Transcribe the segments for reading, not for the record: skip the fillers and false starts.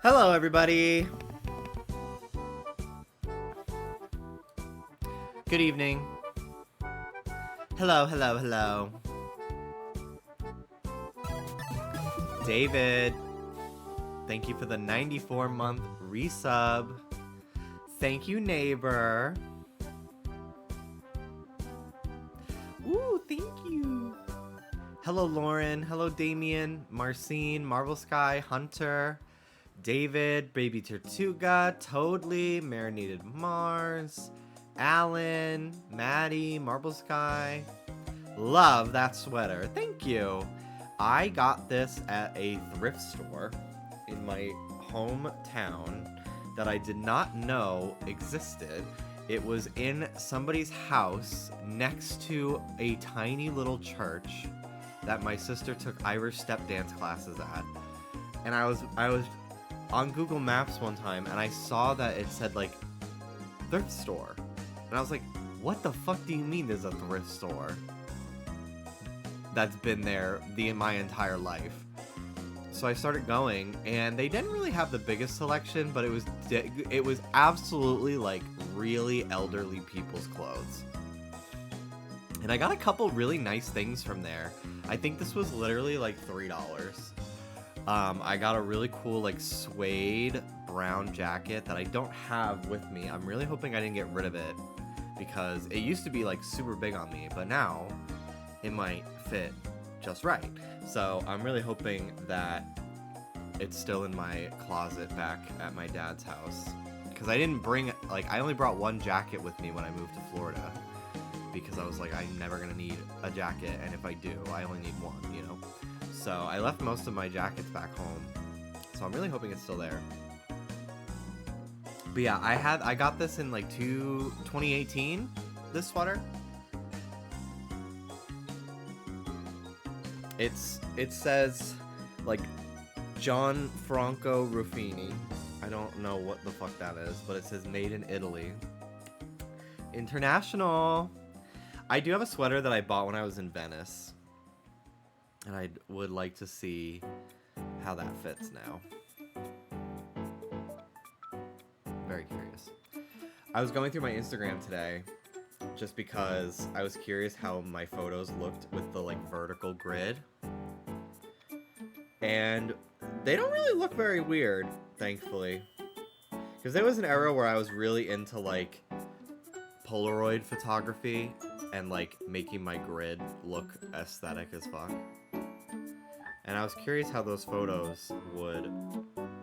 Hello, everybody. Good evening. Hello, hello, hello. David, thank you for the 94-month resub. Thank you, neighbor. Ooh, thank you. Hello, Lauren. Hello, Damien, Marcine, Marble Sky, Hunter, David, Baby Tortuga, Toadley, Marinated Mars, Alan, Maddie, Marble Sky. Love that sweater. Thank you. I got this at a thrift store in my hometown that I did not know existed. It was in somebody's house next to a tiny little church that my sister took Irish step dance classes at. And I was on Google Maps one time and I saw that it said like thrift store. And I was like, what the fuck do you mean there's a thrift store that's been there my entire life? So I started going, and they didn't really have the biggest selection, but it was absolutely like really elderly people's clothes. And I got a couple really nice things from there. I think this was literally like $3. I got a really cool like suede brown jacket that I don't have with me. I'm really hoping I didn't get rid of it because it used to be like super big on me, but now it might fit just right. So I'm really hoping that it's still in my closet back at my dad's house, because I didn't bring, like, I only brought one jacket with me when I moved to Florida because I was like, I'm never gonna need a jacket, and if I do, I only need one, you know? So I left most of my jackets back home, so I'm really hoping it's still there. But yeah, I got this in like 2018, this sweater. It says like Gianfranco Ruffini. I don't know what the fuck that is, but it says made in Italy. International. I do have a sweater that I bought when I was in Venice, and I would like to see how that fits now. Very curious. I was going through my Instagram today just because I was curious how my photos looked with the like vertical grid, and they don't really look very weird, thankfully, because there was an era where I was really into like Polaroid photography and like making my grid look aesthetic as fuck, and I was curious how those photos would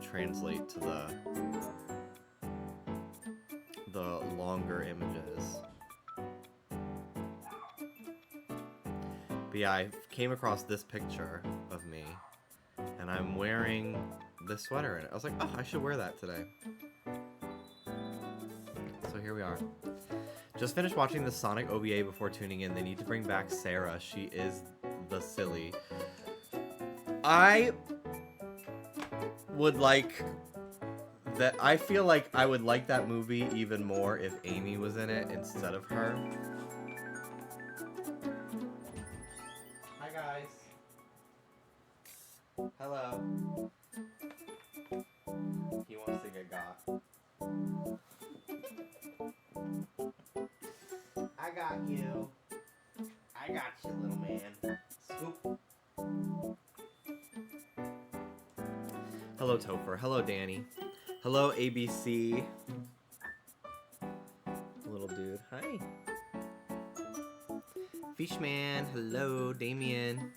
translate to the longer images. But yeah, I came across this picture of me, and I'm wearing this sweater in it. I was like, oh, I should wear that today. So here we are. Just finished watching the Sonic OVA before tuning in. They need to bring back Sarah. She is the silly. I would like that. I feel like I would like that movie even more if Amy was in it instead of her. Hello. He wants to get got. I got you. I got you, little man. Scoop. Hello, Topher. Hello, Danny. Hello, ABC. Little dude. Hi. Fishman. Hello, Damien.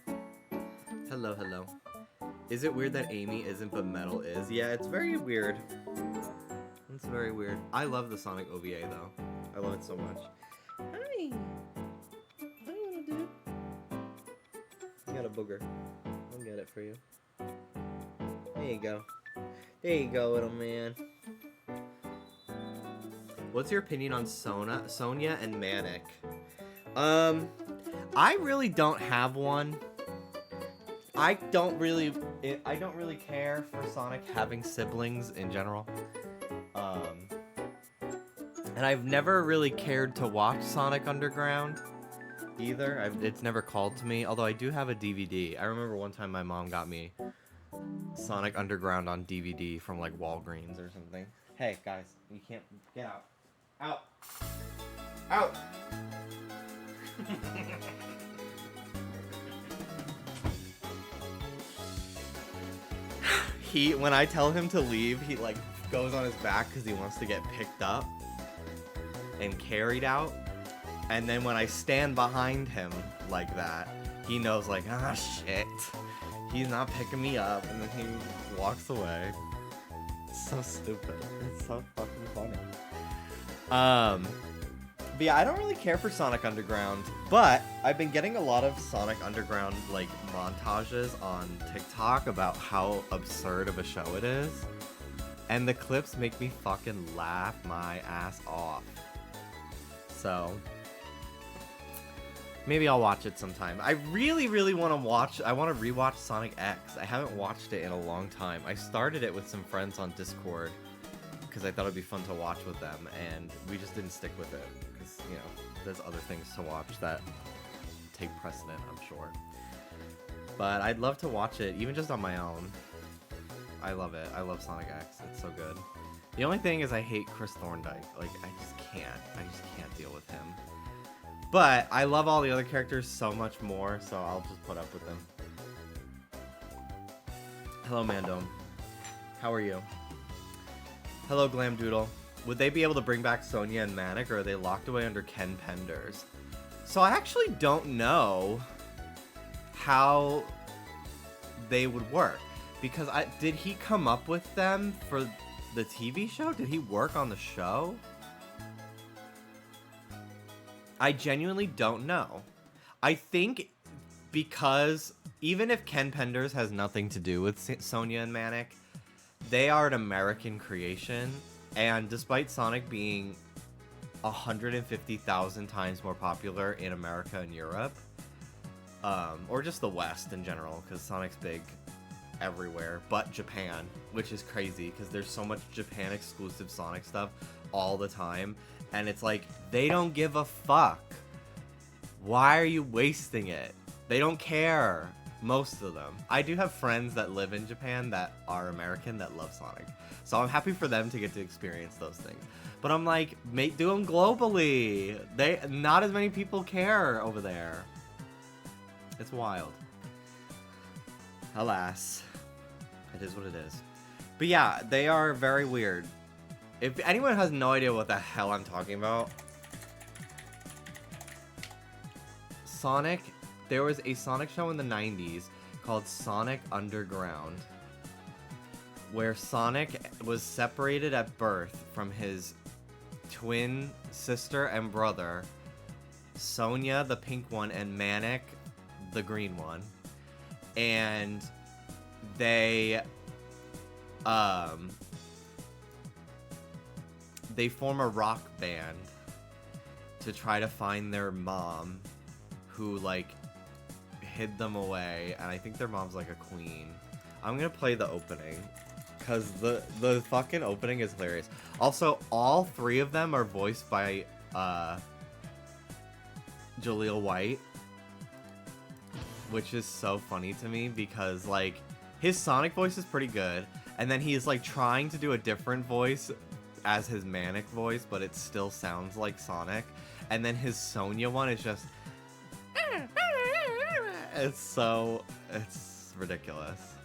Hello, hello. Is it weird that Amy isn't but Metal is? Yeah, it's very weird. It's very weird. I love the Sonic OVA though. I love it so much. Hi! Hi, little dude. You got a booger. I'll get it for you. There you go. There you go, little man. What's your opinion on Sonia and Manic? I really don't have one. I don't really care for Sonic having siblings in general. And I've never really cared to watch Sonic Underground either. It's never called to me, although I do have a DVD. I remember one time my mom got me Sonic Underground on DVD from like Walgreens or something. Hey guys, you can't get out. Out. Out. When I tell him to leave, he like goes on his back because he wants to get picked up and carried out. And then when I stand behind him like that, he knows like, ah, shit. He's not picking me up, and then he walks away. It's so stupid. It's so fucking funny. But yeah, I don't really care for Sonic Underground, but I've been getting a lot of Sonic Underground like montages on TikTok about how absurd of a show it is. And the clips make me fucking laugh my ass off. So maybe I'll watch it sometime. I really, really want to rewatch Sonic X. I haven't watched it in a long time. I started it with some friends on Discord because I thought it'd be fun to watch with them, and we just didn't stick with it because, you know, there's other things to watch that take precedent, I'm sure. But I'd love to watch it, even just on my own. I love it. I love Sonic X. It's so good. The only thing is I hate Chris Thorndike. Like, I just can't deal with him. But I love all the other characters so much more, so I'll just put up with them. Hello, Mandome. How are you? Hello, Glamdoodle. Would they be able to bring back Sonya and Manic, or are they locked away under Ken Penders? So I actually don't know how they would work. Because did he come up with them for the TV show? Did he work on the show? I genuinely don't know. I think because even if Ken Penders has nothing to do with Sonya and Manic, they are an American creation, and despite Sonic being 150,000 times more popular in America and Europe, or just the West in general, because Sonic's big everywhere but Japan, which is crazy because there's so much Japan exclusive Sonic stuff all the time, and it's like, they don't give a fuck. Why are you wasting it? They don't care. Most of them. I do have friends that live in Japan that are American that love Sonic, so I'm happy for them to get to experience those things. But I'm like, do them globally. Not as many people care over there. It's wild. Alas, it is what it is. But yeah, they are very weird. If anyone has no idea what the hell I'm talking about, Sonic, there was a Sonic show in the 90s called Sonic Underground, where Sonic was separated at birth from his twin sister and brother, Sonya, the pink one, and Manic, the green one. And they form a rock band to try to find their mom, who like hid them away, and I think their mom's like a queen. I'm gonna play the opening because the fucking opening is hilarious. Also, all three of them are voiced by Jaleel White, which is so funny to me because like his Sonic voice is pretty good, and then he's like trying to do a different voice as his Manic voice, but it still sounds like Sonic, and then his Sonya one is just it's ridiculous.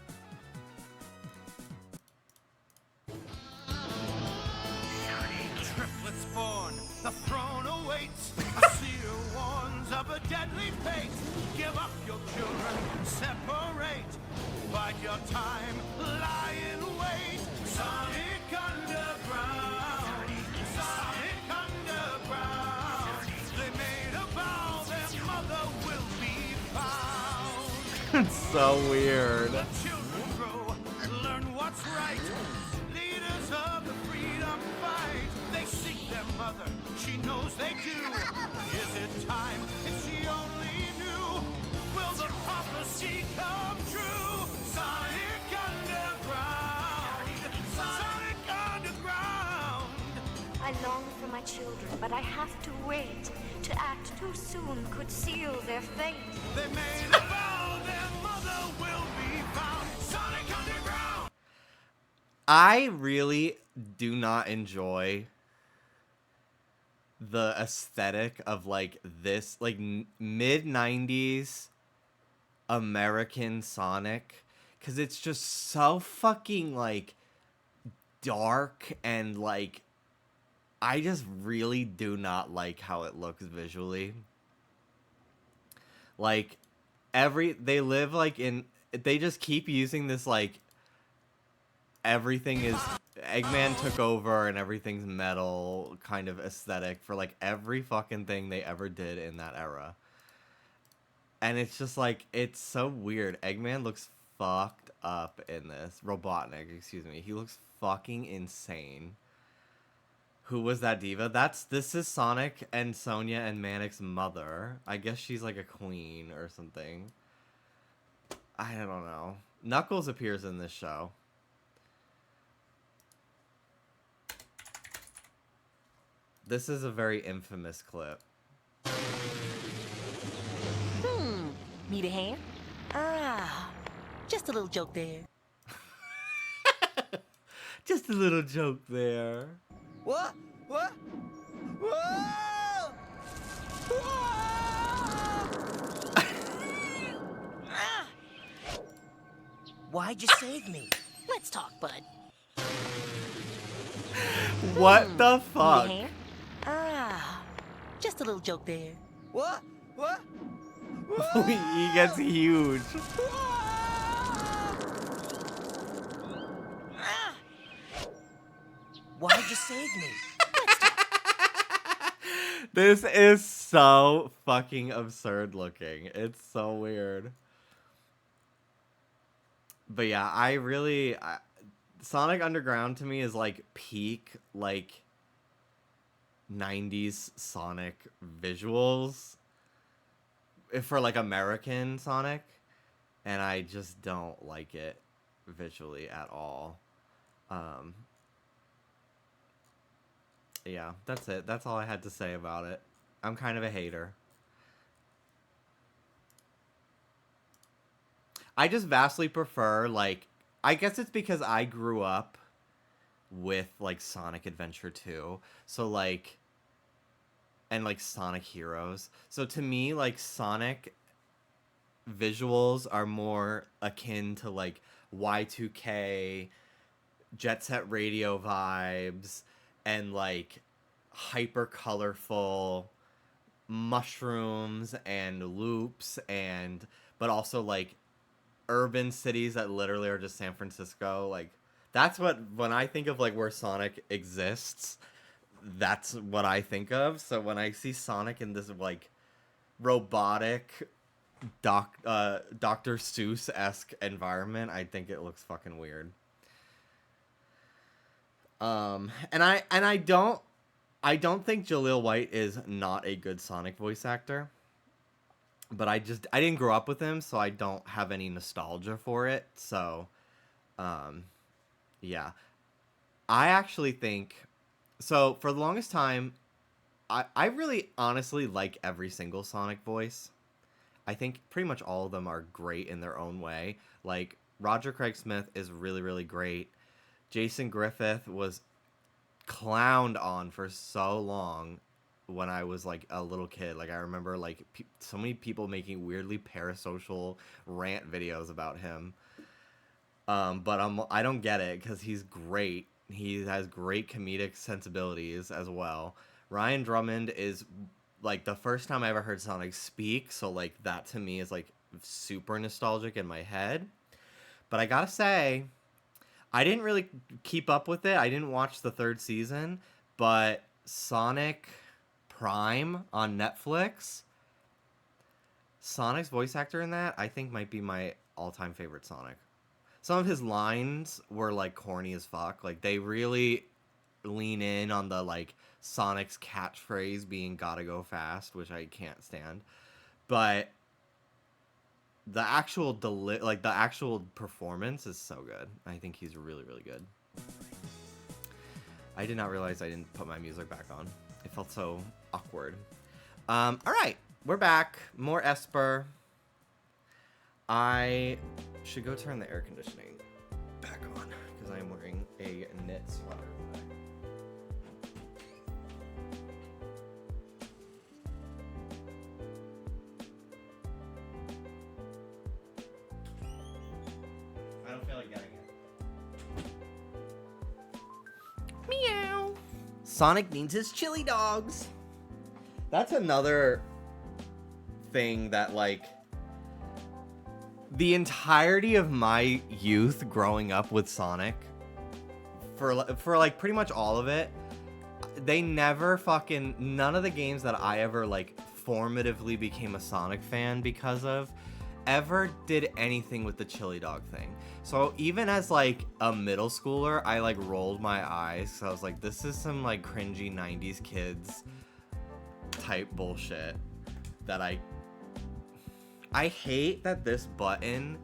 Triplets born, the throne awaits. A seer warns of a deadly fate. Give up your children, separate. Bide your time, lie in wait. Sonic Underground, Sonic Underground. They made a vow their mother will be found. It's so weird. The children grow, learn what's right. Leaders of the freedom fight. They seek their mother, she knows they do. Is it time? If she only knew. Will the prophecy come true? Sonic Underground, Sonic Underground. I long for my children, but I have to wait. To act too soon could seal their fate. They made a vow their mother will be found. Sonic Underground. I really do not enjoy the aesthetic of like this like mid 90s American Sonic, because it's just so fucking like dark, and like I just really do not like how it looks visually. Like they live like in, they just keep using this like everything is Eggman took over and everything's metal kind of aesthetic for like every fucking thing they ever did in that era. And it's just like, it's so weird. Eggman looks fucked up in this. Robotnik, excuse me. He looks fucking insane. Who was that diva? This is Sonic and Sonia and Manic's mother. I guess she's like a queen or something. I don't know. Knuckles appears in this show. This is a very infamous clip. Need a hand? Ah, just a little joke there. Just a little joke there. What? What? Whoa! Ah! Why'd you save me? Let's talk, bud. What the fuck? Need a hand? Ah, just a little joke there. What? What? He gets huge. Why'd you save me? This is so fucking absurd looking. It's so weird. But yeah, Sonic Underground to me is like peak like 90s Sonic visuals for like American Sonic, and I just don't like it visually at all. Yeah, that's it. That's all I had to say about it. I'm kind of a hater. I just vastly prefer, like, I guess it's because I grew up with, like, Sonic Adventure 2. So, like, and, like, Sonic Heroes. So, to me, like, Sonic visuals are more akin to, like, Y2K, Jet Set Radio vibes, and, like, hyper colorful mushrooms and loops, and, but also, like, urban cities that literally are just San Francisco. Like, that's what, when I think of like where Sonic exists, that's what I think of. So when I see Sonic in this like robotic Dr. Seuss-esque environment, I think it looks fucking weird. And I don't think Jaleel White is not a good Sonic voice actor. But I didn't grow up with him, so I don't have any nostalgia for it. So, yeah. I actually think, so for the longest time, I really honestly like every single Sonic voice. I think pretty much all of them are great in their own way. Like, Roger Craig Smith is really, really great. Jason Griffith was clowned on for so long when I was like a little kid. Like, I remember like so many people making weirdly parasocial rant videos about him. But I don't get it because he's great. He has great comedic sensibilities as well. Ryan Drummond is like the first time I ever heard Sonic speak, so like that to me is like super nostalgic in my head. But I gotta say, I didn't really keep up with it. I didn't watch the third season, but Sonic Prime on Netflix, Sonic's voice actor in that, I think might be my all-time favorite Sonic. Some of his lines were like corny as fuck. Like, they really lean in on the like Sonic's catchphrase being "gotta go fast," which I can't stand. But the actual the actual performance is so good. I think he's really, really good. I did not realize I didn't put my music back on. It felt so awkward. All right, we're back. More Esper. I should go turn the air conditioning back on because I am wearing a a knit sweater today. I don't feel like getting it. Meow. Sonic needs his chili dogs. That's another thing that, like, the entirety of my youth growing up with Sonic, for like pretty much all of it, they never fucking, none of the games that I ever like formatively became a Sonic fan because of ever did anything with the chili dog thing. So even as like a middle schooler, I like rolled my eyes. So I was like, this is some like cringy 90s kids type bullshit that I hate that this button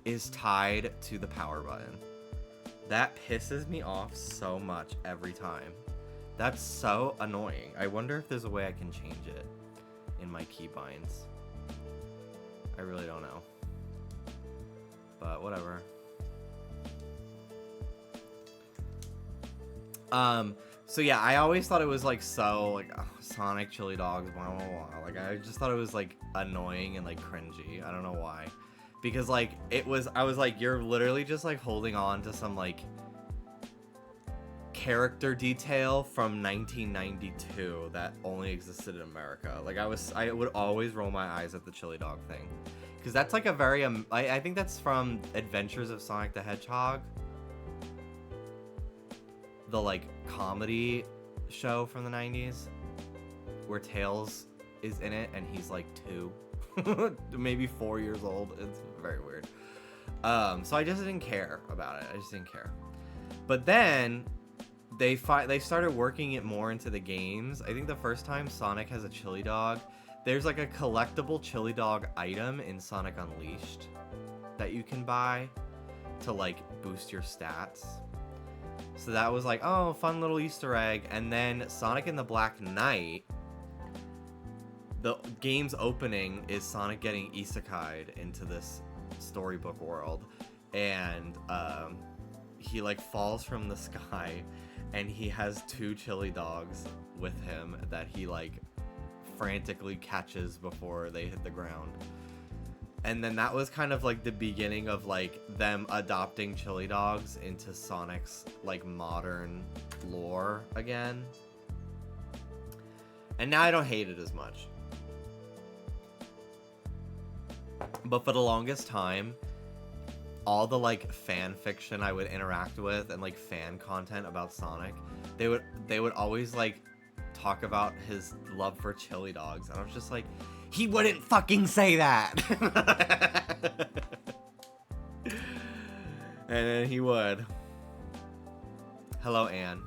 is tied to the power button. That pisses me off so much every time. That's so annoying. I wonder if there's a way I can change it in my keybinds. I really don't know. But whatever. So yeah, I always thought it was like so like Sonic chili dogs, blah blah blah. Like I just thought it was like annoying and like cringy. I don't know why. Because like I was like, you're literally just like holding on to some like character detail from 1992 that only existed in America. Like I would always roll my eyes at the chili dog thing. Because that's like a very, I think that's from Adventures of Sonic the Hedgehog. The like comedy show from the 90s where Tails is in it and he's like 2 maybe 4 years old. It's very weird. So I just didn't care about it. I just didn't care. But then they started working it more into the games. I think the first time Sonic has a chili dog, there's like a collectible chili dog item in Sonic Unleashed that you can buy to like boost your stats. So that was like, oh, fun little Easter egg. And then Sonic and the Black Knight, the game's opening is Sonic getting isekai'd into this storybook world. And he like falls from the sky and he has 2 chili dogs with him that he like frantically catches before they hit the ground. And then that was kind of like the beginning of like them adopting chili dogs into Sonic's like modern lore again. And now I don't hate it as much. But for the longest time, all the like fan fiction I would interact with and like fan content about Sonic, they would always like talk about his love for chili dogs. And I was just like, he wouldn't fucking say that. And then he would. Hello, Anne.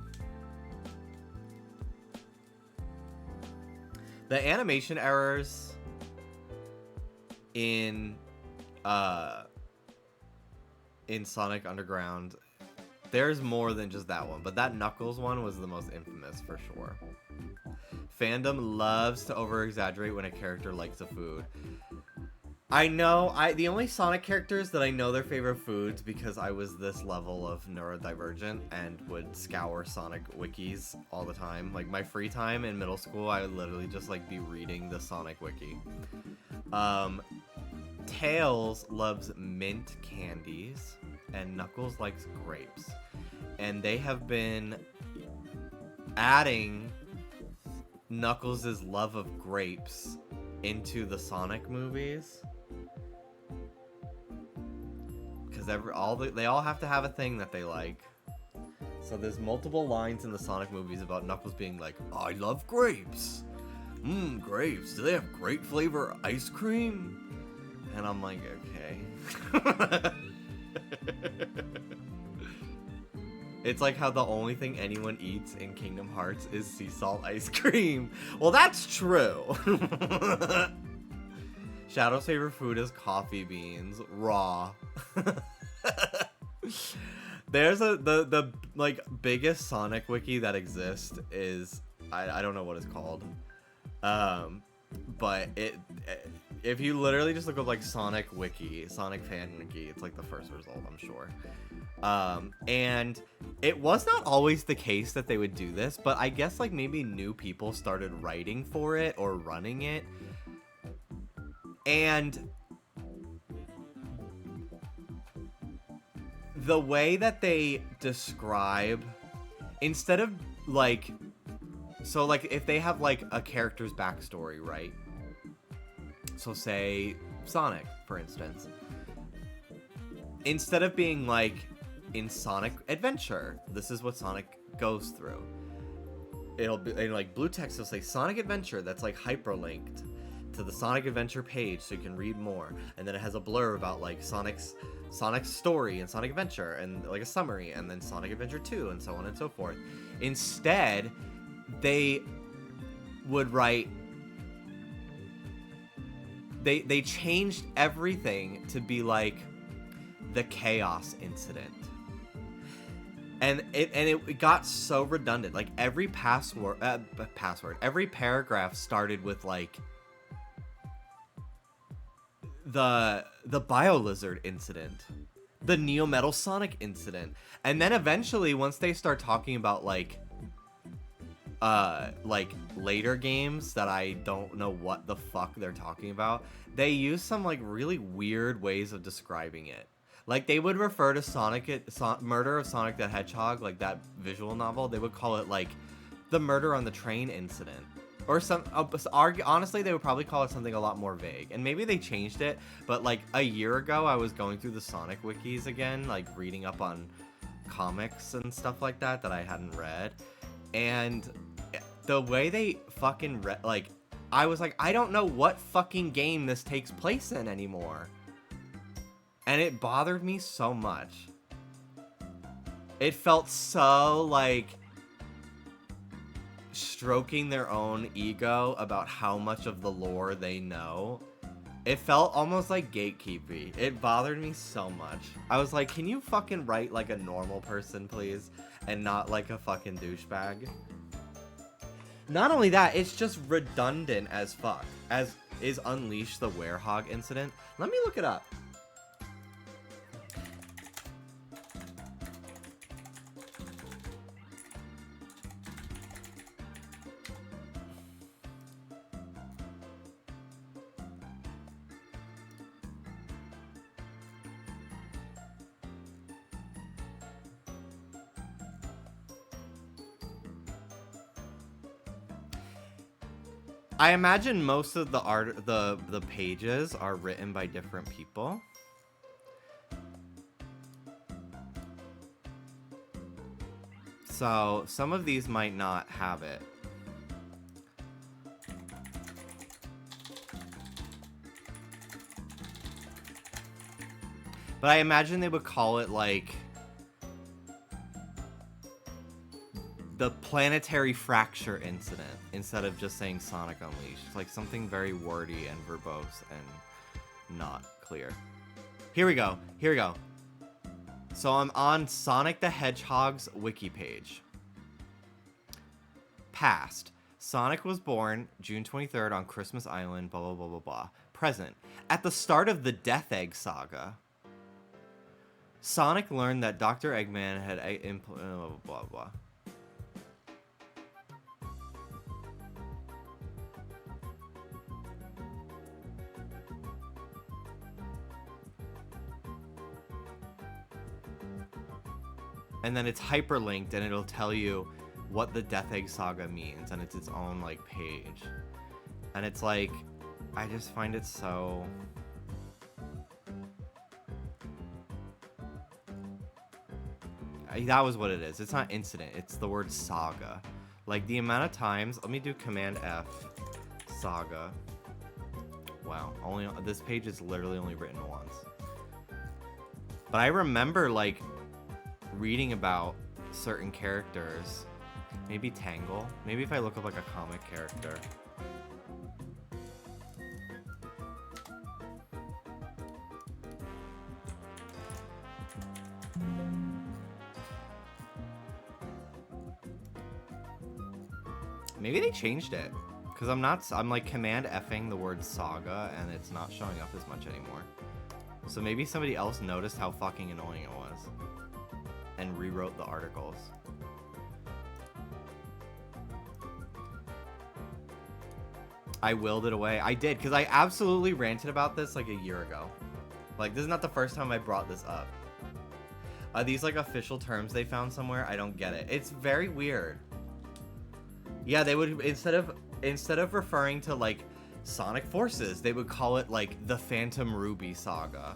The animation errors in Sonic Underground, there's more than just that one, but that Knuckles one was the most infamous for sure. Fandom loves to over-exaggerate when a character likes a food. I know, the only Sonic characters that I know their favorite foods because I was this level of neurodivergent and would scour Sonic wikis all the time. Like my free time in middle school, I would literally just like be reading the Sonic wiki. Tails loves mint candies and Knuckles likes grapes. And they have been adding Knuckles' love of grapes into the Sonic movies. Because they all have to have a thing that they like. So there's multiple lines in the Sonic movies about Knuckles being like, I love grapes. Grapes. Do they have grape flavor ice cream? And I'm like, okay. It's like how the only thing anyone eats in Kingdom Hearts is sea salt ice cream. Well, that's true. Shadow's favorite food is coffee beans, raw. There's the like biggest Sonic wiki that exists is I don't know what it's called. but if you literally just look up like Sonic Wiki, Sonic Fan Wiki, it's like the first result, I'm sure. And it was not always the case that they would do this, but I guess like maybe new people started writing for it or running it. And the way that they describe, instead of like, so like if they have like a character's backstory, right? So say Sonic, for instance. Instead of being like in Sonic Adventure, this is what Sonic goes through. It'll be in like blue text, it'll say Sonic Adventure, that's like hyperlinked to the Sonic Adventure page so you can read more. And then it has a blur about like Sonic's story and Sonic Adventure and like a summary, and then Sonic Adventure 2 and so on and so forth. Instead, they would write, they changed everything to be like the Chaos Incident. And it got so redundant. Like every every paragraph started with like the BioLizard incident, the Neo Metal Sonic incident, and then eventually once they start talking about like later games that I don't know what the fuck they're talking about, they use some like really weird ways of describing it. Like they would refer to Murder of Sonic the Hedgehog, like that visual novel, they would call it like the Murder on the Train incident. Or honestly, they would probably call it something a lot more vague. And maybe they changed it, but like a year ago, I was going through the Sonic wikis again, like reading up on comics and stuff like that I hadn't read. And the way they fucking like, I was like, I don't know what fucking game this takes place in anymore. And it bothered me so much. It felt so like stroking their own ego about how much of the lore they know. It felt almost like gatekeepy. It bothered me so much. I was like, can you fucking write like a normal person, please? And not like a fucking douchebag? Not only that, it's just redundant as fuck. As is Unleash the Werehog incident. Let me look it up. I imagine most of the art, the pages are written by different people. So some of these might not have it. But I imagine they would call it like the Planetary Fracture Incident instead of just saying Sonic Unleashed. It's like something very wordy and verbose and not clear. Here we go. Here we go. So I'm on Sonic the Hedgehog's wiki page. Past. Sonic was born June 23rd on Christmas Island, blah, blah, blah, blah, blah. Present. At the start of the Death Egg saga, Sonic learned that Dr. Eggman had blah, blah, blah. And then it's hyperlinked and it'll tell you what the Death Egg Saga means, and it's its own like page. And it's like, I just find it so that was what it is. It's not incident, it's the word saga. Like the amount of times, let me do Command F saga. Wow, only this page is literally only written once. But I remember like reading about certain characters. Maybe Tangle. Maybe if I look up like a comic character. Maybe they changed it. Because I'm like command effing the word saga, and it's not showing up as much anymore. So maybe somebody else noticed how fucking annoying it was and rewrote the articles. I willed it away. I did, because I absolutely ranted about this like a year ago. Like, this is not the first time I brought this up. Are these like official terms they found somewhere? I don't get it. It's very weird. Yeah, they would, instead of referring to like Sonic Forces, they would call it like the Phantom Ruby Saga.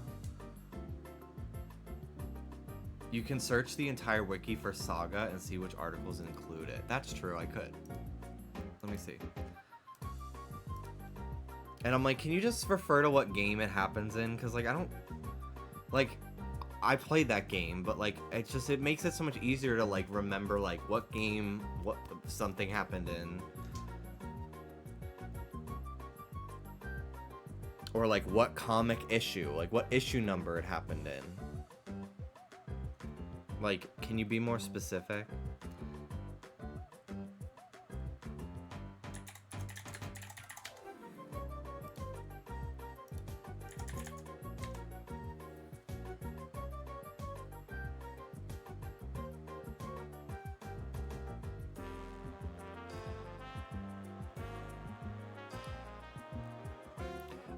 You can search the entire wiki for Saga and see which articles include it. That's true, I could. Let me see. And I'm like, can you just refer to what game it happens in? Because, like, I don't... Like, I played that game, but, like, it's just... It makes it so much easier to, like, remember, like, what game, what something happened in. Or, like, what comic issue. Like, what issue number it happened in. Like, can you be more specific?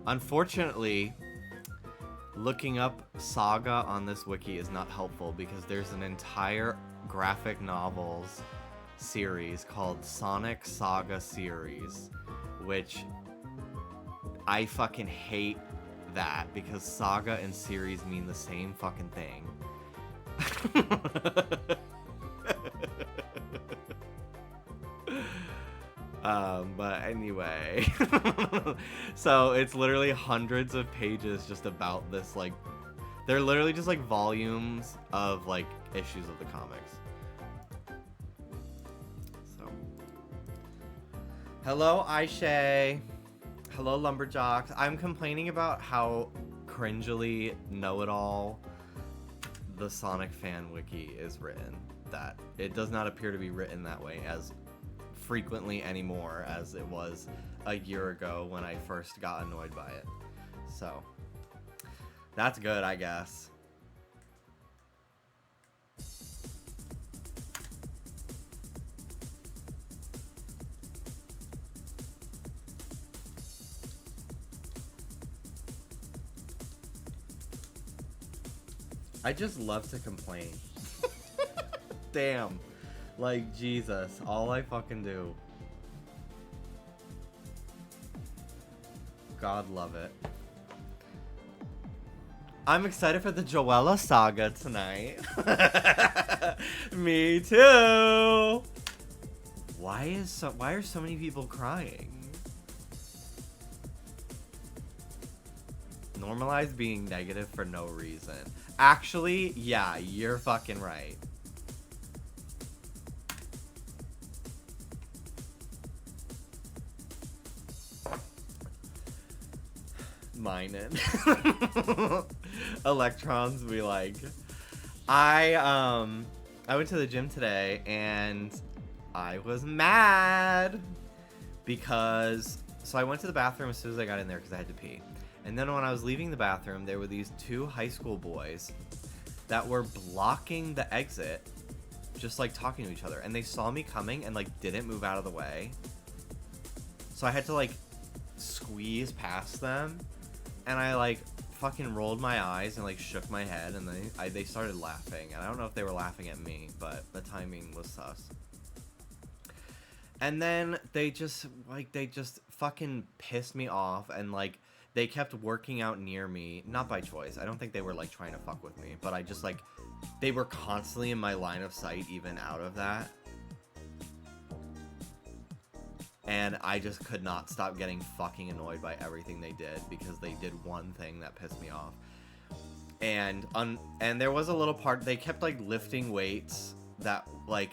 Unfortunately, looking up Saga on this wiki is not helpful because there's an entire graphic novels series called Sonic Saga Series, which I fucking hate that because saga and series mean the same fucking thing. But anyway, so it's literally hundreds of pages just about this, like, they're literally just like volumes of like issues of the comics. So, hello Aisha, hello Lumberjocks. I'm complaining about how cringily know-it-all the Sonic fan wiki is written, that it does not appear to be written that way as frequently anymore as it was a year ago when I first got annoyed by it. So that's good, I guess. I just love to complain. Damn. Like, Jesus, all I fucking do. God love it. I'm excited for the Joella saga tonight. Me too. Why are so many people crying? Normalize being negative for no reason. Actually, yeah, you're fucking right. Mining. Electrons be like, I went to the gym today and I was mad because I went to the bathroom as soon as I got in there because I had to pee. And then when I was leaving the bathroom, there were these two high school boys that were blocking the exit, just like talking to each other, and they saw me coming and like didn't move out of the way. So I had to like squeeze past them. And I, like, fucking rolled my eyes and, like, shook my head, and they started laughing. And I don't know if they were laughing at me, but the timing was sus. And then they just fucking pissed me off, and, like, they kept working out near me. Not by choice. I don't think they were, like, trying to fuck with me. But I just, like, they were constantly in my line of sight, even out of that. And I just could not stop getting fucking annoyed by everything they did because they did one thing that pissed me off. And there was a little part, they kept like lifting weights that like,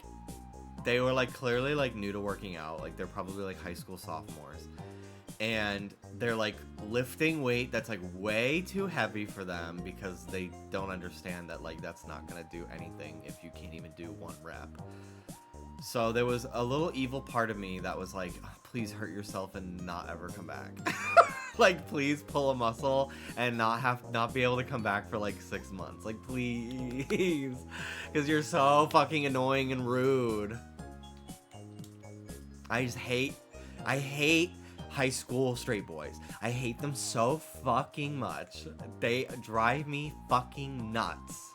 they were like clearly like new to working out. Like they're probably like high school sophomores. And they're like lifting weight that's like way too heavy for them because they don't understand that like that's not gonna do anything if you can't even do one rep. So there was a little evil part of me that was like, oh, please hurt yourself and not ever come back. Like, please pull a muscle and not be able to come back for like 6 months. Like, please. Because you're so fucking annoying and rude. I hate high school straight boys. I hate them so fucking much. They drive me fucking nuts.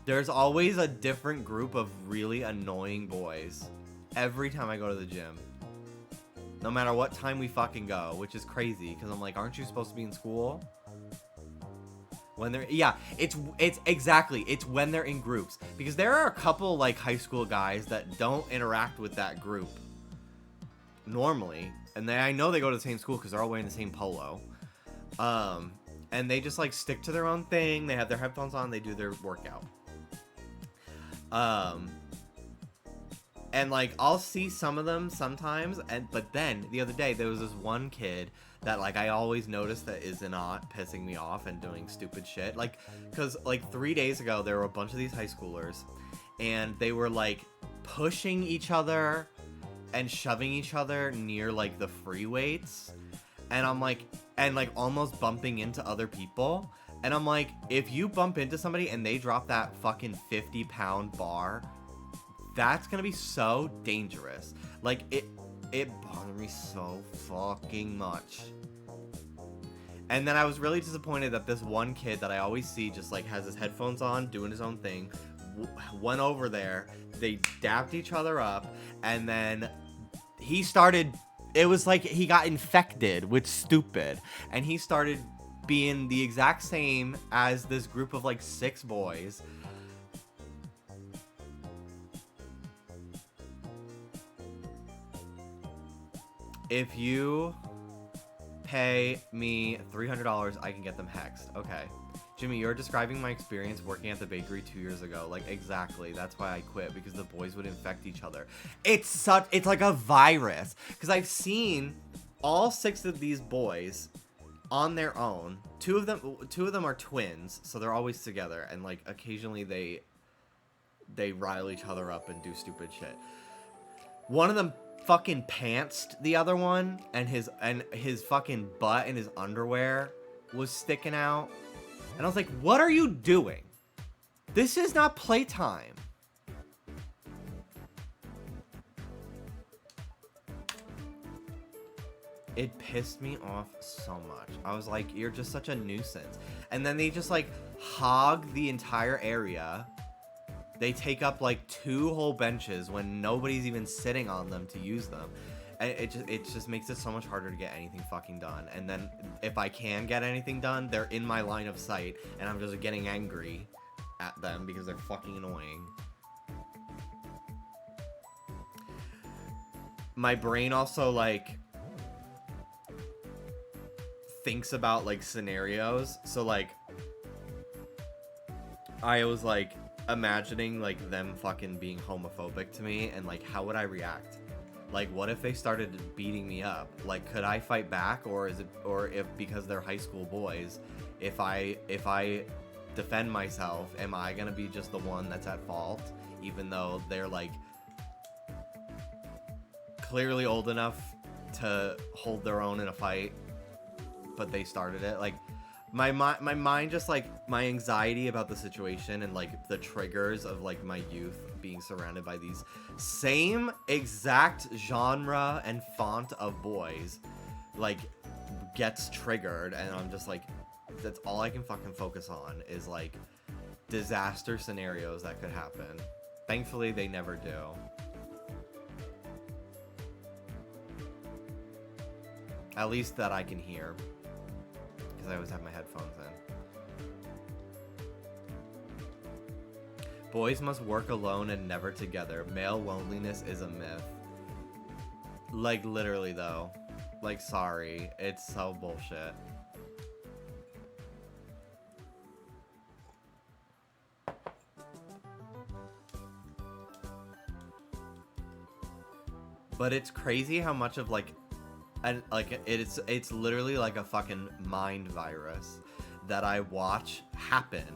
There's always a different group of really annoying boys every time I go to the gym. No matter what time we fucking go, which is crazy because I'm like, aren't you supposed to be in school? When they're, yeah, it's exactly, it's when they're in groups, because there are a couple like high school guys that don't interact with that group normally, and I know they go to the same school because they're all wearing the same polo, and they just like stick to their own thing. They have their headphones on, they do their workout, and like I'll see some of them sometimes, but then the other day there was this one kid that like I always notice that is not pissing me off and doing stupid shit. Like, cause like 3 days ago there were a bunch of these high schoolers, and they were like pushing each other and shoving each other near like the free weights, and I'm like, and like almost bumping into other people, and I'm like, if you bump into somebody and they drop that fucking 50-pound bar, that's gonna be so dangerous. Like, it bothered me so fucking much. And then I was really disappointed that this one kid that I always see just like has his headphones on, doing his own thing, went over there, they dapped each other up, and then he started, it was like he got infected with stupid, and he started being the exact same as this group of like 6 boys. If you pay me $300, I can get them hexed. Okay. Jimmy, you're describing my experience working at the bakery 2 years ago. Like, exactly. That's why I quit, because the boys would infect each other. It's like a virus. Because I've seen all 6 of these boys on their own. Two of them are twins, so they're always together, and like occasionally they rile each other up and do stupid shit. One of them fucking pantsed the other one, and his fucking butt and his underwear was sticking out, and I was like, what are you doing? This is not playtime. It pissed me off so much. I was like, you're just such a nuisance. And then they just like hog the entire area. They take up like 2 whole benches when nobody's even sitting on them to use them. And it just makes it so much harder to get anything fucking done. And then if I can get anything done, they're in my line of sight, and I'm just getting angry at them because they're fucking annoying. My brain also like thinks about like scenarios. So like I was like imagining like them fucking being homophobic to me, and like how would I react? Like, what if they started beating me up? Like, could I fight back, or if because they're high school boys, if I defend myself, am I gonna be just the one that's at fault, even though they're like clearly old enough to hold their own in a fight, but they started it? Like, my mind just like, my anxiety about the situation and like the triggers of like my youth being surrounded by these same exact genre and font of boys like gets triggered, and I'm just like, that's all I can fucking focus on is like disaster scenarios that could happen. Thankfully they never do. At least that I can hear, because I always have my headphones in. Boys must work alone and never together. Male loneliness is a myth. Like, literally, though. Like, sorry. It's so bullshit. But it's crazy how much of, like, and like it's literally like a fucking mind virus that I watch happen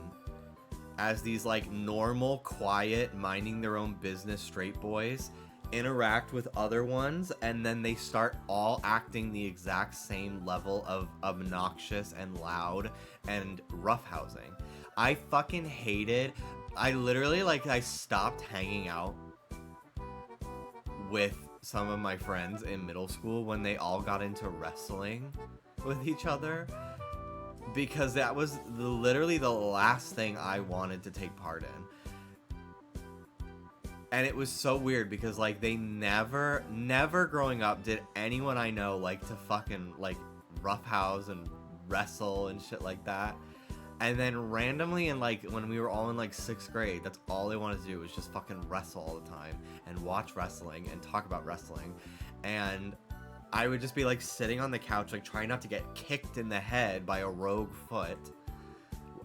as these like normal, quiet, minding their own business straight boys interact with other ones, and then they start all acting the exact same level of obnoxious and loud and roughhousing. I fucking hated. I literally I stopped hanging out with some of my friends in middle school when they all got into wrestling with each other, because that was literally the last thing I wanted to take part in. And it was so weird because like they never growing up did anyone I know like to fucking like roughhouse and wrestle and shit like that. And then randomly in like when we were all in like 6th grade, that's all they wanted to do was just fucking wrestle all the time and watch wrestling and talk about wrestling. And I would just be like sitting on the couch like trying not to get kicked in the head by a rogue foot.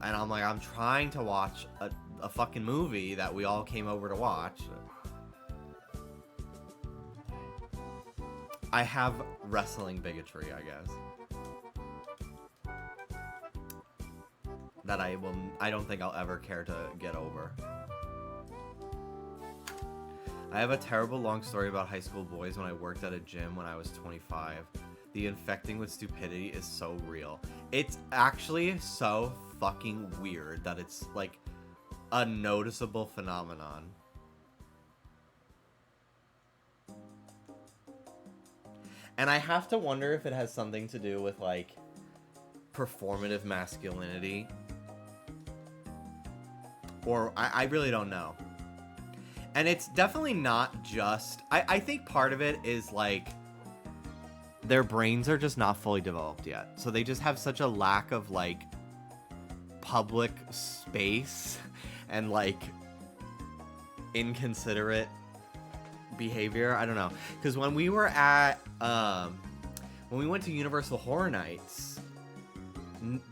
And I'm like, I'm trying to watch a fucking movie that we all came over to watch. I have wrestling bigotry, I guess. That I don't think I'll ever care to get over. I have a terrible long story about high school boys when I worked at a gym when I was 25. The infecting with stupidity is so real. It's actually so fucking weird that it's like a noticeable phenomenon. And I have to wonder if it has something to do with like performative masculinity. Or I really don't know. And it's definitely not just... I think part of it is like their brains are just not fully developed yet. So they just have such a lack of like public space and like inconsiderate behavior. I don't know. Because when we were at... when we went to Universal Horror Nights,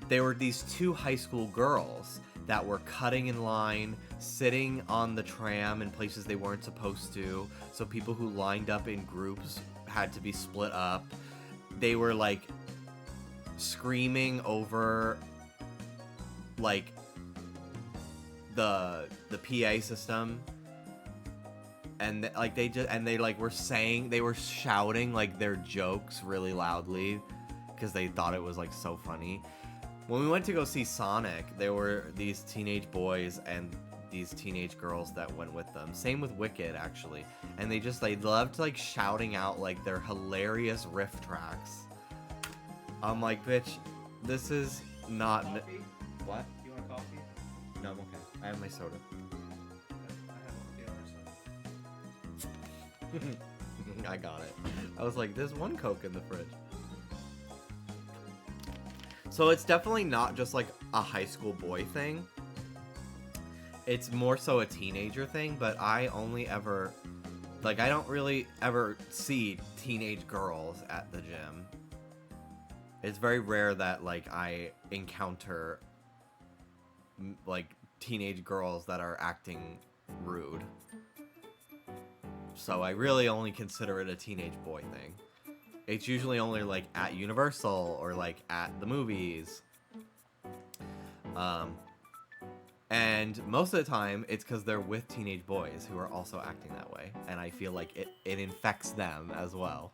there were these 2 high school girls that were cutting in line, sitting on the tram in places they weren't supposed to. So people who lined up in groups had to be split up. They were like screaming over like the PA system. And like they were shouting like their jokes really loudly because they thought it was like so funny. When we went to go see Sonic, there were these teenage boys and these teenage girls that went with them. Same with Wicked, actually. And they loved like shouting out like their hilarious riff tracks. I'm like, bitch, this is not... Coffee? What? You want coffee? No, I'm okay. I have my soda. I have a I got it. I was like, there's one Coke in the fridge. So it's definitely not just like a high school boy thing. It's more so a teenager thing, but I only ever... Like, I don't really ever see teenage girls at the gym. It's very rare that, like, I encounter, like, teenage girls that are acting rude. So I really only consider it a teenage boy thing. It's usually only, like, at Universal or, like, at the movies. And most of the time, it's because they're with teenage boys who are also acting that way. And I feel like it infects them as well.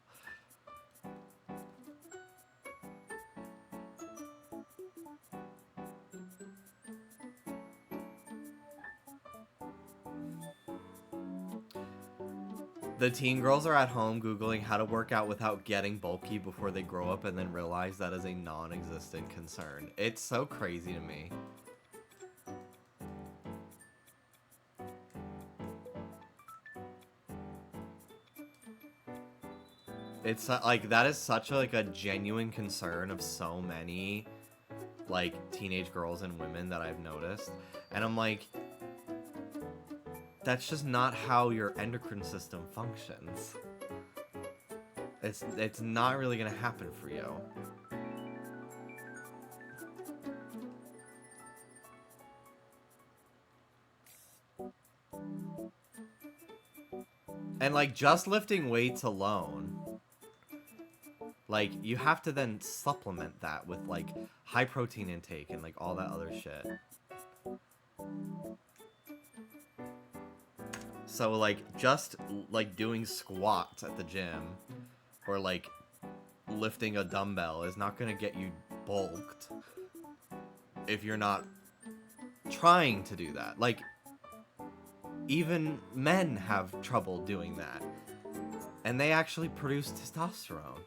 The teen girls are at home Googling how to work out without getting bulky before they grow up and then realize that is a non-existent concern. It's so crazy to me. It's like, that is such a, like a genuine concern of so many like teenage girls and women that I've noticed. And I'm like, that's just not how your endocrine system functions. It's not really gonna happen for you. And like just lifting weights alone, like you have to then supplement that with like high protein intake and like all that other shit. So, like, just, like, doing squats at the gym or, like, lifting a dumbbell is not going to get you bulked if you're not trying to do that. Like, even men have trouble doing that. And they actually produce testosterone.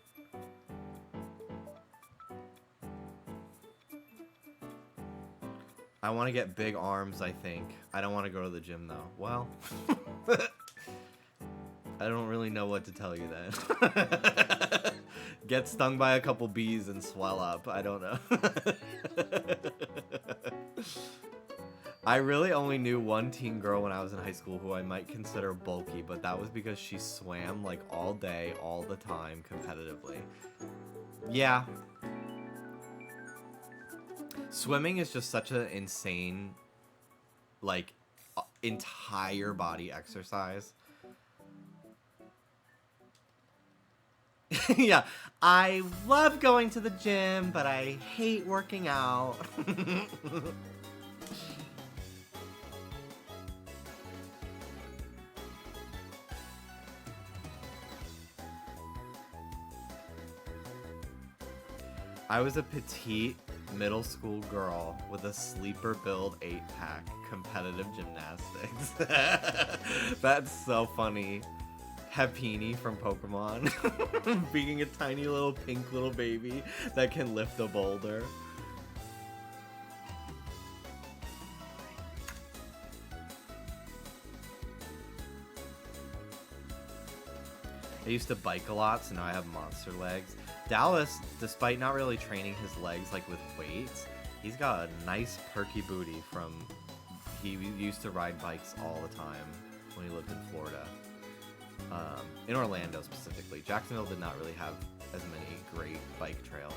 I want to get big arms, I think. I don't want to go to the gym, though. Well, I don't really know what to tell you then. Get stung by a couple bees and swell up. I don't know. I really only knew one teen girl when I was in high school who I might consider bulky, but that was because she swam like all day, all the time, competitively. Yeah. Swimming is just such an insane, like, entire body exercise. Yeah, I love going to the gym, but I hate working out. I was a petite middle school girl with a sleeper build 8-pack, competitive gymnastics. That's so funny. Happini from Pokémon. Being a tiny little pink little baby that can lift a boulder. I used to bike a lot, so now I have monster legs. Dallas, despite not really training his legs like with weights, he's got a nice perky booty from... He used to ride bikes all the time when he lived in Florida. In Orlando specifically. Jacksonville did not really have as many great bike trails.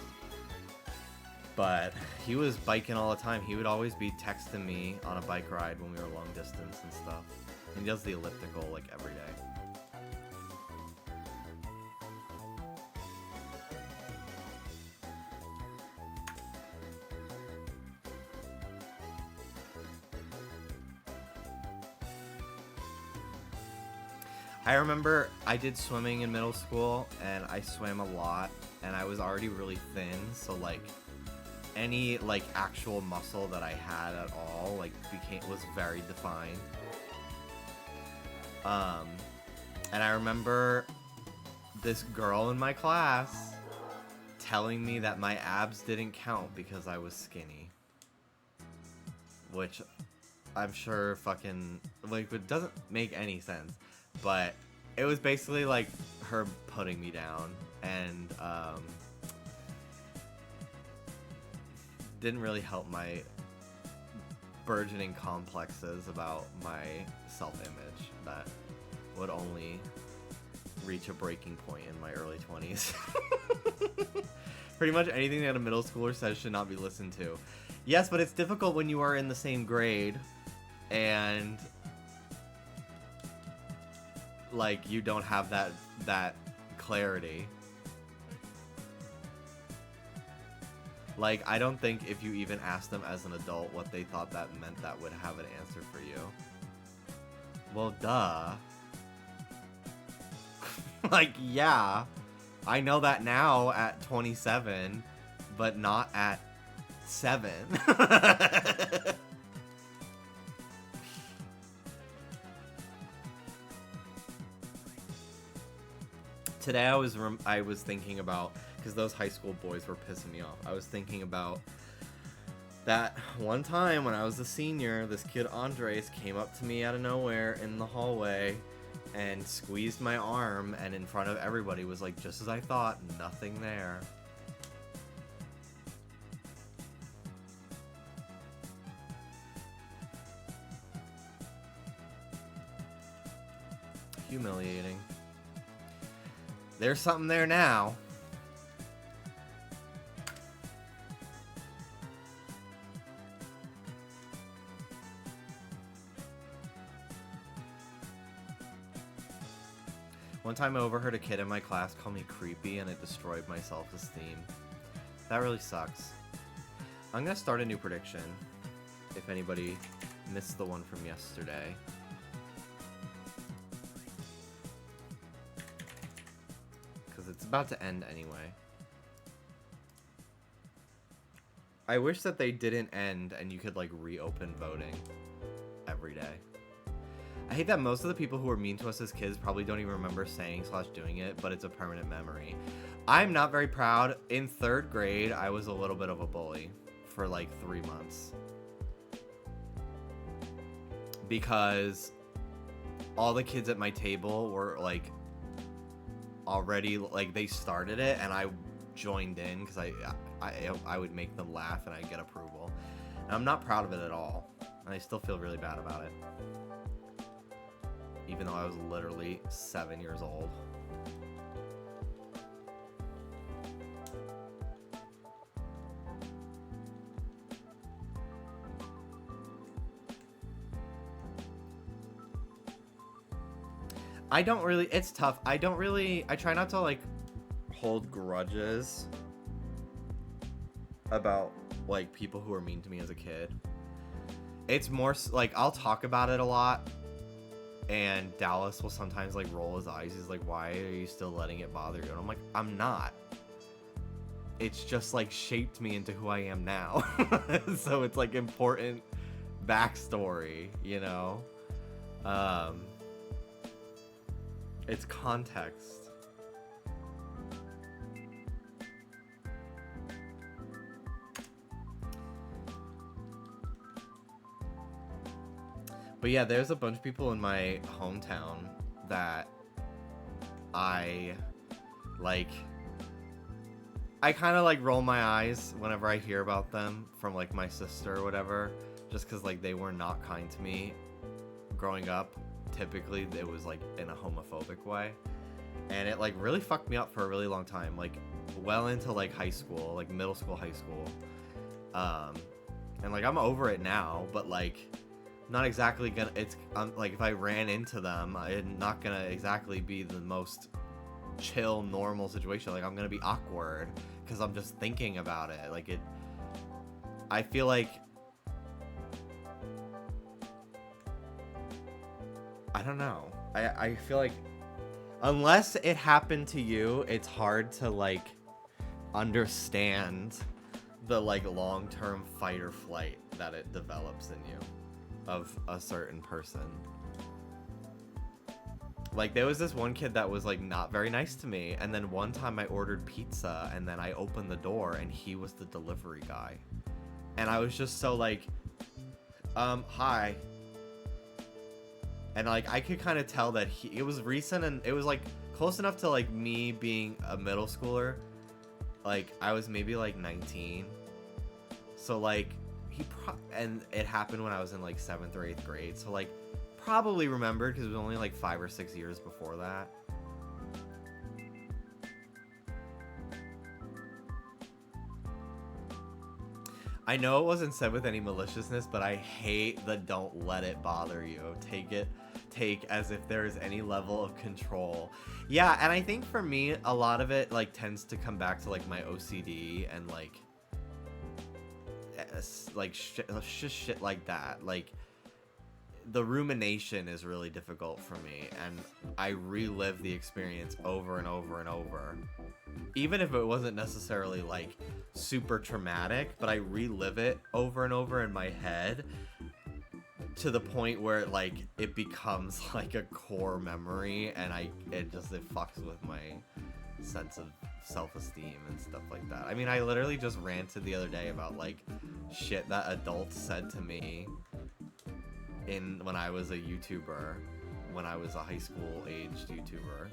But he was biking all the time. He would always be texting me on a bike ride when we were long distance and stuff. And he does the elliptical like every day. I remember I did swimming in middle school, and I swam a lot, and I was already really thin, so, like, any, like, actual muscle that I had at all, like, was very defined. And I remember this girl in my class telling me that my abs didn't count because I was skinny. Which I'm sure fucking, like, it doesn't make any sense. But it was basically like her putting me down, and didn't really help my burgeoning complexes about my self-image that would only reach a breaking point in my early 20s. Pretty much anything that a middle schooler says should not be listened to. Yes, but it's difficult when you are in the same grade and... like, you don't have that clarity. Like, I don't think if you even asked them as an adult what they thought that meant, that would have an answer for you. Well, duh. Like, yeah. I know that now at 27, but not at 7. Today I was thinking about, because those high school boys were pissing me off, I was thinking about that one time when I was a senior, this kid Andres came up to me out of nowhere in the hallway and squeezed my arm, and in front of everybody was like, just as I thought, nothing there. Humiliating. There's something there now. One time I overheard a kid in my class call me creepy, and it destroyed my self-esteem. That really sucks. I'm gonna start a new prediction, if anybody missed the one from yesterday. Because it's about to end anyway. I wish that they didn't end and you could like reopen voting every day. I hate that most of the people who were mean to us as kids probably don't even remember saying / doing it, but it's a permanent memory. I'm not very proud. In 3rd grade, I was a little bit of a bully for like 3 months. Because all the kids at my table were like already, like they started it and I joined in because I would make them laugh and I'd get approval. And I'm not proud of it at all. And I still feel really bad about it. Even though I was literally 7 years old. I don't really, it's tough. I try not to like hold grudges about like people who were mean to me as a kid. It's more like I'll talk about it a lot. And Dallas will sometimes like roll his eyes. He's like, why are you still letting it bother you? And I'm like, I'm not. It's just like shaped me into who I am now. So it's like important backstory, you know? It's context. But yeah, there's a bunch of people in my hometown that I kind of like roll my eyes whenever I hear about them from like my sister or whatever, just because like they were not kind to me growing up. Typically it was like in a homophobic way, and it like really fucked me up for a really long time, like well into like high school, like middle school, high school. And like I'm over it now, but like not exactly gonna, it's like if I ran into them, it's not gonna exactly be the most chill normal situation. Like I'm gonna be awkward because I'm just thinking about it. Like I feel like I don't know, I feel like unless it happened to you, it's hard to like understand the like long-term fight or flight that it develops in you of a certain person. Like there was this one kid that was like not very nice to me, and then one time I ordered pizza and then I opened the door and he was the delivery guy, and I was just so like hi, and like I could kind of tell that it was recent and it was like close enough to like me being a middle schooler. Like I was maybe like 19, so like and it happened when I was in like 7th or 8th grade, so like probably remembered because it was only like 5 or 6 years before that. I know it wasn't said with any maliciousness, but I hate the don't let it bother you. Take as if there is any level of control. Yeah, and I think for me, a lot of it like tends to come back to like my OCD and like shit like that. Like the rumination is really difficult for me, and I relive the experience over and over and over, even if it wasn't necessarily like super traumatic, but I relive it over and over in my head to the point where like it becomes like a core memory, and it fucks with my sense of self-esteem and stuff like that. I mean, I literally just ranted the other day about like shit that adults said to me when I was a YouTuber, when I was a high school aged YouTuber,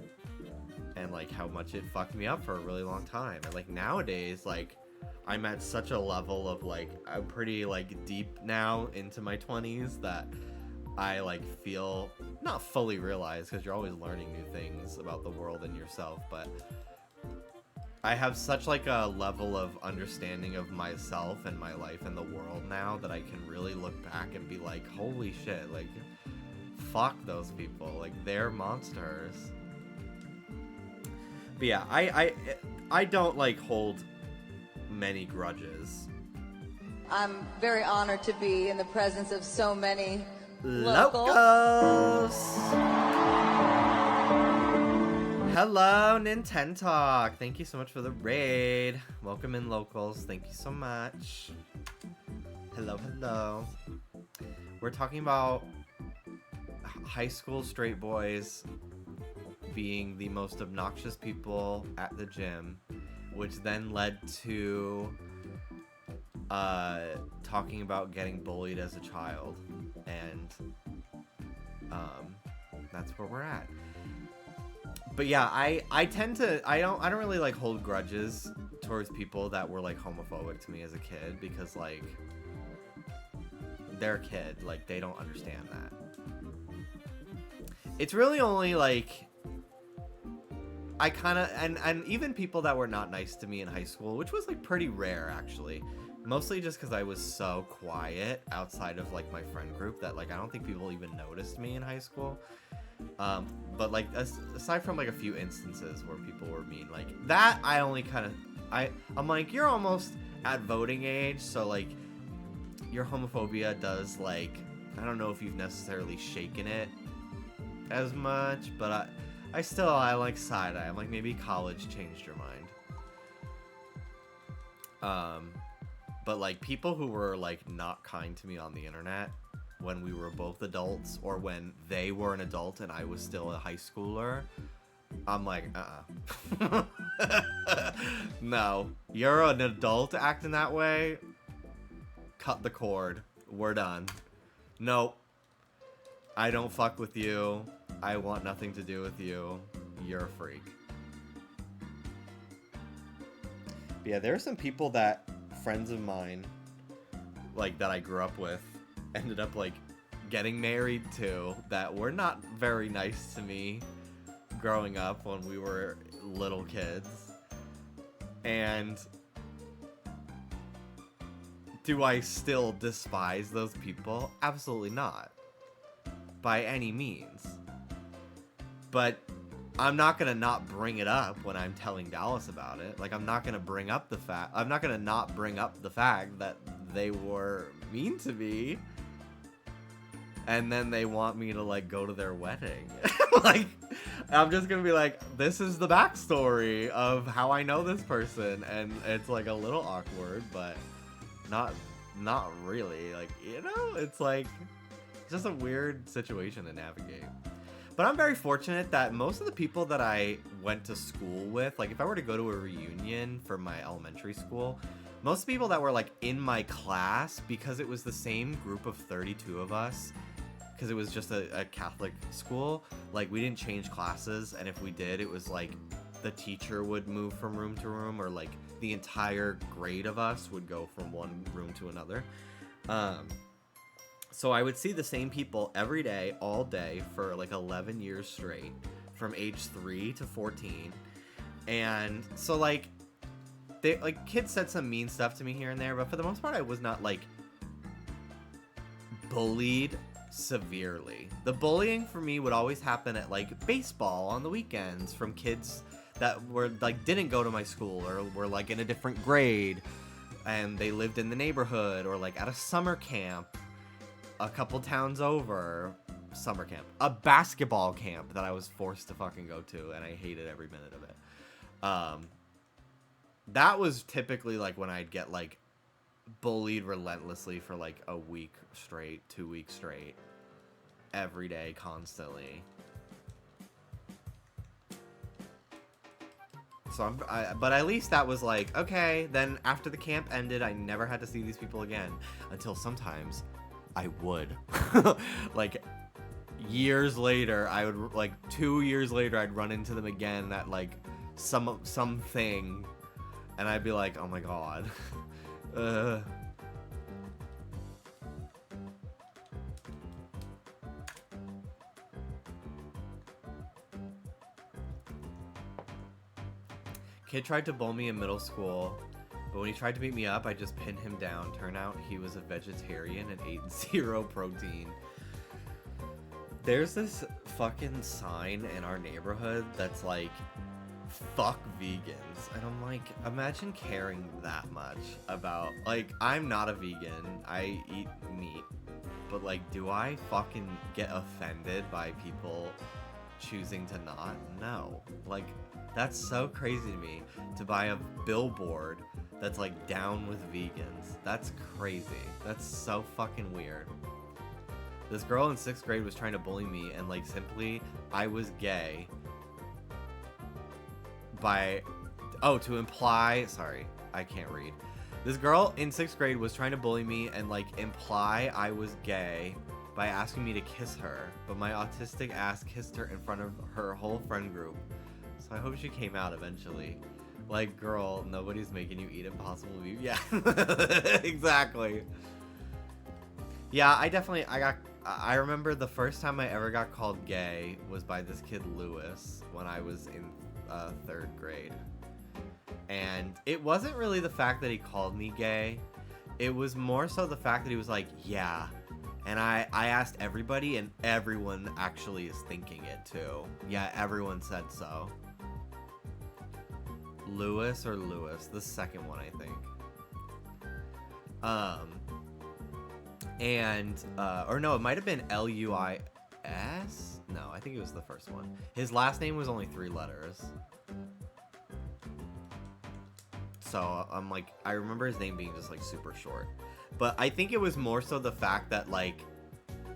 and like how much it fucked me up for a really long time. And like nowadays, like I'm at such a level of like I'm pretty like deep now into my 20s that I like feel not fully realized, because you're always learning new things about the world and yourself, but I have such like a level of understanding of myself and my life and the world now that I can really look back and be like, holy shit, like fuck those people, like they're monsters. But yeah, I don't like hold many grudges. I'm very honored to be in the presence of so many Locals! Hello, Nintendo Talk. Thank you so much for the raid. Welcome in, locals. Thank you so much. Hello, hello. We're talking about high school straight boys being the most obnoxious people at the gym, which then led to talking about getting bullied as a child, and that's where we're at. But yeah, I tend to I don't really like hold grudges towards people that were like homophobic to me as a kid, because like they're a kid, like they don't understand that. It's really only like I kind of and even people that were not nice to me in high school, which was like pretty rare actually. Mostly just because I was so quiet outside of like my friend group that like I don't think people even noticed me in high school. But like aside from like a few instances where people were mean, like that, I only kind of I'm like, you're almost at voting age, so like your homophobia does like, I don't know if you've necessarily shaken it as much, but I like side-eye. I'm like, maybe college changed your mind. But like people who were like not kind to me on the internet when we were both adults, or when they were an adult and I was still a high schooler, I'm like, no, you're an adult acting that way. Cut the cord. We're done. Nope. I don't fuck with you. I want nothing to do with you. You're a freak. But yeah, there are some people that friends of mine, like that I grew up with, ended up like getting married to, that were not very nice to me growing up when we were little kids. And do I still despise those people? Absolutely not. By any means. But I'm not gonna not bring it up when I'm telling Dallas about it. Like, I'm not gonna not bring up the fact that they were mean to me, and then they want me to like go to their wedding. Like, I'm just gonna be like, this is the backstory of how I know this person, and it's like a little awkward, but not really. Like, you know, it's like just a weird situation to navigate. But I'm very fortunate that most of the people that I went to school with, like if I were to go to a reunion for my elementary school, most people that were like in my class, because it was the same group of 32 of us, because it was just a Catholic school, like we didn't change classes, and if we did, it was like the teacher would move from room to room, or like the entire grade of us would go from one room to another. So I would see the same people every day, all day, for like 11 years straight, from age 3 to 14. And so like, they like kids said some mean stuff to me here and there, but for the most part, I was not like bullied severely. The bullying for me would always happen at like baseball on the weekends from kids that were like didn't go to my school, or were like in a different grade, and they lived in the neighborhood, or like at a summer camp a couple towns over. Summer camp, a basketball camp that I was forced to fucking go to, and I hated every minute of it. That was typically like when I'd get like bullied relentlessly for like a week straight, 2 weeks straight, every day, constantly. So but at least that was like, okay, then after the camp ended, I never had to see these people again, until sometimes I would. Like years later, I would, like 2 years later, I'd run into them again at like something, and I'd be like, oh my god. Kid tried to bully me in middle school, but when he tried to beat me up, I just pinned him down. Turn out he was a vegetarian and ate 0 protein. There's this fucking sign in our neighborhood that's like, fuck vegans. And I'm like, imagine caring that much about, like, I'm not a vegan. I eat meat. But, like, do I fucking get offended by people choosing to not? No. Like, that's so crazy to me, to buy a billboard that's, like, down with vegans. That's crazy. That's so fucking weird. This girl in 6th grade was trying to bully me, and, like, simply, I was gay by... Oh, to imply... Sorry, I can't read. This girl in 6th grade was trying to bully me and, like, imply I was gay by asking me to kiss her, but my autistic ass kissed her in front of her whole friend group. So I hope she came out eventually. Like, girl, nobody's making you eat Impossible Beef. Yeah, exactly. Yeah, I remember the first time I ever got called gay was by this kid Lewis when I was in 3rd grade. And it wasn't really the fact that he called me gay. It was more so the fact that he was like, yeah. And I asked everybody, and everyone actually is thinking it too. Yeah, everyone said so. Lewis or Lewis? The second one, I think. Or no, it might have been Luis. No, I think it was the first one. His last name was only 3 letters. So I'm like, I remember his name being just like super short. But I think it was more so the fact that like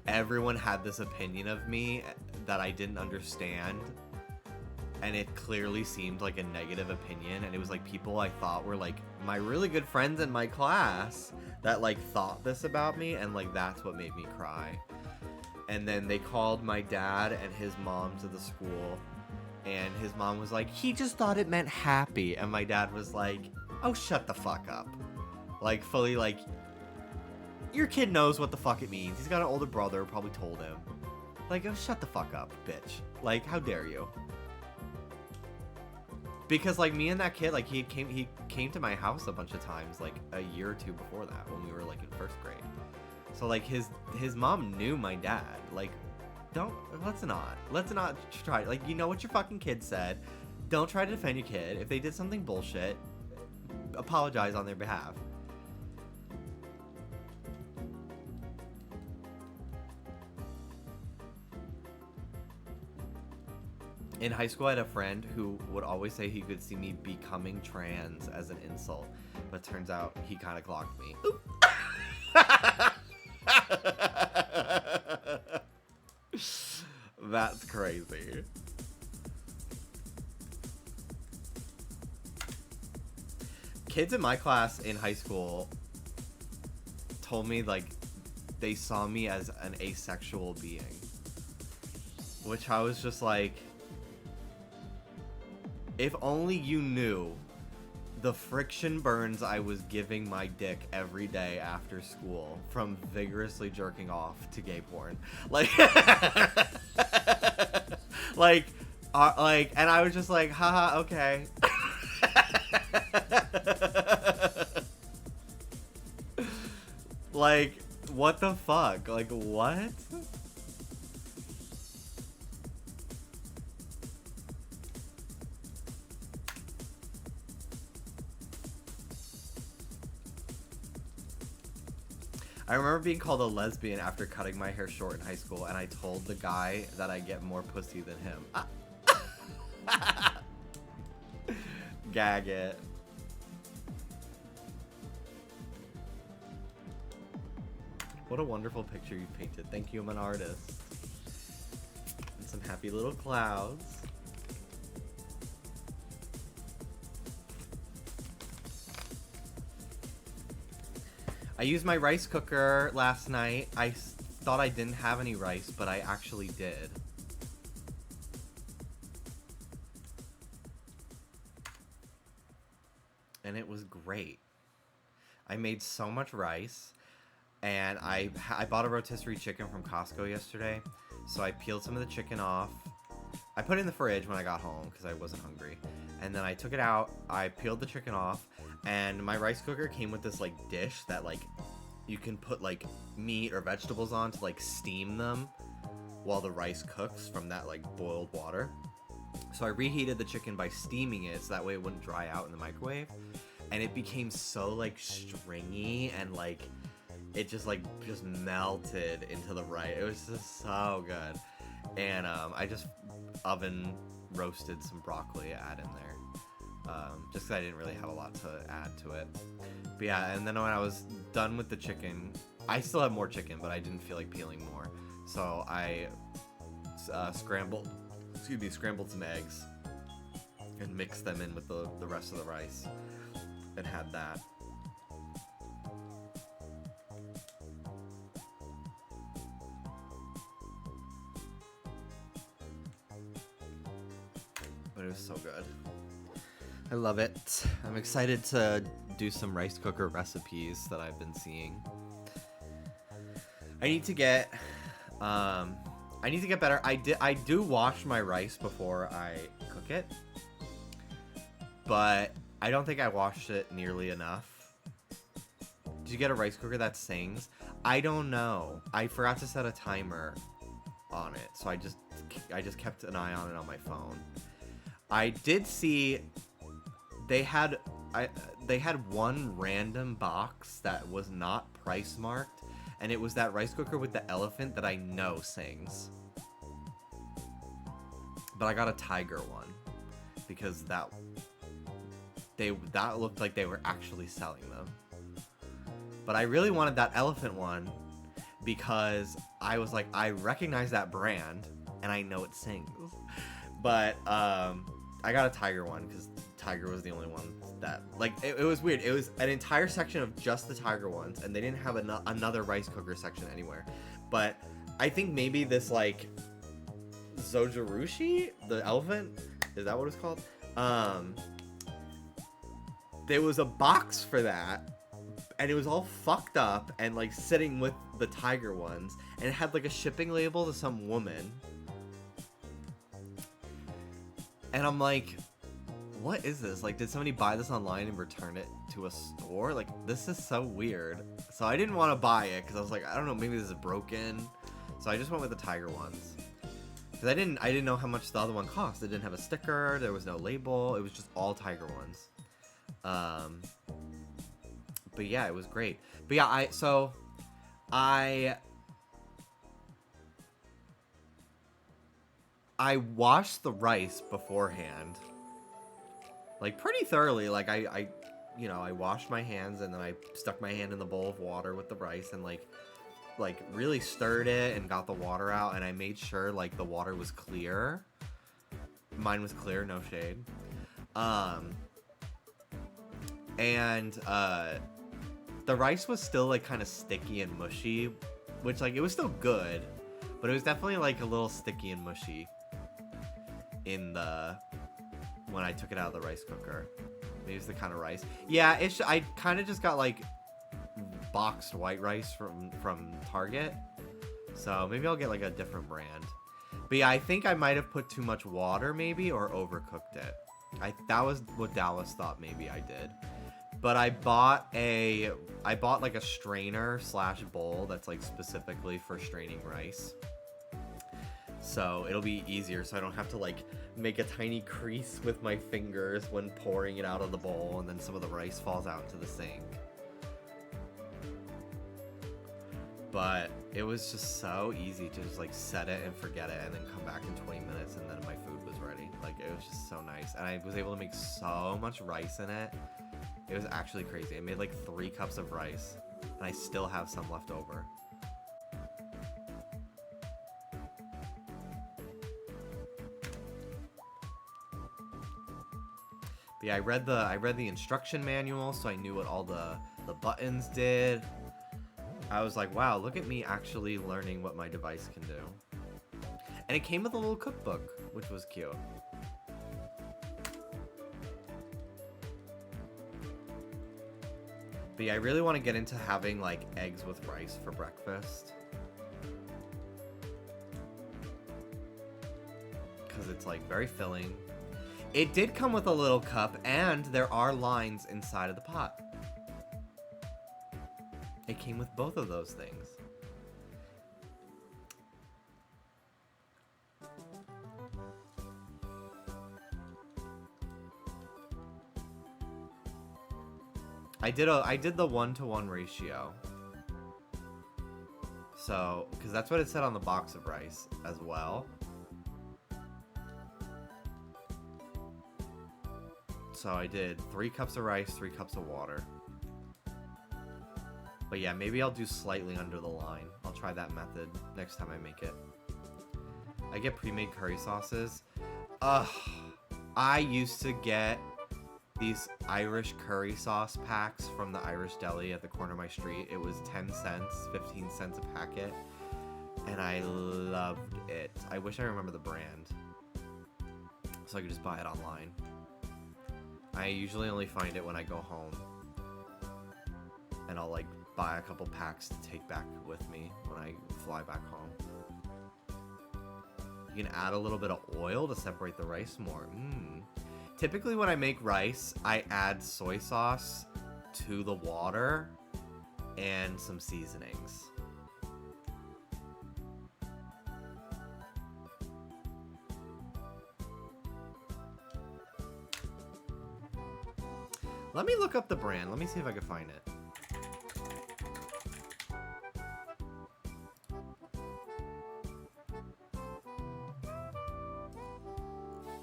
everyone had this opinion of me that I didn't understand. And it clearly seemed like a negative opinion. And it was like people I thought were like my really good friends in my class that like thought this about me. And like that's what made me cry. And then they called my dad and his mom to the school. And his mom was like, he just thought it meant happy. And my dad was like, oh, shut the fuck up. Like, fully like, your kid knows what the fuck it means. He's got an older brother who probably told him. Like, oh, shut the fuck up, bitch. Like, how dare you? Because, like, me and that kid, like, he came to my house a bunch of times, like, a year or 2 before that, when we were, like, in 1st grade. So, like, his mom knew my dad. Like, let's not try, like, you know what your fucking kid said. Don't try to defend your kid. If they did something bullshit, apologize on their behalf. In high school, I had a friend who would always say he could see me becoming trans as an insult, but turns out he kind of clocked me. That's crazy. Kids in my class in high school told me like they saw me as an asexual being, which I was just like, if only you knew the friction burns I was giving my dick every day after school from vigorously jerking off to gay porn. Like, and I was just like, haha, okay. Like, what the fuck? Like, what? I remember being called a lesbian after cutting my hair short in high school, and I told the guy that I get more pussy than him. Gag it. What a wonderful picture you painted. Thank you, I'm an artist. And some happy little clouds. I used my rice cooker last night. I thought I didn't have any rice, but I actually did. And it was great. I made so much rice, and I bought a rotisserie chicken from Costco yesterday, so I peeled some of the chicken off. I put it in the fridge when I got home because I wasn't hungry, and then I took it out, I peeled the chicken off, and my rice cooker came with this like dish that like you can put like meat or vegetables on to like steam them while the rice cooks from that like boiled water. So I reheated the chicken by steaming it so that way it wouldn't dry out in the microwave. And it became so like stringy and like it just melted into the rice. It was just so good. And I just oven roasted some broccoli to add in there. Just because I didn't really have a lot to add to it. But yeah, and then when I was done with the chicken, I still have more chicken, but I didn't feel like peeling more. So I scrambled some eggs and mixed them in with the rest of the rice and had that. But it was so good. I love it. I'm excited to do some rice cooker recipes that I've been seeing. I need to get better. I do wash my rice before I cook it, but I don't think I washed it nearly enough. Did you get a rice cooker that sings? I don't know. I forgot to set a timer on it, so I just kept an eye on it on my phone. I did see they had one random box that was not price marked, and it was that rice cooker with the elephant that I know sings. But I got a tiger one because that looked like they were actually selling them. But I really wanted that elephant one because I was like, I recognize that brand and I know it sings. But I got a tiger one because tiger was the only one that, like, it was weird. It was an entire section of just the tiger ones, and they didn't have another rice cooker section anywhere. But I think maybe this, like, Zojirushi, the elephant, is that what it's called? There was a box for that, and it was all fucked up and, like, sitting with the tiger ones, and it had, like, a shipping label to some woman. And I'm like, what is this? Like, did somebody buy this online and return it to a store? Like, this is so weird. So I didn't want to buy it because I was like, I don't know, maybe this is broken. So I just went with the tiger ones. Because I didn't know how much the other one cost. It didn't have a sticker. There was no label. It was just all tiger ones. But yeah, it was great. But yeah, I washed the rice beforehand, like, pretty thoroughly. Like, I washed my hands, and then I stuck my hand in the bowl of water with the rice and like really stirred it and got the water out, and I made sure, like, the water was clear. Mine was clear, no shade. And the rice was still, like, kind of sticky and mushy, which, like, it was still good, but it was definitely, like, a little sticky and mushy when I took it out of the rice cooker. Maybe it's the kind of rice. Yeah, I kind of just got, like, boxed white rice from Target, so maybe I'll get, like, a different brand. But yeah, I think I might have put too much water, maybe, or overcooked it. That was what Dallas thought maybe I did. But I bought like a strainer / bowl that's, like, specifically for straining rice. So it'll be easier, so I don't have to, like, make a tiny crease with my fingers when pouring it out of the bowl, and then some of the rice falls out into the sink. But it was just so easy to just, like, set it and forget it, and then come back in 20 minutes, and then my food was ready. Like, it was just so nice, and I was able to make so much rice in it. It was actually crazy. I made, like, 3 cups of rice, and I still have some left over. But yeah, I read the instruction manual, so I knew what all the buttons did. I was like, wow, look at me actually learning what my device can do. And it came with a little cookbook, which was cute. But yeah, I really want to get into having, like, eggs with rice for breakfast. Because it's, like, very filling. It did come with a little cup, and there are lines inside of the pot. It came with both of those things. I did the 1-to-1 ratio. So, because that's what it said on the box of rice as well. So I did 3 cups of rice, 3 cups of water. But yeah, maybe I'll do slightly under the line. I'll try that method next time I make it. I get pre-made curry sauces. Ugh. I used to get these Irish curry sauce packs from the Irish deli at the corner of my street. It was 10 cents, 15 cents a packet. And I loved it. I wish I remember the brand. So I could just buy it online. I usually only find it when I go home. And I'll like buy a couple packs to take back with me when I fly back home. You can add a little bit of oil to separate the rice more. Typically when I make rice, I add soy sauce to the water and some seasonings. Let me look up the brand. Let me see if I can find it.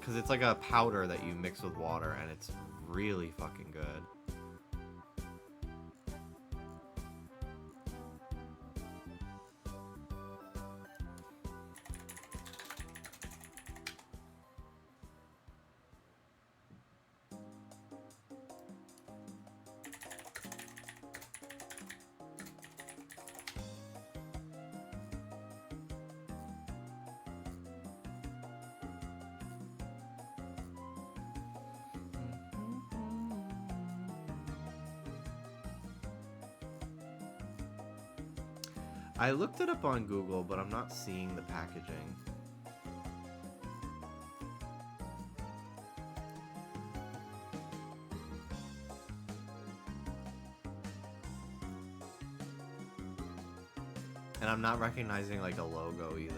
Because it's like a powder that you mix with water, and it's really fucking good. I looked it up on Google, but I'm not seeing the packaging. And I'm not recognizing like a logo either.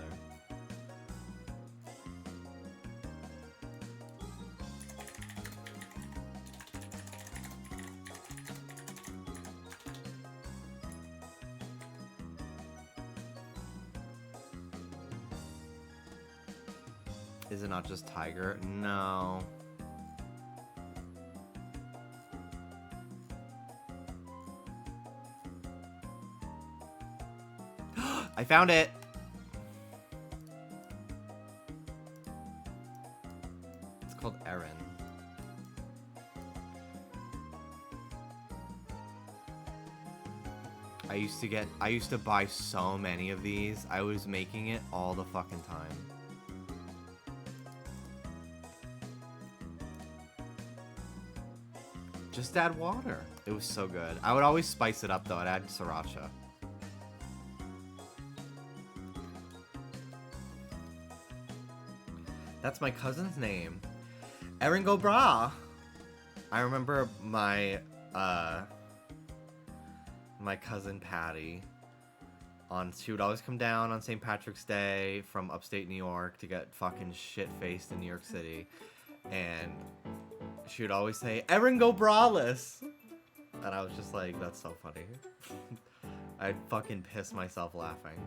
Is it not just Tiger? No. I found it! It's called Erin. I used to buy so many of these. I was making it all the fucking time. Just add water. It was so good. I would always spice it up though. I'd add sriracha. That's my cousin's name. Erin Go Bra. I remember my my cousin Patty. She would always come down on St. Patrick's Day from upstate New York to get fucking shit-faced in New York City. And she would always say, Erin Go Braless. And I was just like, that's so funny. I'd fucking piss myself laughing.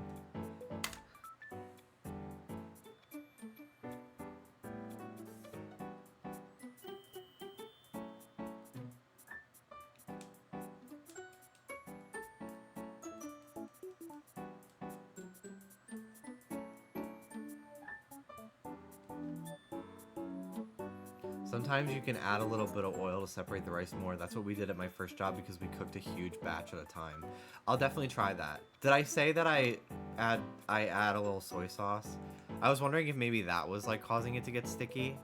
Sometimes you can add a little bit of oil to separate the rice more. That's what we did at my first job because we cooked a huge batch at a time. I'll definitely try that. Did I say that I add a little soy sauce? I was wondering if maybe that was like causing it to get sticky.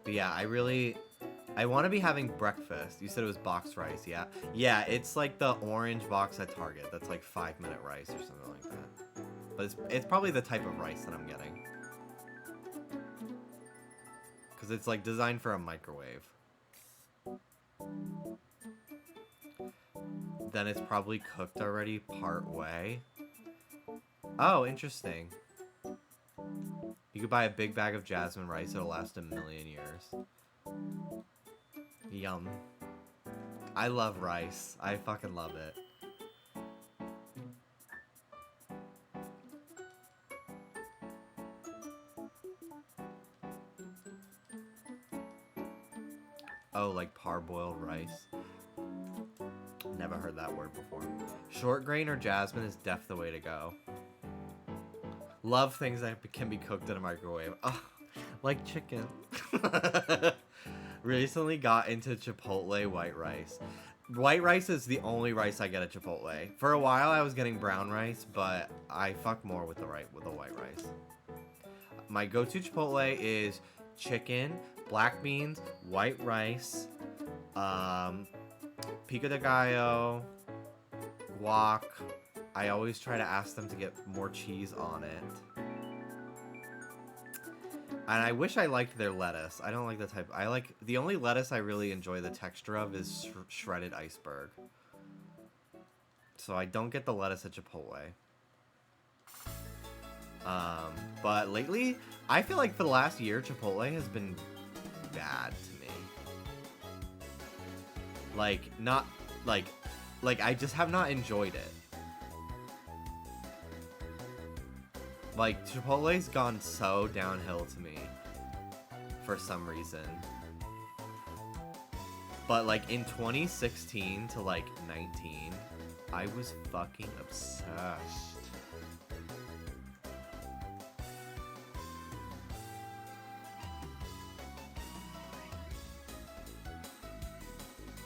But yeah, I want to be having breakfast. You said it was boxed rice, yeah? Yeah, it's like the orange box at Target. That's like 5-minute rice or something like that. But it's probably the type of rice that I'm getting. Because it's like designed for a microwave. Then it's probably cooked already part way. Oh, interesting. You could buy a big bag of jasmine rice. It'll last a million years. Yum. I love rice. I fucking love it. Oh, like parboiled rice. Never heard that word before. Short grain or jasmine is def the way to go. Love things that can be cooked in a microwave. Oh, like chicken. Recently got into Chipotle white rice. White rice is the only rice I get at Chipotle. For a while I was getting brown rice, but I fuck more with the white rice. My go-to Chipotle is chicken, black beans, white rice, pico de gallo, guac. I always try to ask them to get more cheese on it. And I wish I liked their lettuce. I don't like the type. The only lettuce I really enjoy the texture of is shredded iceberg. So I don't get the lettuce at Chipotle. But lately, I feel like for the last year, Chipotle has been bad to me. I just have not enjoyed it. Like, Chipotle's gone so downhill to me for some reason. But, like, in 2016 to, like, 19, I was fucking obsessed.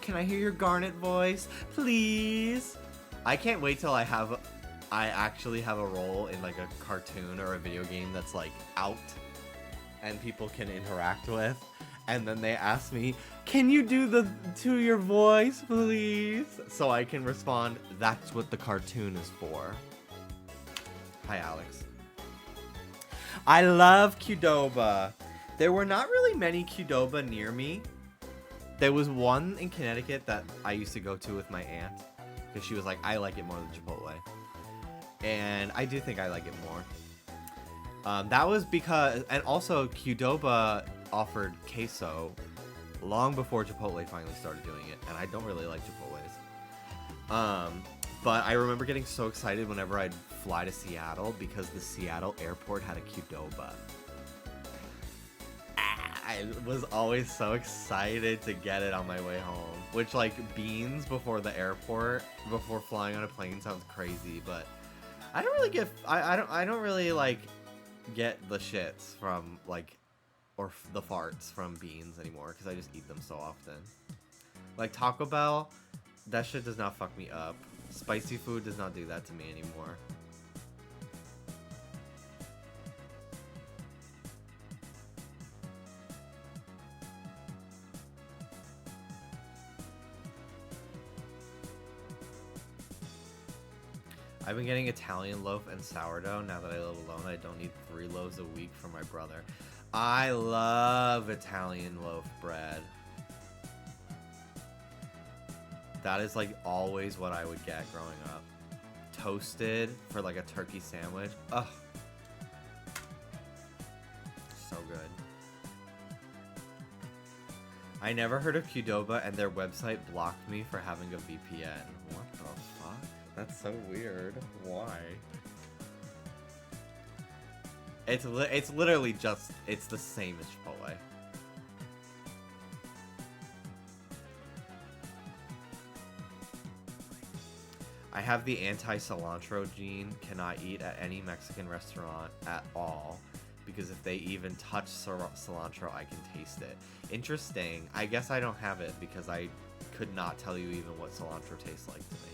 Can I hear your Garnet voice, please? I can't wait till I actually have a role in like a cartoon or a video game that's like out and people can interact with, and then they ask me, can you do your voice, please? So I can respond, that's what the cartoon is for. Hi, Alex. I love Qdoba. There were not really many Qdoba near me. There was one in Connecticut that I used to go to with my aunt because she was like, I like it more than Chipotle. And I do think I like it more. That was because, and also Qdoba offered queso long before Chipotle finally started doing it, and I don't really like Chipotle's. But I remember getting so excited whenever I'd fly to Seattle because the Seattle airport had a Qdoba. I was always so excited to get it on my way home. Which, like, beans before the airport, before flying on a plane sounds crazy, but I don't really get, I don't really, like, get the shits from, like, or the farts from beans anymore, because I just eat them so often. Like, Taco Bell, that shit does not fuck me up. Spicy food does not do that to me anymore. I've been getting Italian loaf and sourdough. Now that I live alone, I don't need 3 loaves a week from my brother. I love Italian loaf bread. That is like always what I would get growing up. Toasted for like a turkey sandwich. Ugh. So good. I never heard of Qdoba and their website blocked me for having a VPN. What the fuck? That's so weird. Why? It's literally just, it's the same as Chipotle. I have the anti-cilantro gene, cannot eat at any Mexican restaurant at all, because if they even touch cilantro, I can taste it. Interesting. I guess I don't have it because I could not tell you even what cilantro tastes like to me.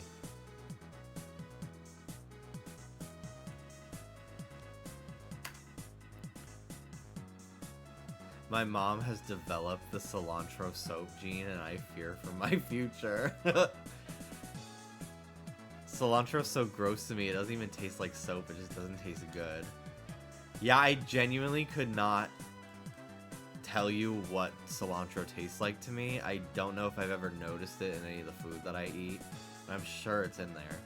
My mom has developed the cilantro soap gene, and I fear for my future. Cilantro is so gross to me. It doesn't even taste like soap. It just doesn't taste good. Yeah, I genuinely could not tell you what cilantro tastes like to me. I don't know if I've ever noticed it in any of the food that I eat. But I'm sure it's in there.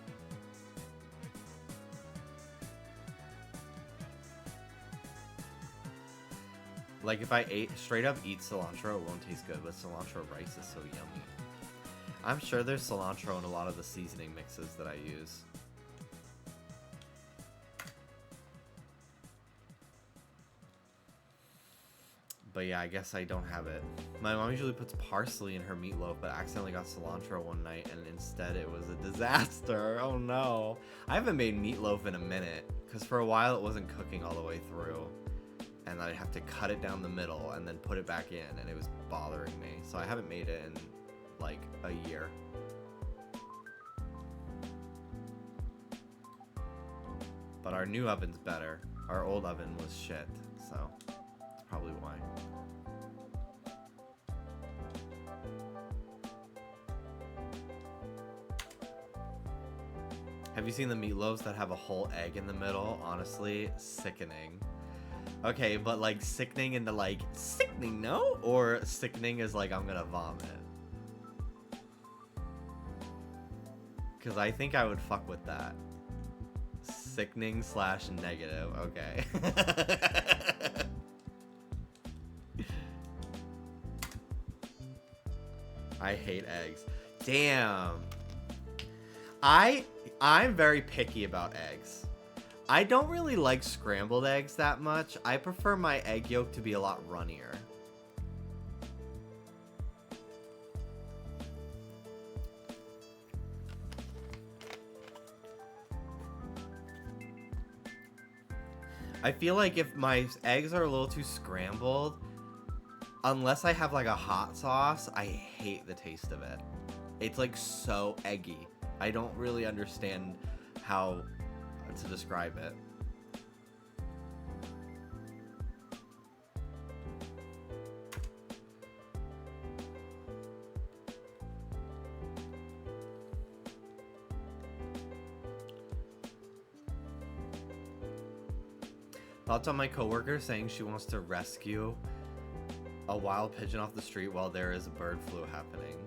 Like, if I straight up eat cilantro, it won't taste good, but cilantro rice is so yummy. I'm sure there's cilantro in a lot of the seasoning mixes that I use. But yeah, I guess I don't have it. My mom usually puts parsley in her meatloaf, but I accidentally got cilantro one night, and instead it was a disaster. Oh no. I haven't made meatloaf in a minute, because for a while it wasn't cooking all the way through. And I'd have to cut it down the middle and then put it back in, and it was bothering me. So I haven't made it in, like, a year. But our new oven's better. Our old oven was shit, so that's probably why. Have you seen the meatloaves that have a whole egg in the middle? Honestly, sickening. Okay, but like sickening into like, sickening, no? Or sickening is like, I'm gonna vomit. Because I think I would fuck with that. Sickening slash negative, okay. I hate eggs. Damn. I'm very picky about eggs. I don't really like scrambled eggs that much. I prefer my egg yolk to be a lot runnier. I feel like if my eggs are a little too scrambled, unless I have like a hot sauce, I hate the taste of it. It's like so eggy. I don't really understand how to describe it. Thoughts on my coworker saying she wants to rescue a wild pigeon off the street while there is a bird flu happening.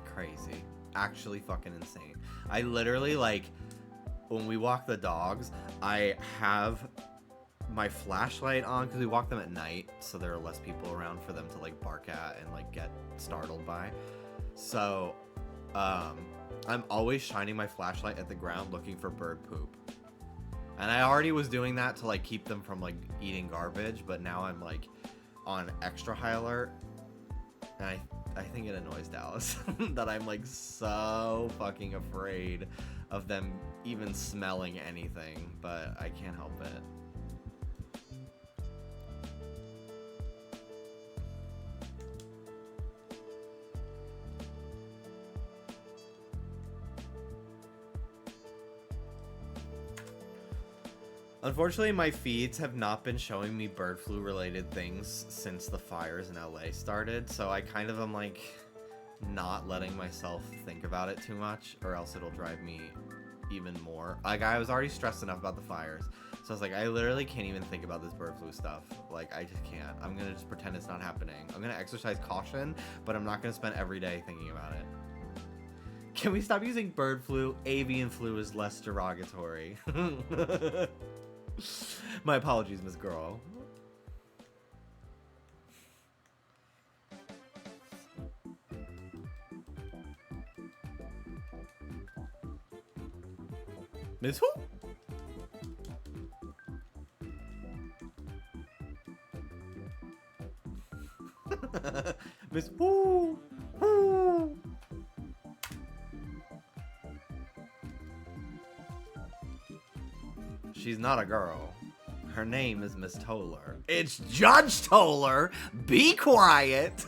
Crazy. Actually fucking insane. I literally, like, when we walk the dogs, I have my flashlight on because we walk them at night, so there are less people around for them to like bark at and like get startled by. So I'm always shining my flashlight at the ground looking for bird poop. And I already was doing that to like keep them from like eating garbage, but now I'm like on extra high alert. And I think it annoys Dallas that I'm like so fucking afraid of them even smelling anything, but I can't help it. Unfortunately, my feeds have not been showing me bird flu related things since the fires in LA started, so I kind of am like not letting myself think about it too much, or else it'll drive me even more. Like, I was already stressed enough about the fires, so I was like, I literally can't even think about this bird flu stuff. Like, I just can't. I'm gonna just pretend it's not happening. I'm gonna exercise caution, but I'm not gonna spend every day thinking about it. Can we stop using bird flu? Avian flu is less derogatory. My apologies, Miss Girl. Miss who? Miss who? Who? She's not a girl. Her name is Miss Toller. It's Judge Toller. Be quiet.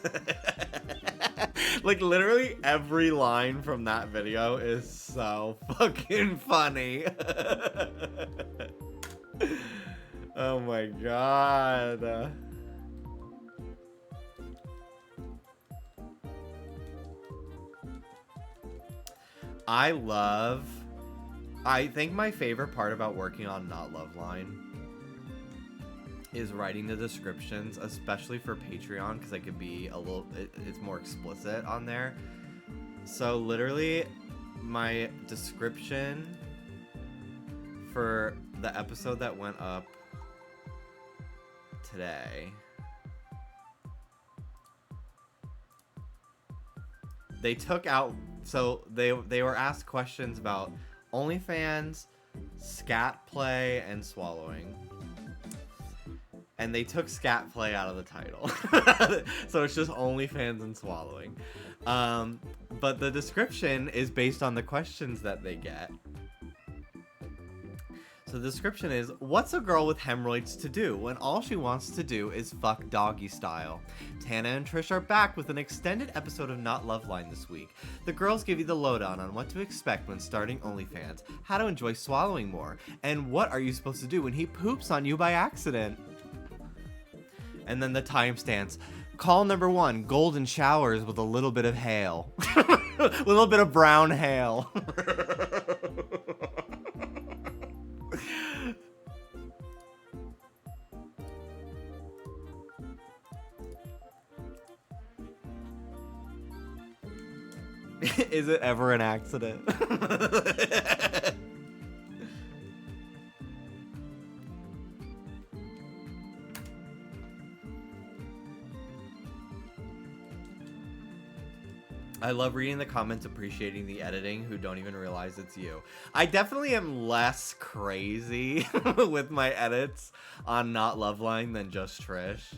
Like, literally every line from that video is so fucking funny. Oh my god. I think my favorite part about working on Not Loveline is writing the descriptions, especially for Patreon, because I could be a little, it's more explicit on there. So literally, my description for the episode that went up today, they took out, so they were asked questions about OnlyFans, scat play, and swallowing. And they took scat play out of the title. So it's just OnlyFans and swallowing. But the description is based on the questions that they get. So the description is, what's a girl with hemorrhoids to do when all she wants to do is fuck doggy style? Tana and Trish are back with an extended episode of Not Loveline this week. The girls give you the lowdown on what to expect when starting OnlyFans, how to enjoy swallowing more, and what are you supposed to do when he poops on you by accident? And then the timestamps. Call number 1, golden showers with a little bit of hail. A little bit of brown hail. Is it ever an accident? I love reading the comments appreciating the editing who don't even realize it's you. I definitely am less crazy with my edits on Not Loveline than just Trish.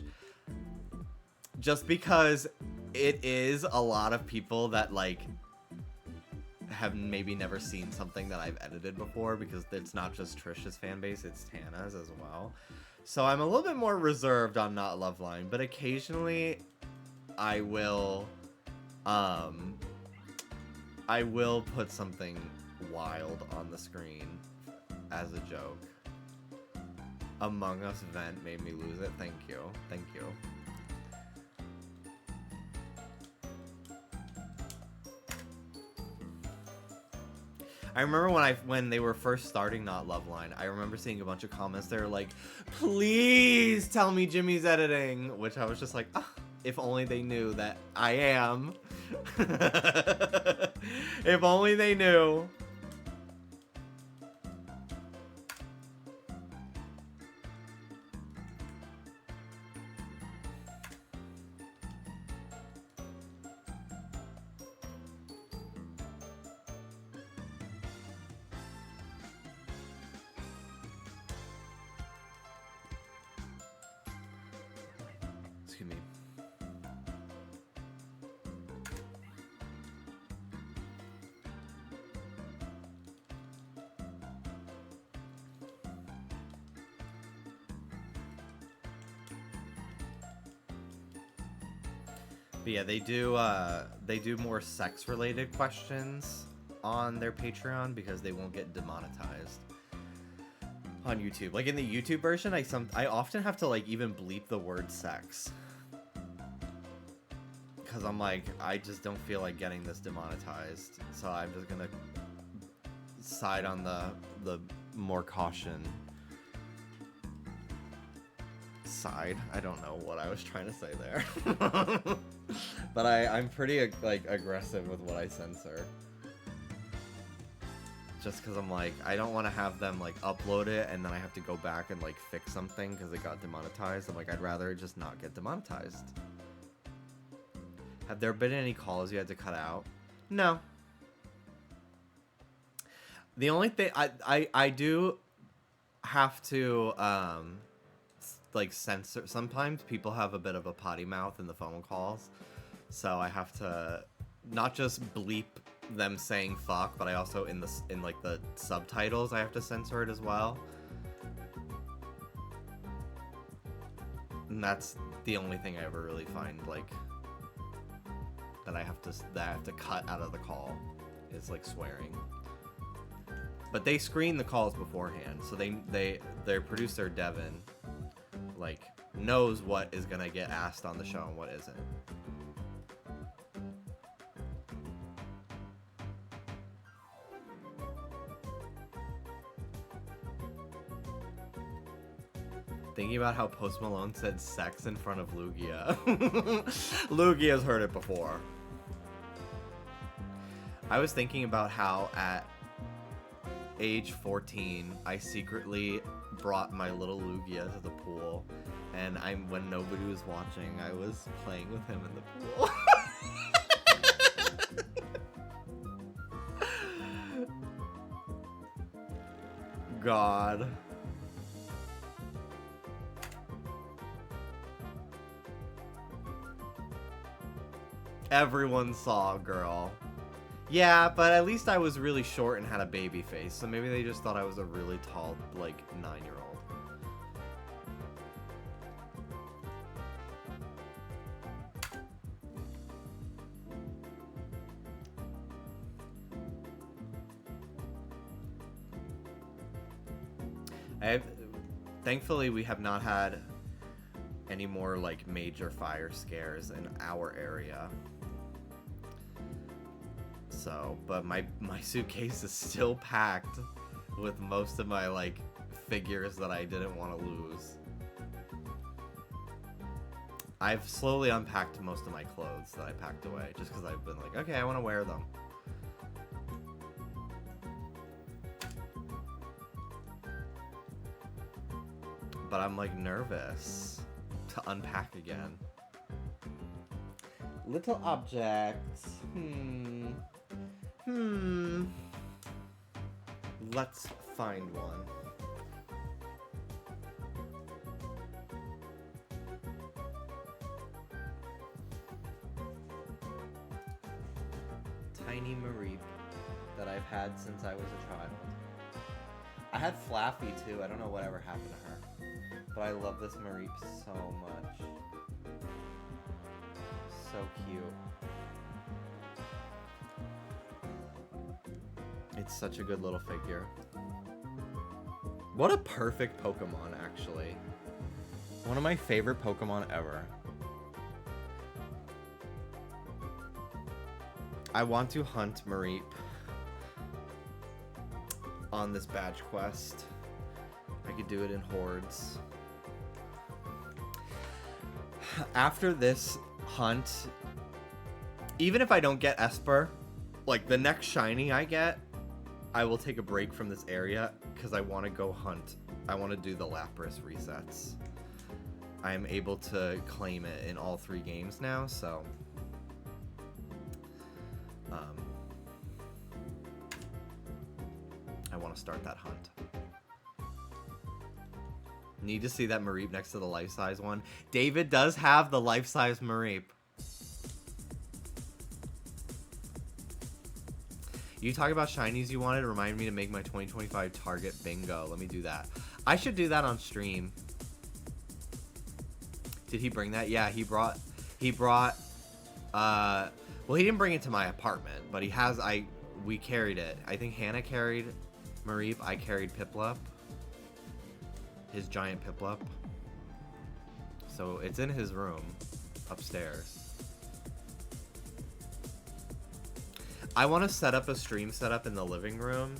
Just because it is a lot of people that like have maybe never seen something that I've edited before, because it's not just Trish's fan base, it's Tana's as well. So I'm a little bit more reserved on Not Loveline, but occasionally I will put something wild on the screen as a joke. Among Us vent made me lose it. Thank you. Thank you. I remember when they were first starting Not Loveline, I remember seeing a bunch of comments that were like, please tell me Jimmy's editing, which I was just like, ah, if only they knew that I am. If only they knew. Excuse me. But yeah, they do more sex-related questions on their Patreon because they won't get demonetized on YouTube. Like in the YouTube version, I often have to like even bleep the word sex. Because I'm like, I just don't feel like getting this demonetized. So I'm just gonna side on the more caution side. I don't know what I was trying to say there. But I'm pretty like aggressive with what I censor. Just because I'm like, I don't want to have them like upload it and then I have to go back and like fix something because it got demonetized. I'm like, I'd rather it just not get demonetized. Have there been any calls you had to cut out? No. The only thing I do have to like censor. Sometimes people have a bit of a potty mouth in the phone calls, so I have to not just bleep them saying fuck, but I also in like the subtitles I have to censor it as well. And that's the only thing I ever really find like that I have to cut out of the call is like swearing. But they screen the calls beforehand, so their producer Devin like knows what is gonna get asked on the show and what isn't. Thinking about how Post Malone said sex in front of Lugia. Lugia's heard it before. I was thinking about how age 14, I secretly brought my little Lugia to the pool, and when nobody was watching, I was playing with him in the pool. God. Everyone saw, girl. Yeah, but at least I was really short and had a baby face, so maybe they just thought I was a really tall, like, 9-year-old. Thankfully, we have not had any more, like, major fire scares in our area. So, but my suitcase is still packed with most of my, like, figures that I didn't want to lose. I've slowly unpacked most of my clothes that I packed away, just because I've been like, okay, I want to wear them. But I'm, like, nervous to unpack again. Little objects. Let's find one. Tiny Marie that I've had since I was a child. I had Flaffy too. I don't know whatever happened to her. But I love this Mareep so much. So cute. It's such a good little figure. What a perfect Pokemon, actually. One of my favorite Pokemon ever. I want to hunt Mareep on this badge quest. I could do it in hordes. After this hunt, even if I don't get Esper, like the next shiny I get, I will take a break from this area because I want to go hunt. I want to do the Lapras resets. I am able to claim it in all 3 games now, so I want to start that hunt. Need to see that Mareep next to the life-size one. David does have the life-size Mareep. You talk about shinies you wanted. Remind me to make my 2025 target bingo. Let me do that. I should do that on stream. Did he bring that? Yeah, he brought, well, he didn't bring it to my apartment, but he has, we carried it. I think Hannah carried Mareep. I carried Piplup. His giant Piplup. So it's in his room upstairs. I want to set up a stream setup in the living room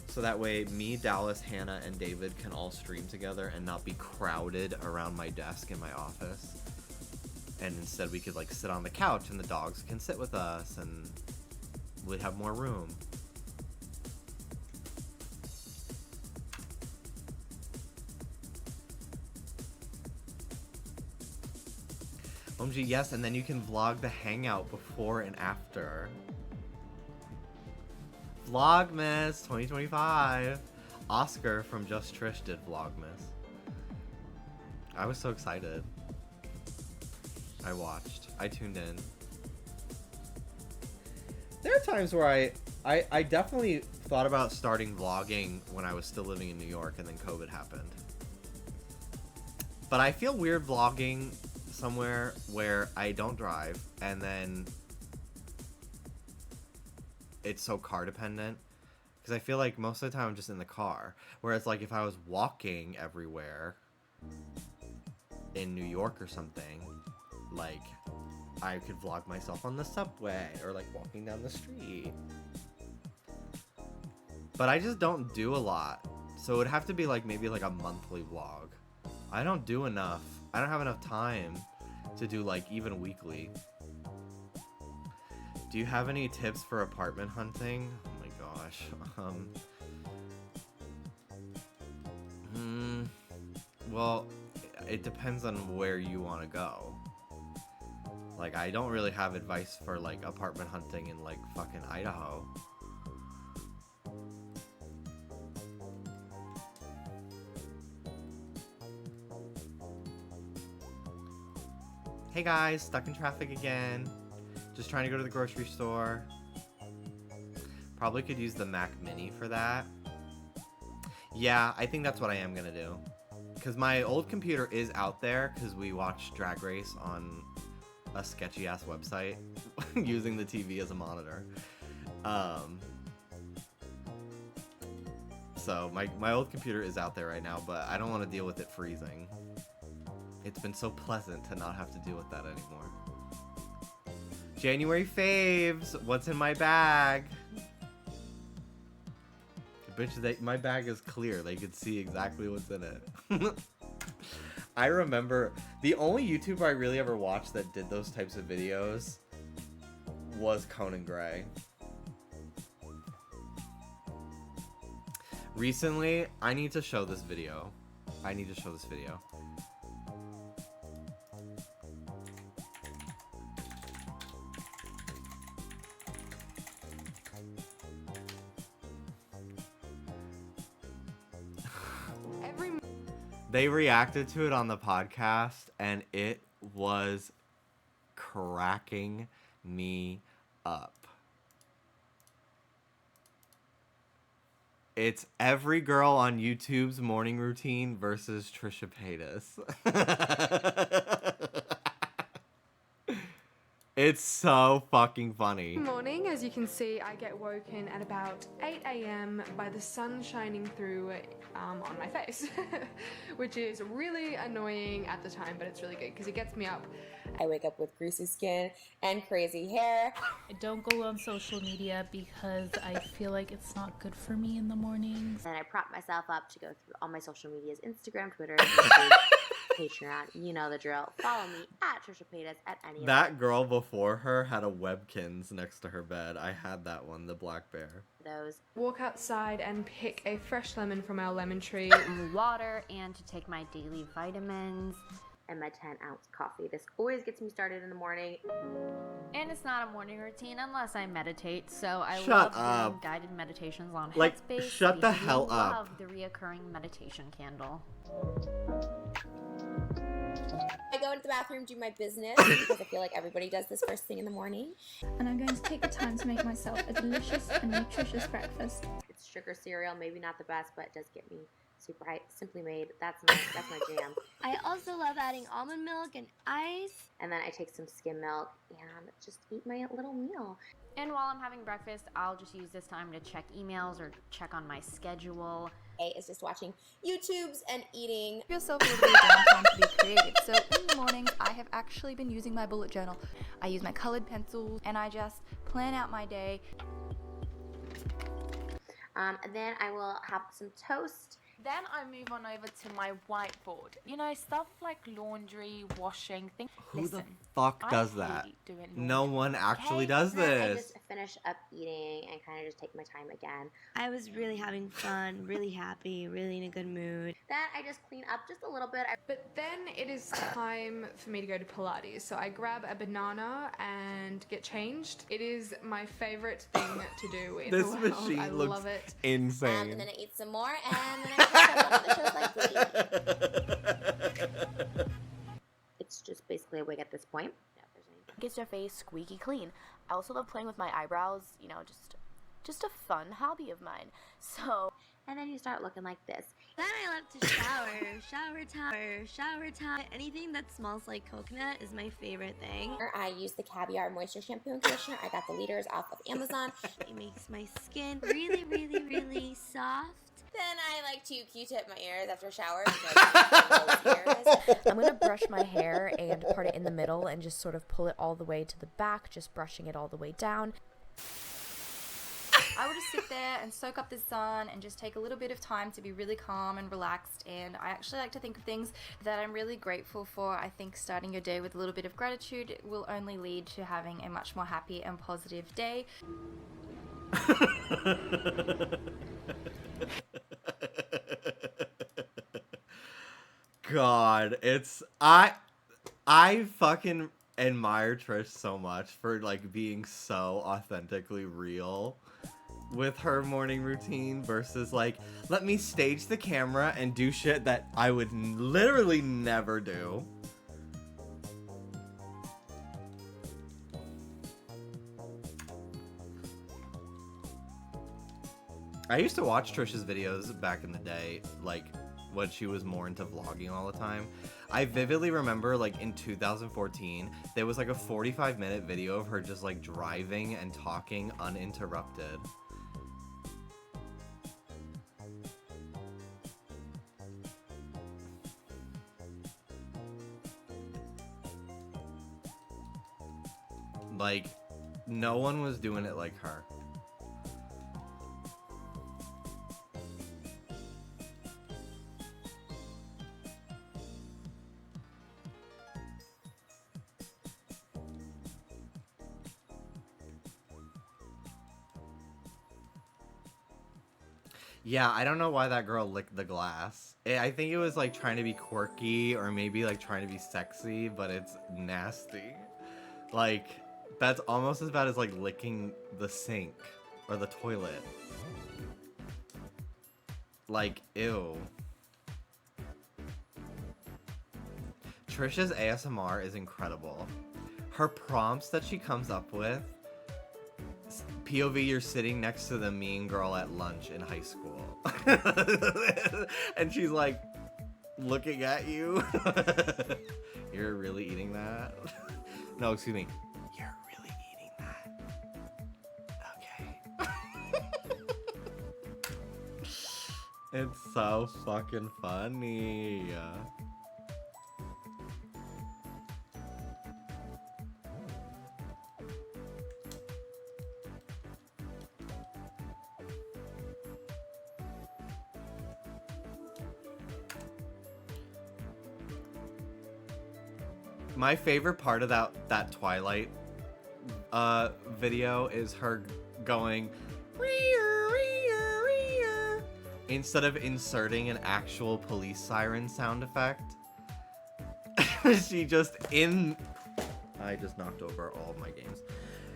so that way me, Dallas, Hannah, and David can all stream together and not be crowded around my desk in my office. And instead we could like sit on the couch and the dogs can sit with us and we'd have more room. OMG, yes, and then you can vlog the hangout before and after. Vlogmas 2025. Oscar from Just Trish did Vlogmas. I was so excited. I watched. I tuned in. There are times where I definitely thought about starting vlogging when I was still living in New York and then COVID happened. But I feel weird vlogging somewhere where I don't drive and then it's so car dependent because I feel like most of the time I'm just in the car, whereas like if I was walking everywhere in New York or something, like I could vlog myself on the subway or like walking down the street, but I just don't do a lot, so it would have to be like maybe like a monthly vlog. I don't do enough. I don't have enough time to do like even weekly. Do you have any tips for apartment hunting? Oh my gosh. Well, it depends on where you want to go. Like, I don't really have advice for, like, apartment hunting in, like, fucking Idaho. Hey guys, stuck in traffic again. Just trying to go to the grocery store. Probably could use the Mac Mini for that. Yeah, I think that's what I am gonna do. Because my old computer is out there because we watched Drag Race on a sketchy ass website using the TV as a monitor. So my old computer is out there right now, but I don't want to deal with it freezing. It's been so pleasant to not have to deal with that anymore. January faves, what's in my bag? Bitch, my bag is clear. They could see exactly what's in it. I remember the only YouTuber I really ever watched that did those types of videos was Conan Gray. Recently, I need to show this video. They reacted to it on the podcast, and it was cracking me up. It's every girl on YouTube's morning routine versus Trisha Paytas. It's so fucking funny. Good morning. As you can see, I get woken at about 8 a.m. by the sun shining through on my face, which is really annoying at the time, but it's really good because it gets me up. I wake up with greasy skin and crazy hair. I don't go on social media because I feel like it's not good for me in the mornings. And I prop myself up to go through all my social medias, Instagram, Twitter, YouTube, Patreon, you know the drill. Follow me at Trisha Paytas at any That girl before her had a Webkins next to her bed. I had that one, the black bear. those. Walk outside and pick a fresh lemon from our lemon tree. Water and to take my daily vitamins. And my 10-ounce coffee. This always gets me started in the morning. And it's not a morning routine unless I meditate. So I love doing guided meditations on Headspace. Shut the hell up. I love the reoccurring meditation candle. I go into the bathroom, do my business, because I feel like everybody does this first thing in the morning. And I'm going to take the time to make myself a delicious and nutritious breakfast. It's sugar cereal, maybe not the best, but it does get me super high. Simply Made, that's my jam. I also love adding almond milk and ice. And then I take some skim milk and just eat my little meal. And while I'm having breakfast, I'll just use this time to check emails or check on my schedule. Is just watching YouTubes and eating. Give yourself a little bit of downtime to be creative. So in the mornings, I have actually been using my bullet journal. I use my colored pencils and I just plan out my day. And then I will have some toast. Then I move on over to my whiteboard. You know, stuff like laundry, washing, things. Who the fuck does that? No one actually does Then I this. just finish up eating and kind of just take my time again. I was really having fun, really happy, really in a good mood. Then I just clean up just a little bit. But then it is time for me to go to Pilates. So I grab a banana and get changed. It is my favorite thing to do in This the world. machine I looks love it. insane. And then I eat some more, and then I catch up on the shows like Glee. It's just basically a wig at this point. Gets your face squeaky clean. I also love playing with my eyebrows, you know, just a fun hobby of mine. So, and then you start looking like this. Then I love to shower time. Anything that smells like coconut is my favorite thing. I use the Caviar Moisture Shampoo and Conditioner. I got the liters off of Amazon. It makes my skin really, really, really soft. Then I like to Q-tip my ears after a shower because I'm going to brush my hair and part it in the middle and just sort of pull it all the way to the back, just brushing it all the way down. I would just sit there and soak up the sun and just take a little bit of time to be really calm and relaxed. And I actually like to think of things that I'm really grateful for. I think starting your day with a little bit of gratitude will only lead to having a much more happy and positive day. God, I fucking admire Trish so much for like being so authentically real with her morning routine versus like, let me stage the camera and do shit that I would literally never do. I used to watch Trish's videos back in the day, like when she was more into vlogging all the time. I vividly remember like in 2014, there was like a 45-minute video of her just like driving and talking uninterrupted. Like, no one was doing it like her. Yeah, I don't know why that girl licked the glass. I think it was like trying to be quirky or maybe like trying to be sexy, but it's nasty. Like, that's almost as bad as like licking the sink or the toilet. Like, ew. Trisha's ASMR is incredible. Her prompts that she comes up with, POV, you're sitting next to the mean girl at lunch in high school. And she's like, looking at you. You're really eating that? No, excuse me. You're really eating that? Okay. It's so fucking funny. My favorite part of that Twilight video is her going instead of inserting an actual police siren sound effect. She just I just knocked over all of my games.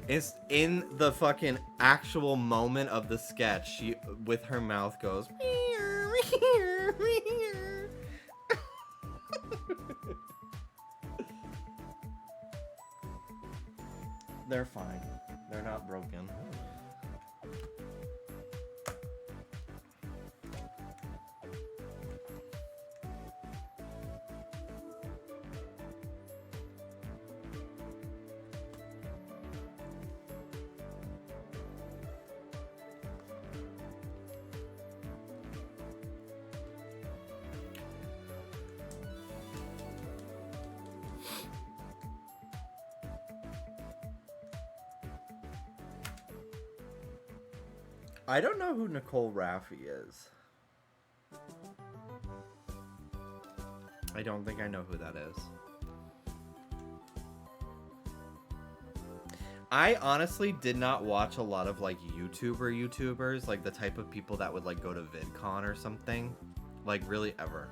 It's in the fucking actual moment of the sketch, she with her mouth goes They're fine. They're not broken. I don't know who Nicole Raffi is. I don't think I know who that is. I honestly did not watch a lot of like YouTubers, like the type of people that would like go to VidCon or something, like really ever.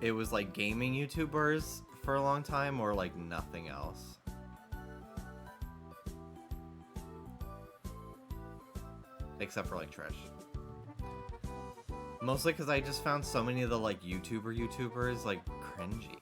It was like gaming YouTubers for a long time or like nothing else. Except for like Trish. Mostly because I just found so many of the like YouTubers like cringy.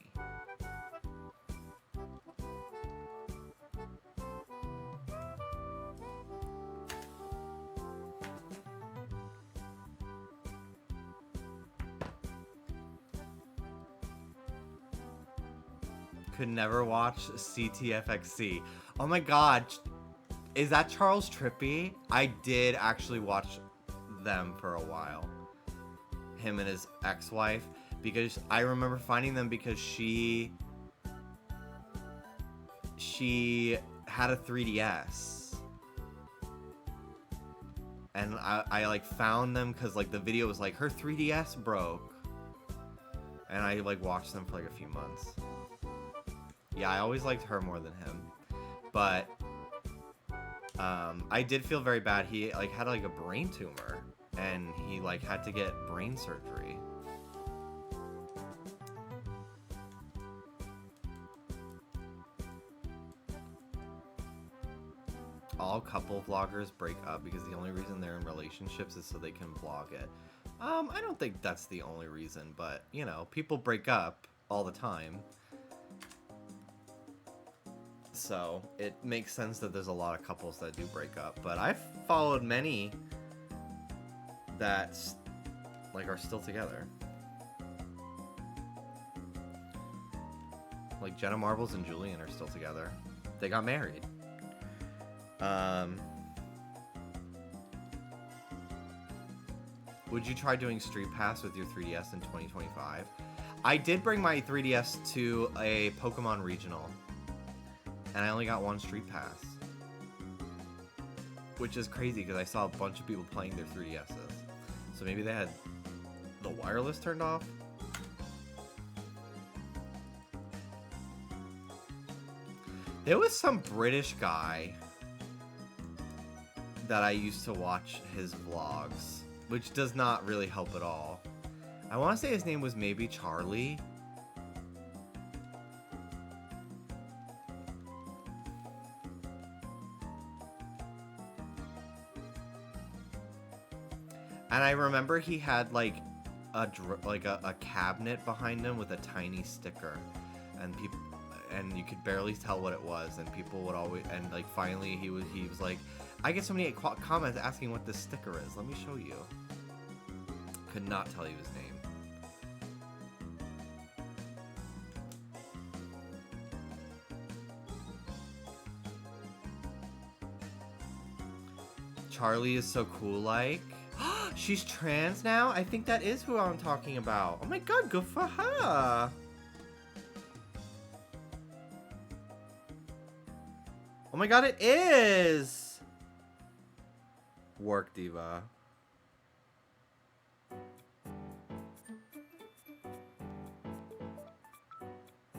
Could never watch CTFXC. Oh my god. Is that Charles Trippy? I did actually watch them for a while. Him and his ex-wife. Because I remember finding them because she had a 3DS. And I like found them because like the video was like her 3DS broke. And I like watched them for like a few months. Yeah, I always liked her more than him. But I did feel very bad. He like had like a brain tumor and he like had to get brain surgery. all couple vloggers break up because the only reason they're in relationships is so they can vlog it. I don't think that's the only reason, but, you know, people break up all the time. So, it makes sense that there's a lot of couples that do break up. But I've followed many that, like, are still together. Like, Jenna Marbles and Julian are still together. They got married. Would you try doing Street Pass with your 3DS in 2025? I did bring my 3DS to a Pokemon regional, and I only got one Street Pass. Which is crazy, because I saw a bunch of people playing their 3DSs. So maybe they had the wireless turned off? There was some British guy that I used to watch his vlogs, which does not really help at all. I want to say his name was maybe Charlie. And I remember he had like a cabinet behind him with a tiny sticker, and people, and you could barely tell what it was, and people would always, and like finally he was like, I get so many comments asking what this sticker is. Let me show you. Could not tell you his name. Charlie is so cool, like. She's trans now? I think that is who I'm talking about. Oh my god, good for her. Oh my god, it is. Work diva.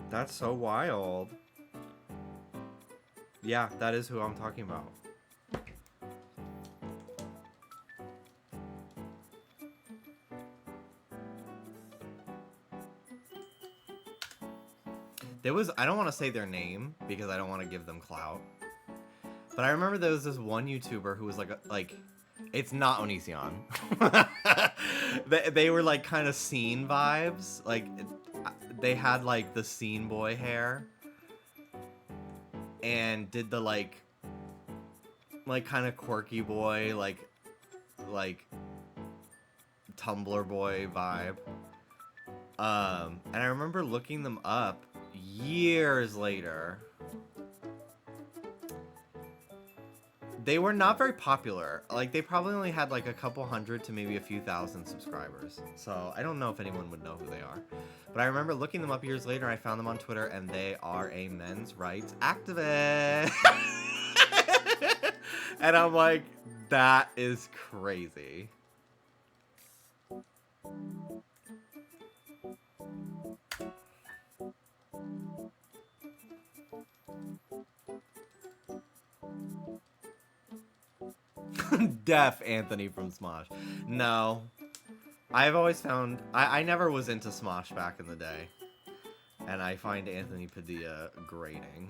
That's so wild. Yeah, that is who I'm talking about. There was, I don't want to say their name because I don't want to give them clout. But I remember there was this one YouTuber who was like, it's not Onision. they were like kind of scene vibes. Like, they had like the scene boy hair. And did the like kind of quirky boy, like Tumblr boy vibe. And I remember looking them up years later. They were not very popular. Like, they probably only had like a couple hundred to maybe a few thousand subscribers. So I don't know if anyone would know who they are. But I remember looking them up years later. I found them on Twitter, and they are a men's rights activist. And I'm like, that is crazy. Deaf Anthony from Smosh. No. I've always found... I never was into Smosh back in the day. And I find Anthony Padilla grating.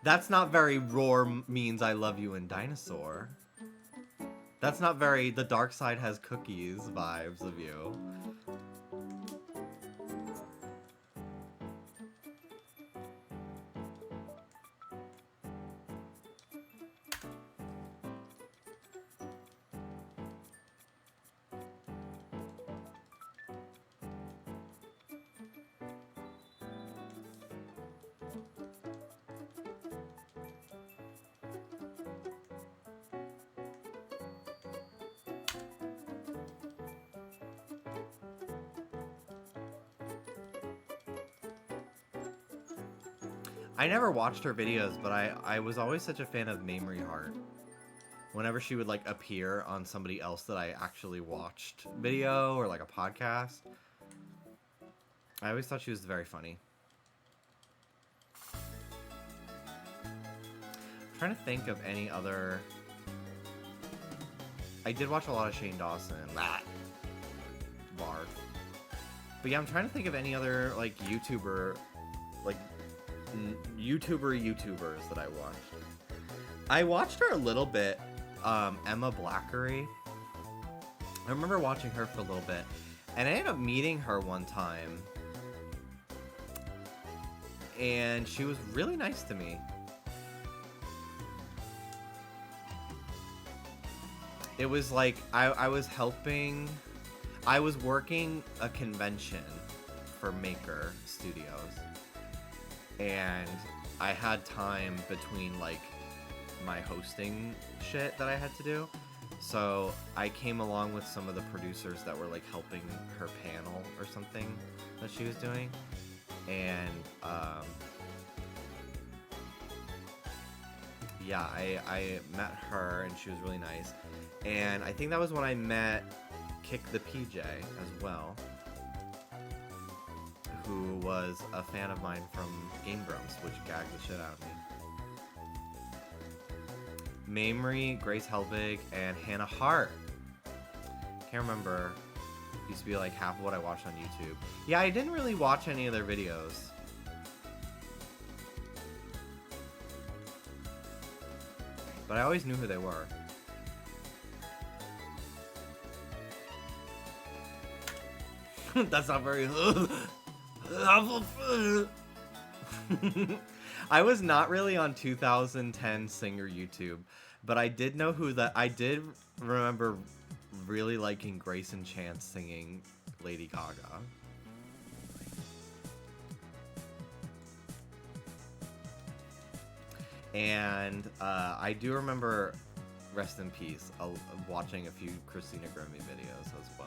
That's not very Roar means I love you in Dinosaur. That's not very the dark side has cookies vibes of you. I never watched her videos, but I was always such a fan of Mamrie Hart. Whenever she would, like, appear on somebody else that I actually watched video or, like, a podcast, I always thought she was very funny. I'm trying to think of any other... I did watch a lot of Shane Dawson. Barf. But yeah, I'm trying to think of any other, like, YouTubers that I watched. I watched her a little bit. Emma Blackery. I remember watching her for a little bit. And I ended up meeting her one time. And she was really nice to me. It was like I was helping. I was working a convention for Maker Studios. And I had time between like my hosting shit that I had to do. So I came along with some of the producers that were like helping her panel or something that she was doing. And yeah, I met her and she was really nice. And I think that was when I met Kick the PJ as well, who was a fan of mine from Game Grumps, which gagged the shit out of me. Mamrie, Grace Helbig, and Hannah Hart. Can't remember. Used to be like half of what I watched on YouTube. Yeah, I didn't really watch any of their videos. But I always knew who they were. That's not very... I was not really on 2010 singer YouTube, but I did know who that... I did remember really liking Grayson Chance singing Lady Gaga. And I do remember, rest in peace, watching a few Christina Grimmie videos as well.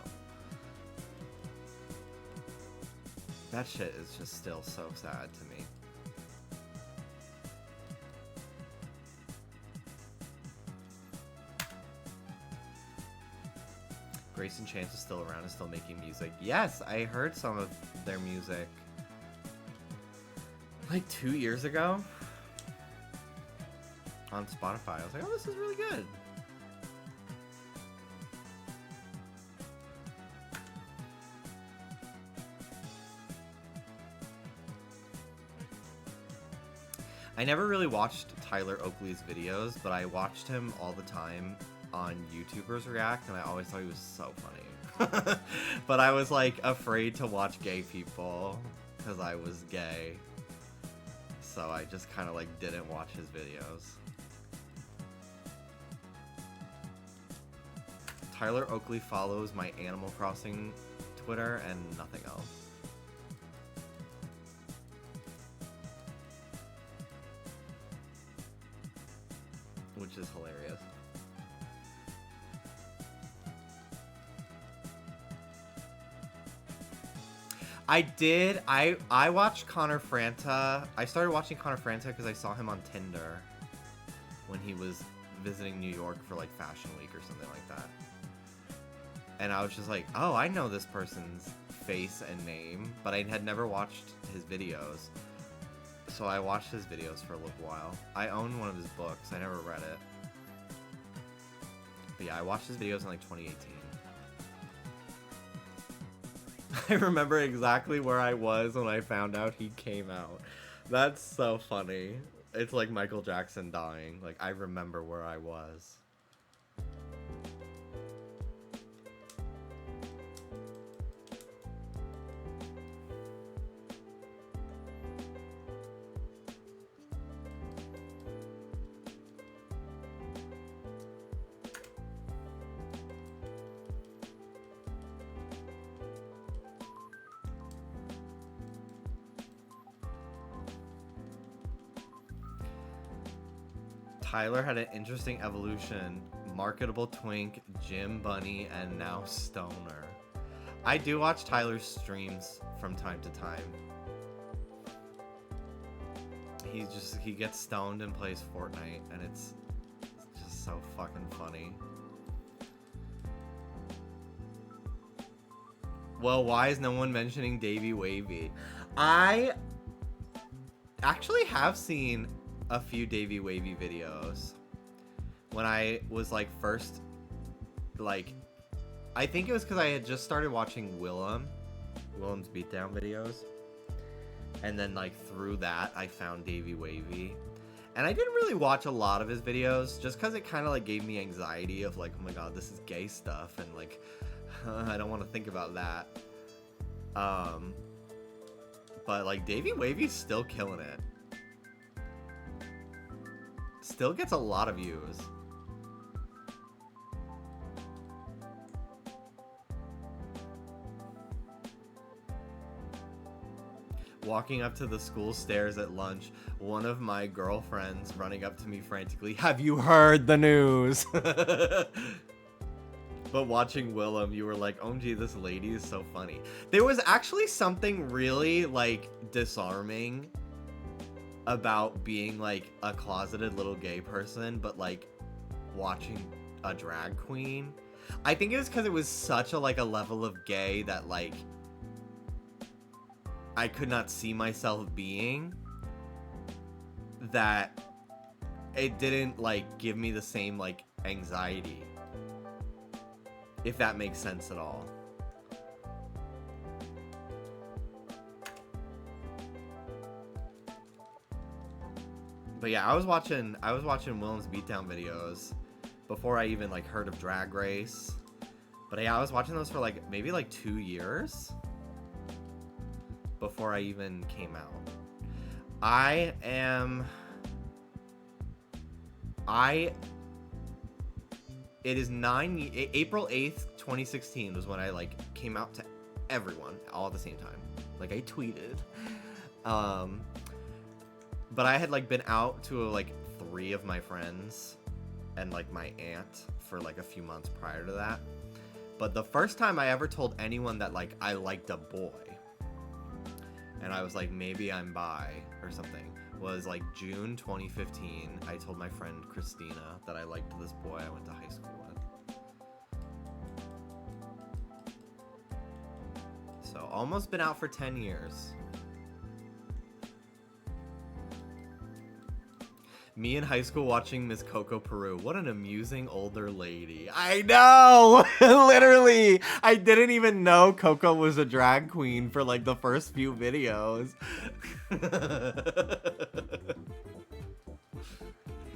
That shit is just still so sad to me. Grayson Chance is still around and still making music. Yes, I heard some of their music like 2 years ago on Spotify. I was like, oh, this is really good. I never really watched Tyler Oakley's videos, but I watched him all the time on YouTubers React, and I always thought he was so funny. But I was like afraid to watch gay people because I was gay. So I just kind of like didn't watch his videos. Tyler Oakley follows my Animal Crossing Twitter and nothing else. Which is hilarious. I watched Connor Franta. I started watching Connor Franta because I saw him on Tinder when he was visiting New York for like Fashion Week or something like that. And I was just like, oh, I know this person's face and name, but I had never watched his videos. So I watched his videos for a little while. I own one of his books. I never read it. But yeah, I watched his videos in like 2018. I remember exactly where I was when I found out he came out. That's so funny. It's like Michael Jackson dying. Like, I remember where I was. Tyler had an interesting evolution. Marketable twink, Jim Bunny, and now stoner. I do watch Tyler's streams from time to time. He gets stoned and plays Fortnite, and it's just so fucking funny. Well, why is no one mentioning Davey Wavy? I actually have seen a few Davey Wavy videos when I was like first, like, I think it was because I had just started watching Willem's beatdown videos, and then like through that I found Davey Wavy, And I didn't really watch a lot of his videos just because it kind of like gave me anxiety of like, oh my god, this is gay stuff, and like I don't want to think about that. But like Davey Wavy's still killing it. Still gets a lot of views. Walking up to the school stairs at lunch, one of my girlfriends running up to me frantically, "Have you heard the news?" But watching Willem, you were like, OMG, this lady is so funny. There was actually something really, like, disarming about being, like, a closeted little gay person, but, like, watching a drag queen. I think it was because it was such a, like, a level of gay that, like, I could not see myself being, that it didn't, like, give me the same, like, anxiety. If that makes sense at all. But yeah, I was watching Willem's beatdown videos before I even like heard of Drag Race. But yeah, I was watching those for like maybe like 2 years before I even came out. It is April 8th, 2016 was when I like came out to everyone all at the same time. Like I tweeted. But I had like been out to like 3 of my friends and like my aunt for like a few months prior to that. But the first time I ever told anyone that like I liked a boy and I was like, maybe I'm bi or something, was like June 2015. I told my friend Christina that I liked this boy I went to high school with. So almost been out for 10 years. Me in high school watching Miss Coco Peru. What an amusing older lady. I know! Literally! I didn't even know Coco was a drag queen for like the first few videos.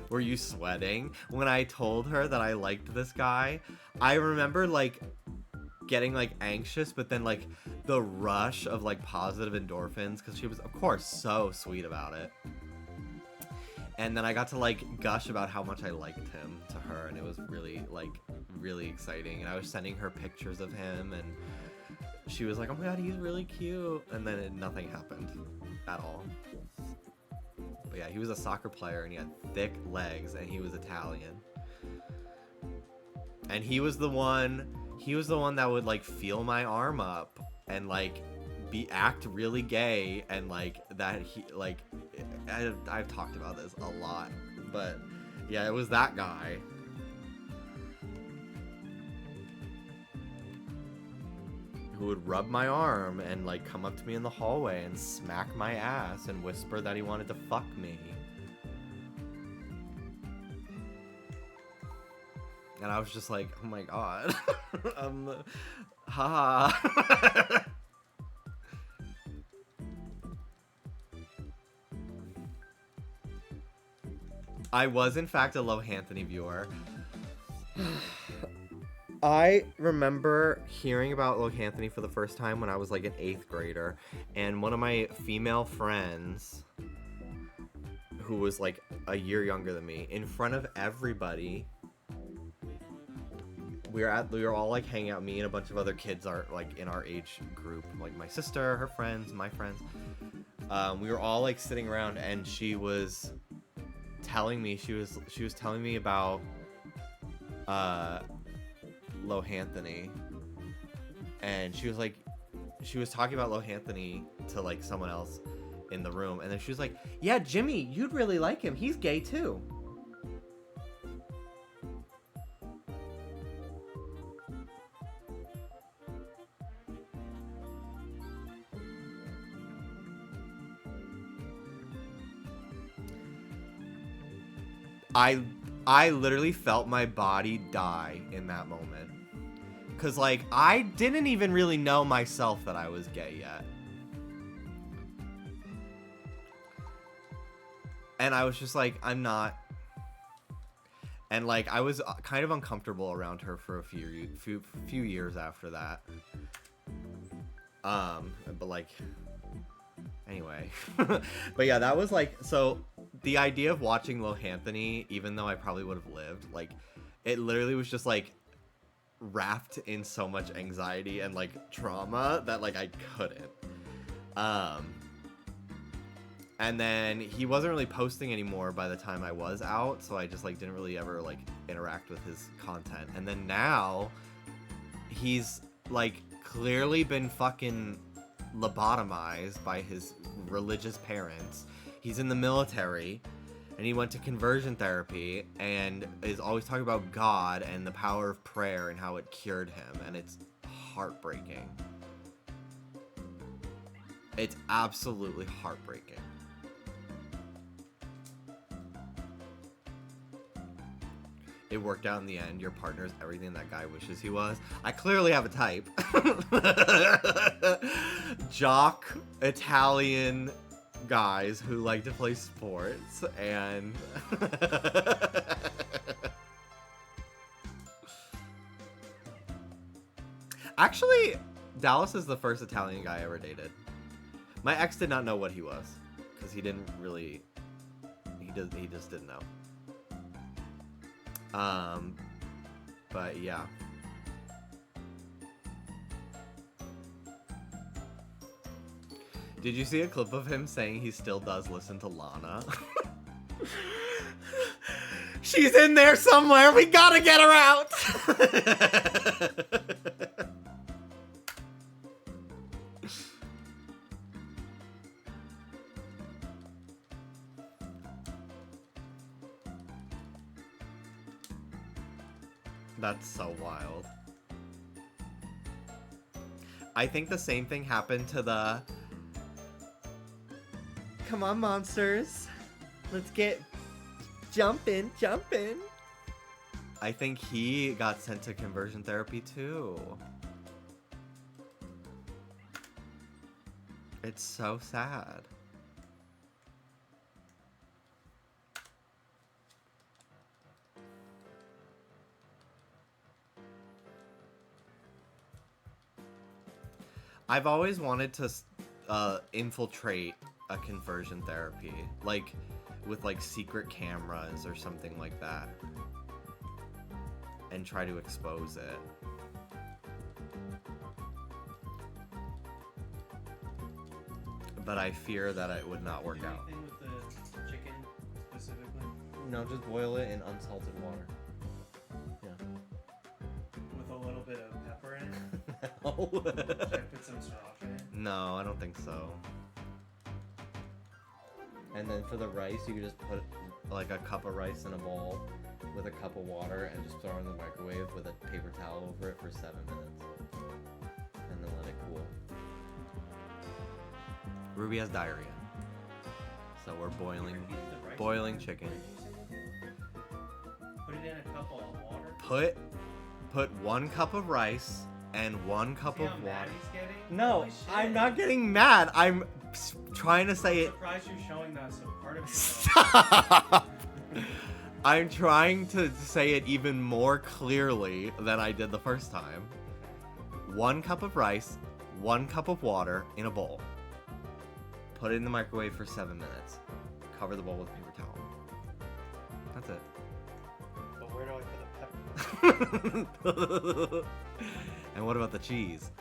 Were you sweating? When I told her that I liked this guy, I remember like getting like anxious, but then like the rush of like positive endorphins, because she was of course so sweet about it. And then I got to like gush about how much I liked him to her, and it was really like really exciting. And I was sending her pictures of him, and she was like, oh my god, he's really cute. And then nothing happened at all. But yeah, he was a soccer player and he had thick legs and he was Italian. And he was the one that would like feel my arm up and like act really gay, and like that he like I've talked about this a lot, but yeah, it was that guy. Who would rub my arm and like come up to me in the hallway and smack my ass and whisper that he wanted to fuck me. And I was just like, oh my god. Haha. I was, in fact, a Lohanthony viewer. I remember hearing about Lohanthony for the first time when I was like an 8th grader, and one of my female friends, who was like a year younger than me, in front of everybody, we were all like hanging out. Me and a bunch of other kids are like in our age group, like my sister, her friends, my friends. We were all like sitting around, and she was telling me she was telling me about Lohanthony, and she was talking about Lohanthony to like someone else in the room, and then she was like, yeah, Jimmy, you'd really like him, he's gay too. I literally felt my body die in that moment. Cause like, I didn't even really know myself that I was gay yet. And I was just like, I'm not. And like I was kind of uncomfortable around her for a few years after that. But like, anyway. But yeah, that was like, so the idea of watching Lohanthony, even though I probably would have lived, like, it literally was just like wrapped in so much anxiety and like trauma that like I couldn't. And then he wasn't really posting anymore by the time I was out, so I just like didn't really ever like interact with his content. And then now he's like clearly been fucking lobotomized by his religious parents. He's in the military and he went to conversion therapy and is always talking about God and the power of prayer and how it cured him, and it's heartbreaking. It's absolutely heartbreaking. It worked out in the end. Your partner's everything that guy wishes he was. I clearly have a type. Jock, Italian guys who like to play sports and... Actually, Dallas is the first Italian guy I ever dated. My ex did not know what he was, because he didn't really... He just didn't know. But yeah. Did you see a clip of him saying he still does listen to Lana? She's in there somewhere. We gotta get her out. That's so wild. I think the same thing happened to the... Come on, monsters. Let's get jumping. I think he got sent to conversion therapy too. It's so sad. I've always wanted to infiltrate a conversion therapy, like with like secret cameras or something like that, and try to expose it. But I fear that it would not work out. Anything with the chicken specifically? No, just boil it in unsalted water. Yeah. With a little bit of pepper in it? No. Should I put some sriracha in it? No, I don't think so. And then for the rice, you could just put like a cup of rice in a bowl with a cup of water and just throw it in the microwave with a paper towel over it for 7 minutes. And then let it cool. Ruby has diarrhea. So we're boiling chicken. Put it in a cup of water? Put 1 cup of rice and 1 cup of water. No, Holy shit. I'm not getting mad. I'm trying to say it. I'm surprised you're showing that so part of Stop! I'm trying to say it even more clearly than I did the first time. 1 cup of rice, 1 cup of water in a bowl. Put it in the microwave for 7 minutes. Cover the bowl with a paper towel. That's it. But where do I put the pepper? And what about the cheese?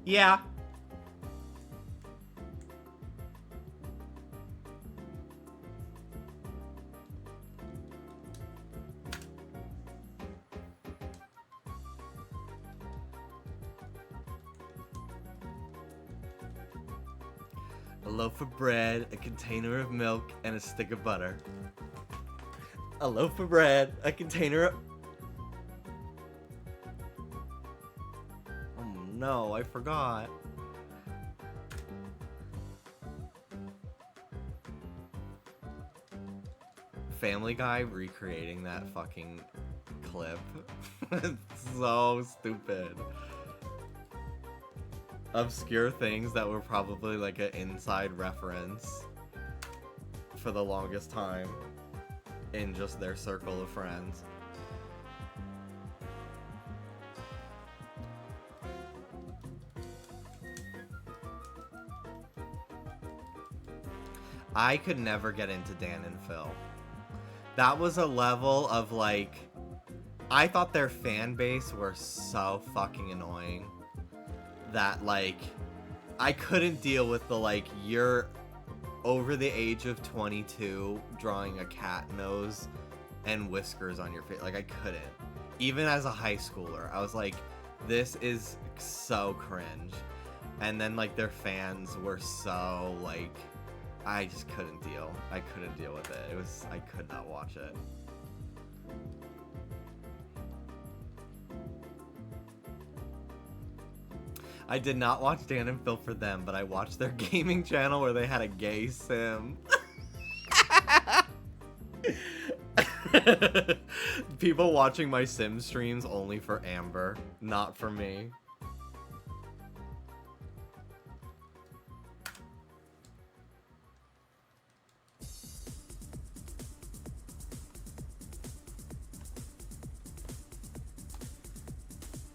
Yeah. A loaf of bread, a container of milk, and a stick of butter. A loaf of bread, a container of... Oh no, I forgot. Family Guy recreating that fucking clip. It's so stupid. Obscure things that were probably like an inside reference for the longest time in just their circle of friends. I could never get into Dan and Phil. That was a level of like, I thought their fan base were so fucking annoying that like, I couldn't deal with the like, you're over the age of 22 drawing a cat nose and whiskers on your face. Like, I couldn't. Even as a high schooler, I was like, this is so cringe. And then like their fans were so like, I just couldn't deal. I couldn't deal with it. I could not watch it. I did not watch Dan and Phil for them, but I watched their gaming channel where they had a gay sim. People watching my sim streams only for Amber, not for me.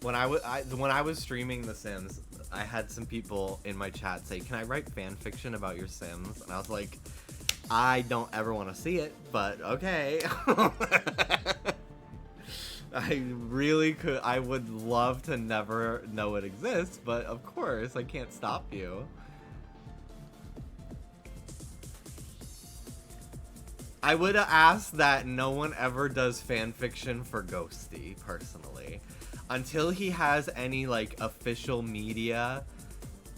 When I was streaming The Sims, I had some people in my chat say, "Can I write fan fiction about your Sims?" And I was like, "I don't ever want to see it, but okay." I really could. I would love to never know it exists, but of course, I can't stop you. I would ask that no one ever does fan fiction for Ghosty, personally. Until he has any, like, official media,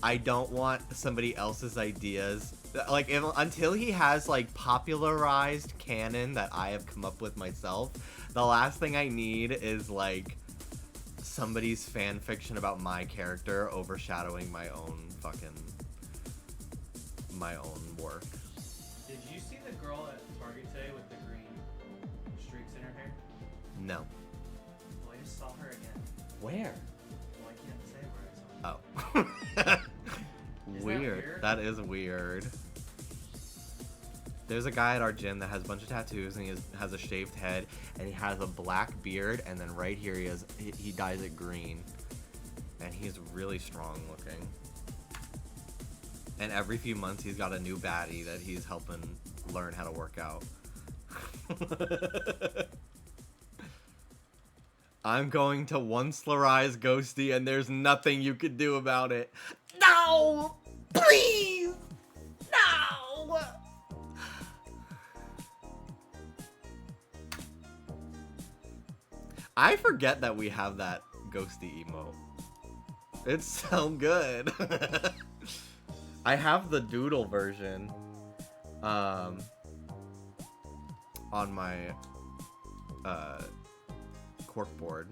I don't want somebody else's ideas. Like, until he has, like, popularized canon that I have come up with myself, the last thing I need is, like, somebody's fan fiction about my character overshadowing my own work. Did you see the girl at Target today with the green streaks in her hair? No. Well, I just saw her again. Where? Well, I can't say where I saw her. Oh. Weird. That is weird. There's a guy at our gym that has a bunch of tattoos, and he has a shaved head, and he has a black beard, and then right here he dyes it green, and he's really strong looking. And every few months he's got a new baddie that he's helping learn how to work out. I'm going to one-slurize Ghosty, and there's nothing you could do about it. No! Please! No! I forget that we have that Ghosty emote. It's so good. I have the doodle version on my corkboard.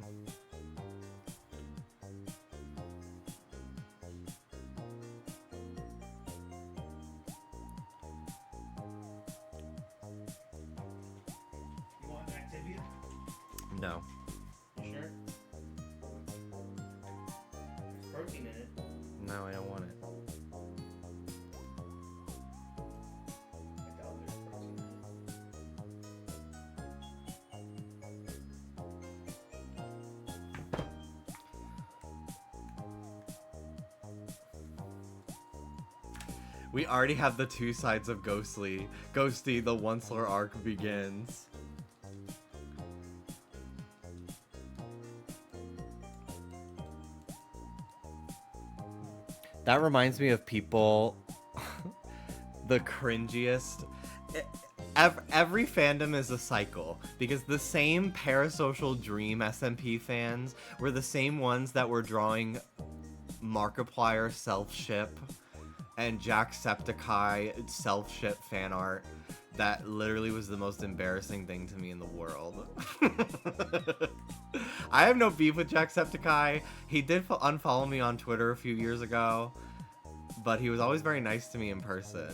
You want Activia? No. You sure? There's protein in it. No, I don't want it. I doubt there's protein in it. We already have the two sides of Ghosty. Ghosty, the Onceler arc begins. That reminds me of people, the cringiest. Every fandom is a cycle, because the same Parasocial Dream SMP fans were the same ones that were drawing Markiplier self-ship and Jacksepticeye self-ship fan art that literally was the most embarrassing thing to me in the world. I have no beef with Jacksepticeye. He did unfollow me on Twitter a few years ago, but he was always very nice to me in person.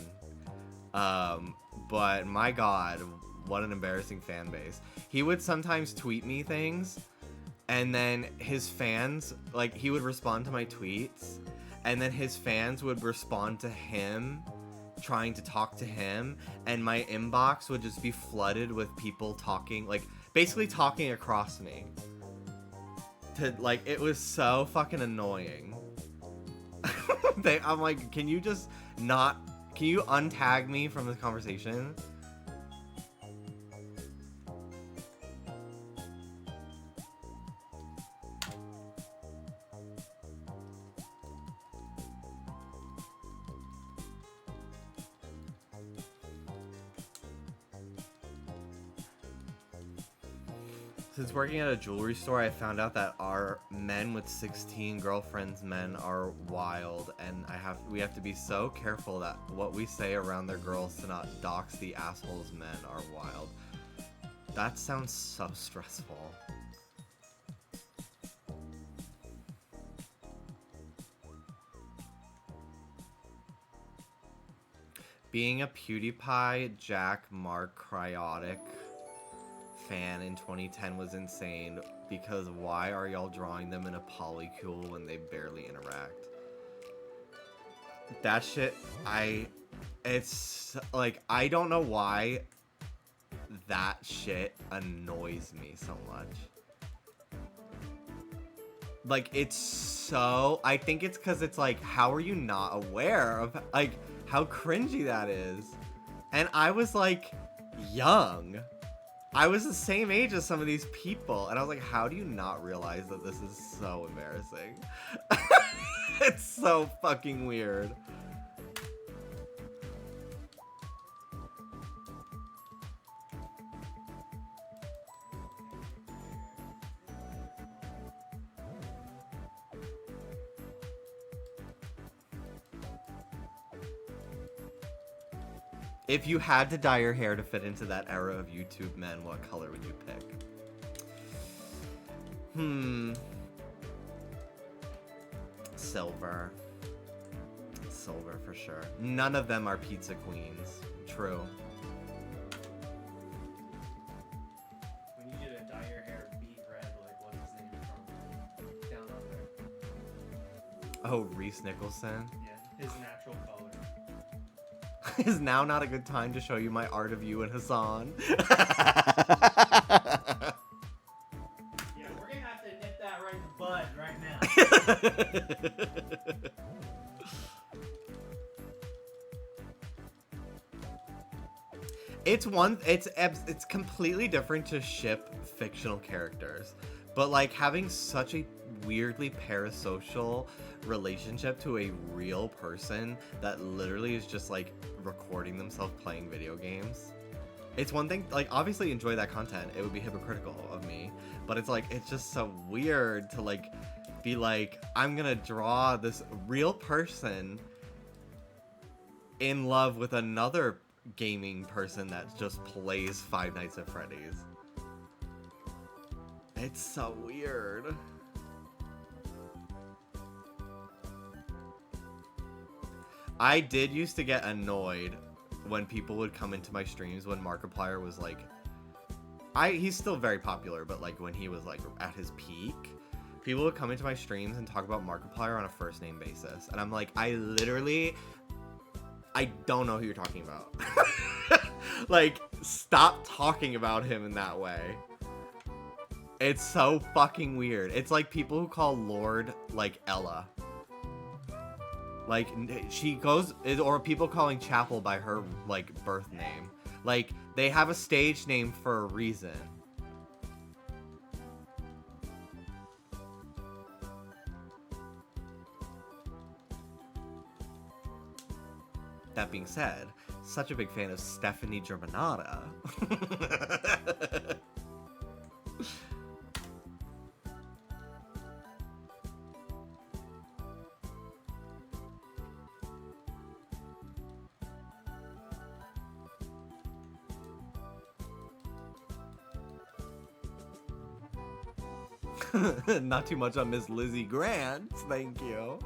But my god, what an embarrassing fan base. He would sometimes tweet me things, and then his fans, like, he would respond to my tweets, and then his fans would respond to him trying to talk to him, and my inbox would just be flooded with people talking, like, basically talking across me. Like, it was so fucking annoying. I'm like, can you just not... Can you untag me from this conversation? Since working at a jewelry store, I found out that our men with 16 girlfriends men are wild, and we have to be so careful that what we say around their girls to not dox the assholes men are wild. That sounds so stressful. Being a PewDiePie, Jack, Mark, Cryotic fan in 2010 was insane, because why are y'all drawing them in a polycule when they barely interact? That shit, it's like, I don't know why that shit annoys me so much. Like, it's so, I think it's because it's like, how are you not aware of, like, how cringy that is? And I was like, young. I was the same age as some of these people, and I was like, how do you not realize that this is so embarrassing? It's so fucking weird. If you had to dye your hair to fit into that era of YouTube men, what color would you pick? Silver. Silver for sure. None of them are pizza queens. True. When you get to dye your hair beet red, like what's his name from Down Under? Oh, Reese Nicholson? Yeah, his natural color. Is now not a good time to show you my art of you and Hassan? Yeah, we're gonna have to nip that right in the bud right now. It's completely different to ship fictional characters, but like having such a weirdly parasocial relationship to a real person that literally is just like recording themselves playing video games. It's one thing, like, obviously enjoy that content. It would be hypocritical of me, but it's like, it's just so weird to like be like, I'm gonna draw this real person in love with another gaming person that just plays Five Nights at Freddy's. It's so weird. I did used to get annoyed when people would come into my streams when Markiplier was like, he's still very popular, but like when he was like at his peak, people would come into my streams and talk about Markiplier on a first name basis. And I'm like, I don't know who you're talking about. Like, stop talking about him in that way. It's so fucking weird. It's like people who call Lord, like, Ella. Like, she goes, or people calling Chapel by her, like, birth name. Like, they have a stage name for a reason. That being said, such a big fan of Stephanie Germanata. Not too much on Miss Lizzie Grant, thank you.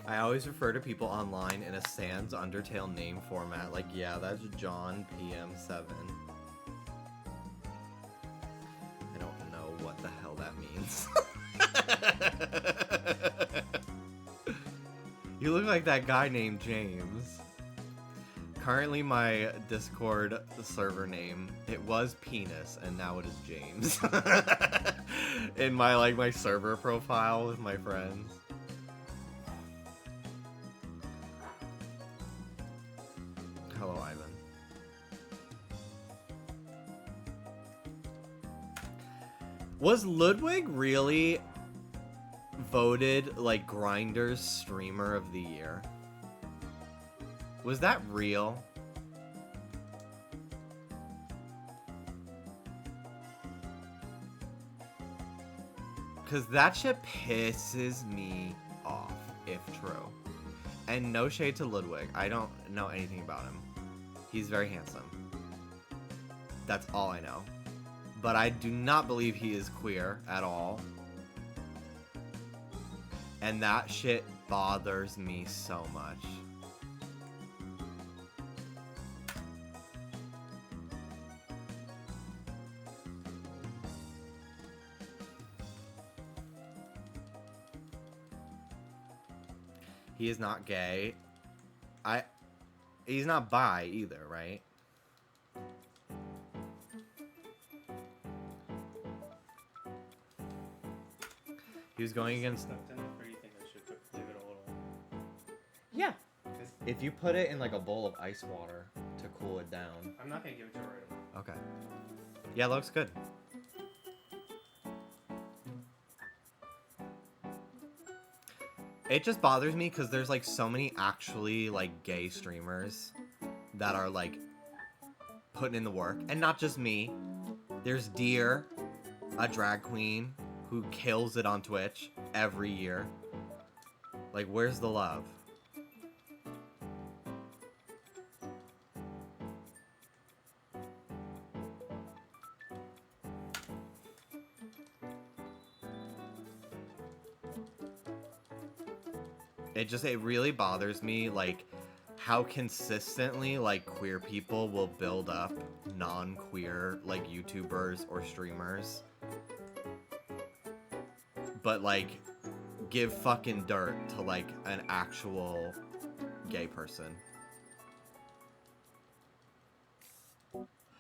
I always refer to people online in a Sans Undertale name format. Like, yeah, that's John PM7. I don't know what the hell that means. You look like that guy named James. Currently my Discord server name, it was Penis, and now it is James. In my server profile with my friends. Hello, Ivan. Was Ludwig really voted like Grindr's streamer of the year? Was that real? Cause that shit pisses me off if true. And no shade to Ludwig. I don't know anything about him. He's very handsome. That's all I know. But I do not believe he is queer at all. And that shit bothers me so much. He is not gay. He's not bi either, right? He was going against... Or you think I should leave it a little? Yeah. If you put it in like a bowl of ice water to cool it down. I'm not gonna give it to her right away. Okay. Yeah, looks good. It just bothers me because there's like so many actually like gay streamers that are like putting in the work, and not just me. There's Deer, a drag queen who kills it on Twitch every year. Like, where's the love? It really bothers me, like, how consistently, like, queer people will build up non-queer, like, YouTubers or streamers. But, like, give fucking dirt to, like, an actual gay person.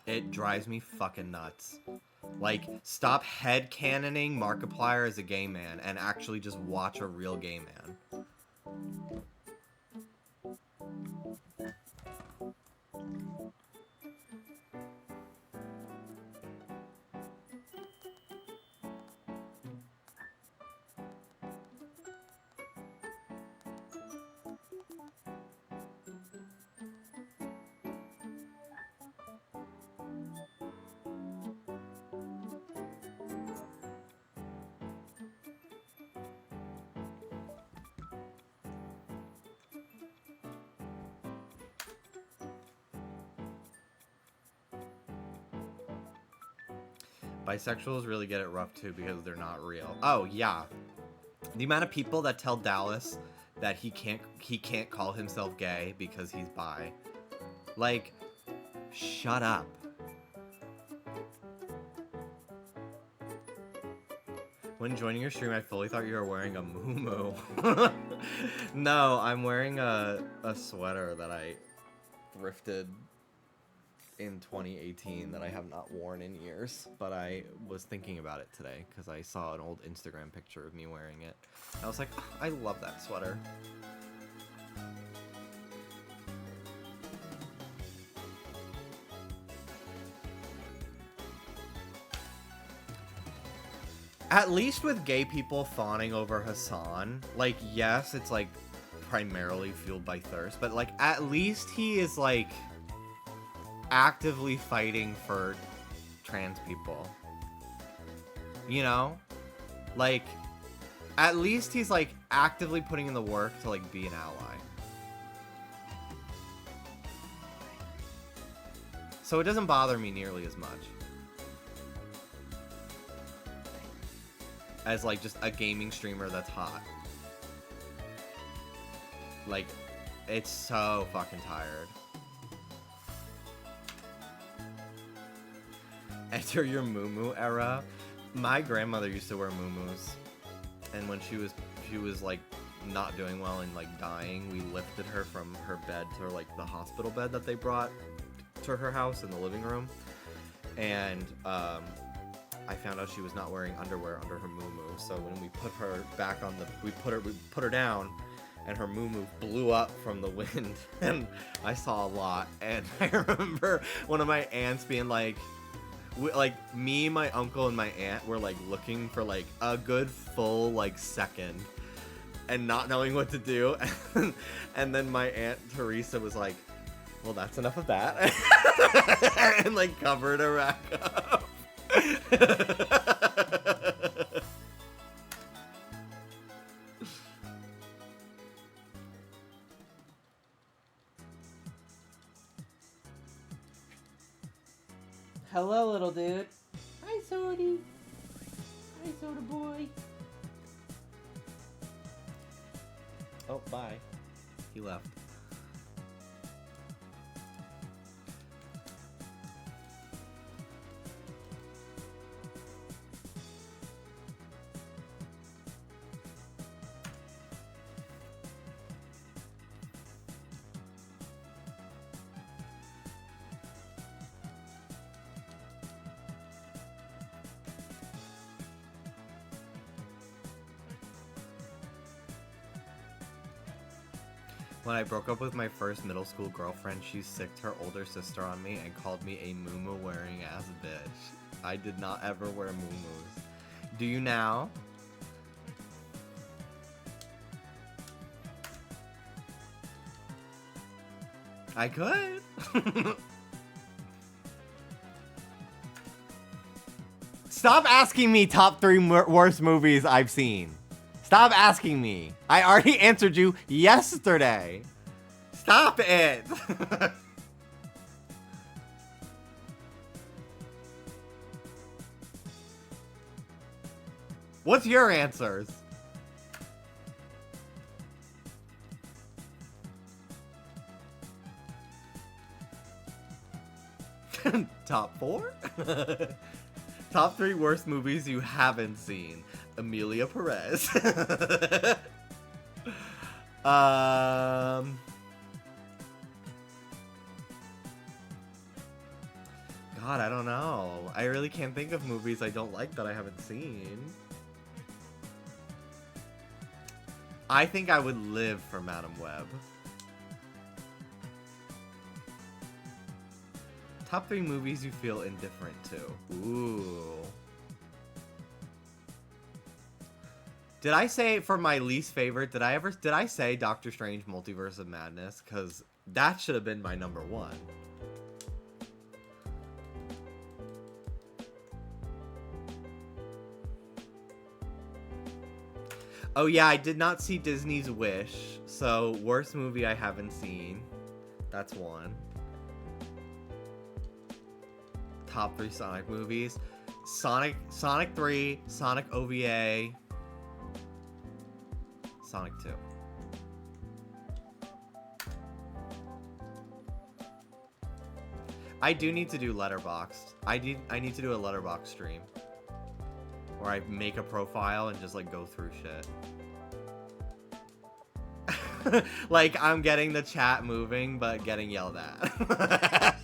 It drives me fucking nuts. Like, stop headcanoning Markiplier as a gay man and actually just watch a real gay man. Bisexuals really get it rough too because they're not real. Oh yeah, the amount of people that tell Dallas that he can't call himself gay because he's bi. Like, shut up. When joining your stream, I fully thought you were wearing a muumuu. No, I'm wearing a sweater that I thrifted in 2018 that I have not worn in years, but I was thinking about it today because I saw an old Instagram picture of me wearing it. I was like, oh, I love that sweater. At least with gay people fawning over Hassan, like, yes, it's like primarily fueled by thirst, but like at least he is like actively fighting for trans people, you know? Like, at least he's like actively putting in the work to like be an ally. So it doesn't bother me nearly as much as like just a gaming streamer that's hot. like, it's so fucking tired. Enter your moo era. My grandmother used to wear moo-moos, and when she was like not doing well and like dying, we lifted her from her bed to like the hospital bed that they brought to her house in the living room, and I found out she was not wearing underwear under her moo-moo. So when we put her back on we put her down, and her moo-moo blew up from the wind, and I saw a lot. And I remember one of my aunts being like, me, my uncle, and my aunt were like looking for like a good full like second and not knowing what to do. And then my aunt Teresa was like, well, that's enough of that. And like covered her back up. Hello, little dude. Hi, Sody. Hi, Soda boy. Oh, bye. He left. When I broke up with my first middle school girlfriend, she sicked her older sister on me and called me a moo-moo wearing ass bitch. I did not ever wear moo-moos. Do you now? I could. Stop asking me top 3 worst movies I've seen. Stop asking me. I already answered you yesterday. Stop it. What's your answers? Top 4? Top 3 worst movies you haven't seen. Amelia Perez. God, I don't know. I really can't think of movies I don't like that I haven't seen. I think I would live for Madam Web. Top 3 movies you feel indifferent to. Ooh. Did I say for my least favorite, did I say Doctor Strange Multiverse of Madness? Because that should have been my number 1. Oh yeah, I did not see Disney's Wish. So, worst movie I haven't seen. That's 1. Top 3 Sonic movies. Sonic 3, Sonic OVA, Sonic 2. I do need to do Letterboxd. I need to do a Letterboxd stream where I make a profile and just like go through shit. Like I'm getting the chat moving but getting yelled at.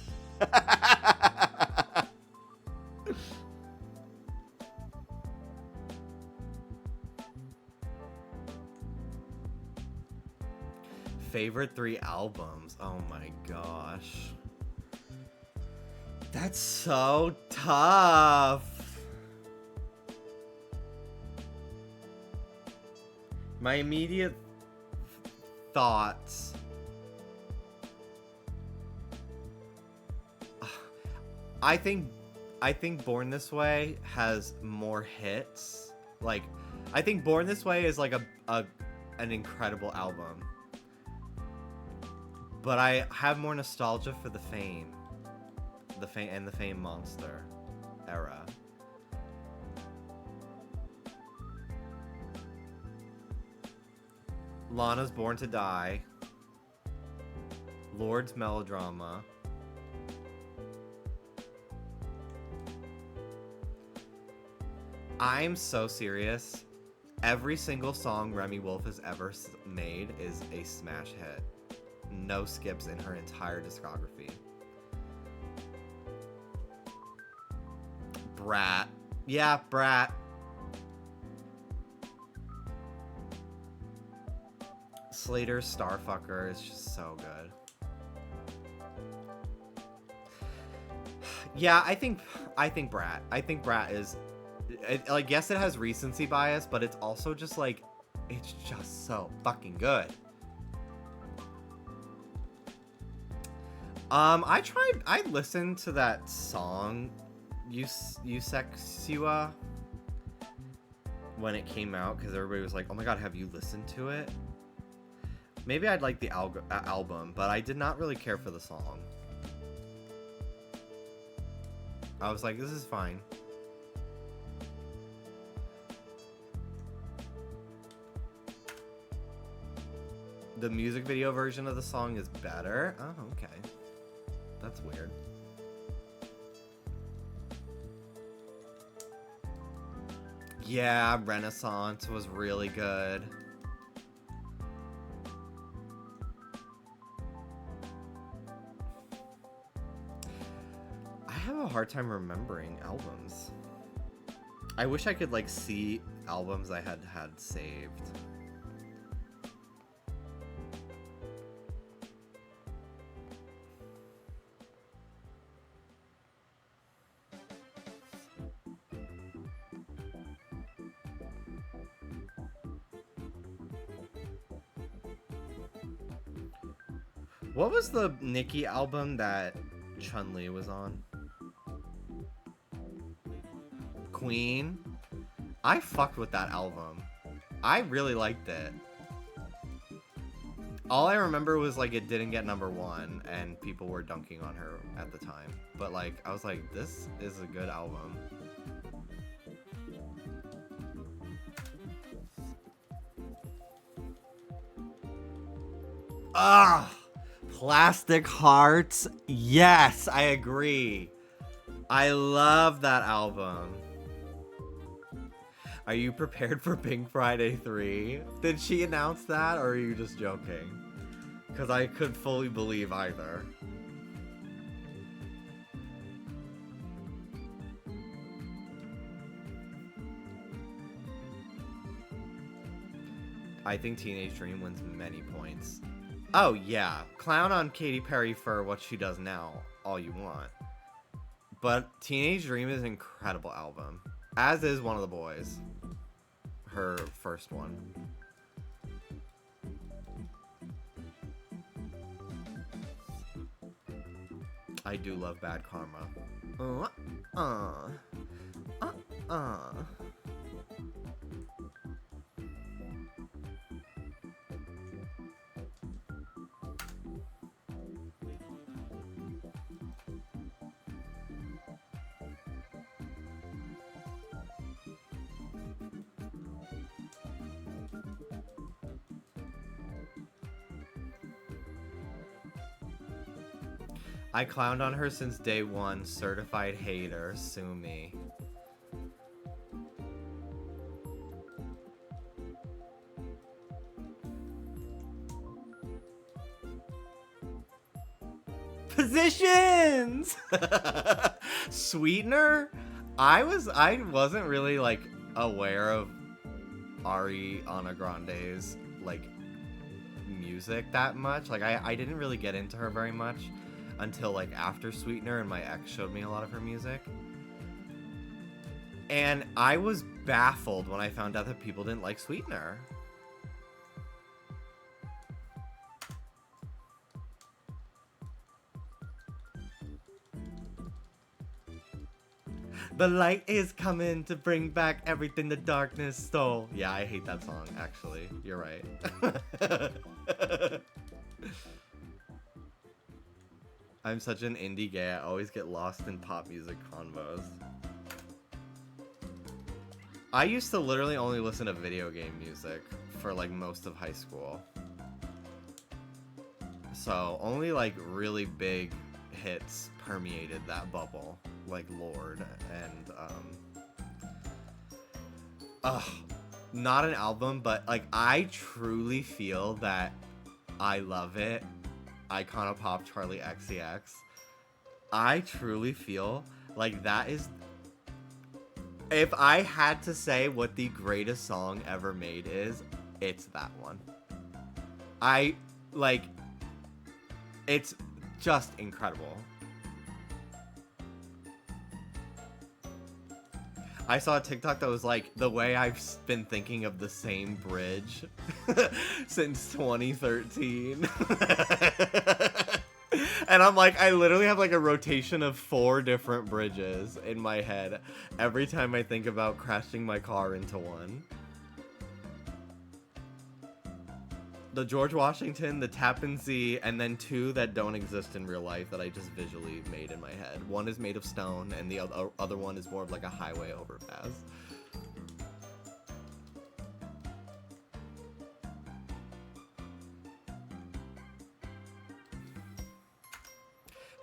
Favorite 3 albums? Oh my gosh. That's so tough. My immediate thoughts. I think Born This Way has more hits. Like, I think Born This Way is like an incredible album. But I have more nostalgia for the Fame and the Fame Monster era. Lana's Born to Die. Lord's Melodrama. I'm so serious. Every single song Remy Wolf has ever made is a smash hit. No skips in her entire discography. Brat. Yeah, Brat. Slater's Starfucker is just so good. Yeah, I think Brat. I think Brat is... Like, yes, it has recency bias, but it's also just, like... It's just so fucking good. I listened to that song, Eusexua, when it came out, because everybody was like, oh my god, have you listened to it? Maybe I'd like the album, but I did not really care for the song. I was like, this is fine. The music video version of the song is better? Oh, okay. That's weird. Yeah, Renaissance was really good. I have a hard time remembering albums. I wish I could, like, see albums I had saved. What was the Nicki album that Chun-Li was on? Queen? I fucked with that album. I really liked it. All I remember was, like, it didn't get #1 and people were dunking on her at the time. But, like, I was like, this is a good album. Ah! Plastic Hearts. Yes, I agree. I love that album. Are you prepared for Pink Friday 3? Did she announce that, or are you just joking? Because I could fully believe either. I think Teenage Dream wins many points. Oh, yeah. Clown on Katy Perry for what she does now, all you want. But Teenage Dream is an incredible album. As is One of the Boys. Her first one. I do love Bad Karma. I clowned on her since day one. Certified hater. Sue me. Positions! Sweetener? I wasn't really, like, aware of Ariana Grande's, like, music that much. Like, I didn't really get into her very much until, like, after Sweetener, and my ex showed me a lot of her music. And I was baffled when I found out that people didn't like Sweetener. The light is coming to bring back everything the darkness stole. Yeah, I hate that song, actually. You're right. I'm such an indie gay, I always get lost in pop music convos. I used to literally only listen to video game music for, like, most of high school. So only like really big hits permeated that bubble, like Lord and not an album, but like I truly feel that I Love It, Icona Pop Charlie XCX. I truly feel like that is, if I had to say what the greatest song ever made is, it's that one. I like, it's just incredible. I saw a TikTok that was like, the way I've been thinking of the same bridge since 2013. And I'm like, I literally have like a rotation of 4 different bridges in my head every time I think about crashing my car into one. The George Washington, the Tappan Zee, and then 2 that don't exist in real life that I just visually made in my head. One is made of stone, and the other one is more of like a highway overpass.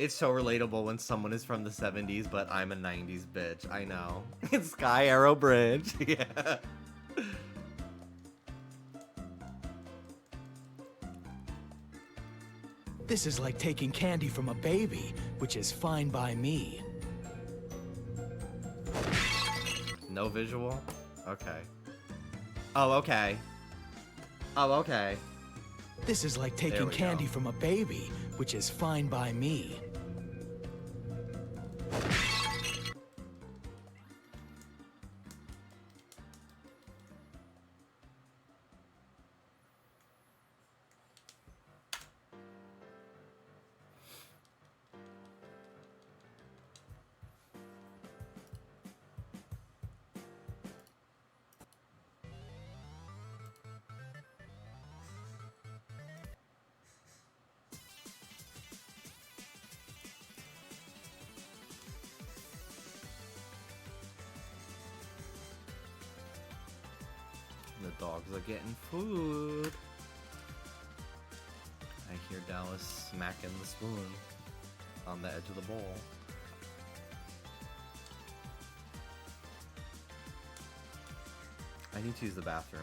It's so relatable when someone is from the 70s, but I'm a 90s bitch. I know. It's Sky Arrow Bridge. Yeah. This is like taking candy from a baby, which is fine by me. No visual? Okay. Oh, okay. Oh, okay. This is like There taking we candy go. from a baby, which is fine by me. The dogs are getting food. I hear Dallas smacking the spoon on the edge of the bowl. I need to use the bathroom.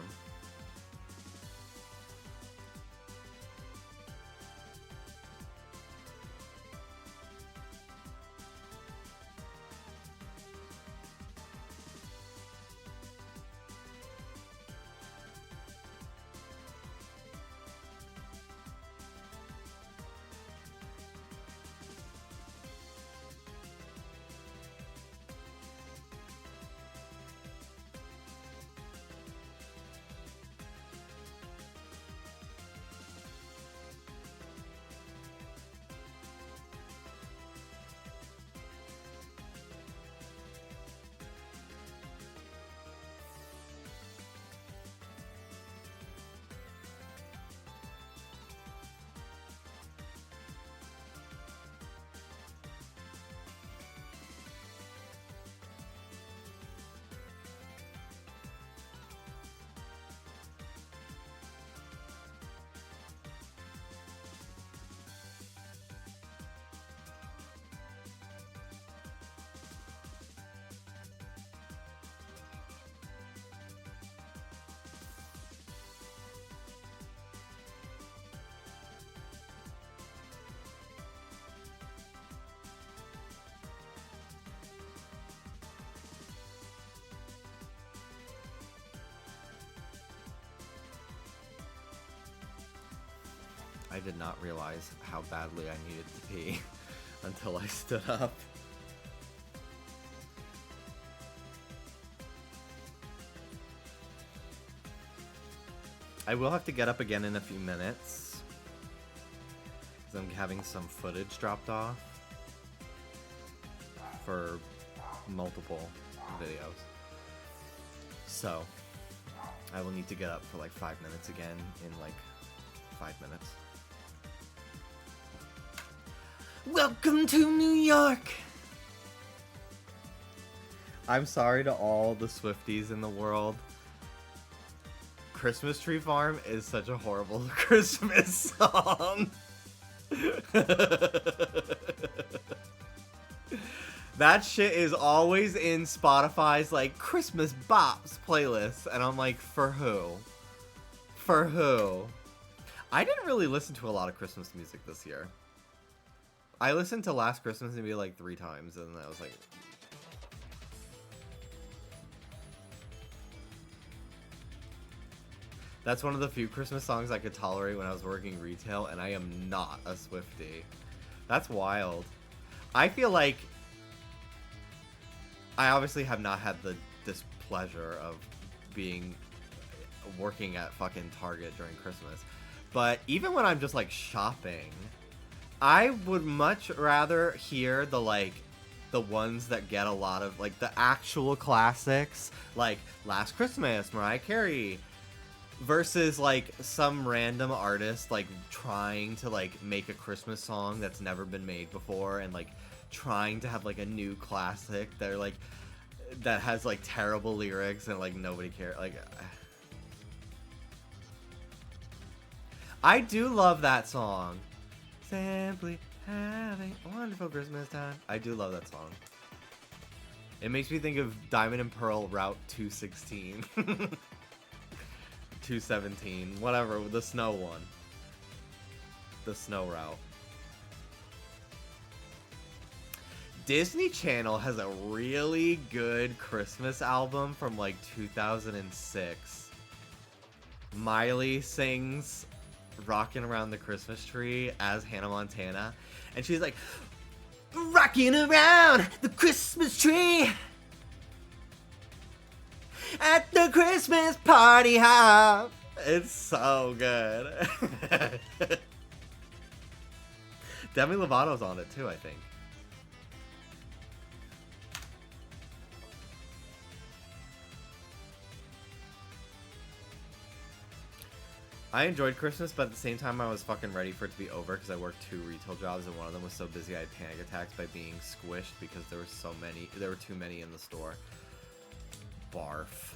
I did not realize how badly I needed to pee until I stood up. I will have to get up again in a few minutes because I'm having some footage dropped off for multiple videos. So I will need to get up for like 5 minutes again in like 5 minutes. Welcome to New York! I'm sorry to all the Swifties in the world. Christmas Tree Farm is such a horrible Christmas song. That shit is always in Spotify's like Christmas bops playlist, and I'm like, for who? For who? I didn't really listen to a lot of Christmas music this year. I listened to Last Christmas maybe like 3 times, and I was like, that's one of the few Christmas songs I could tolerate when I was working retail, and I am not a Swiftie. That's wild. I feel like I obviously have not had the displeasure of working at fucking Target during Christmas. But even when I'm just like shopping, I would much rather hear the ones that get a lot of like the actual classics, like Last Christmas, Mariah Carey, versus like some random artist like trying to like make a Christmas song that's never been made before, and like trying to have like a new classic that has like terrible lyrics and like nobody cares. Like, I do love that song. Simply having a wonderful Christmas time. I do love that song. It makes me think of Diamond and Pearl Route 216. 217. Whatever, the snow one. The snow route. Disney Channel has a really good Christmas album from like 2006. Miley sings Rockin' Around the Christmas Tree as Hannah Montana, and she's like, rocking around the Christmas tree at the Christmas party hop. It's so good. Demi Lovato's on it too, I think. I enjoyed Christmas, but at the same time I was fucking ready for it to be over because I worked 2 retail jobs, and one of them was so busy I had panic attacks by being squished because there were too many in the store. Barf.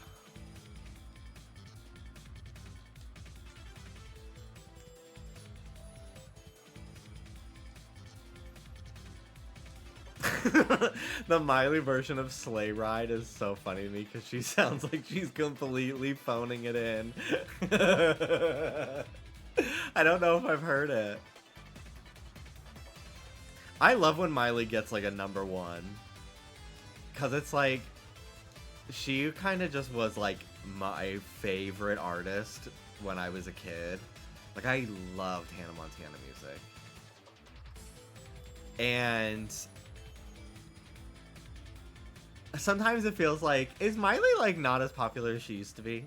The Miley version of Sleigh Ride is so funny to me because she sounds like she's completely phoning it in. I don't know if I've heard it. I love when Miley gets like a #1 because it's like she kind of just was like my favorite artist when I was a kid. Like, I loved Hannah Montana music. And sometimes it feels like, is Miley like not as popular as she used to be?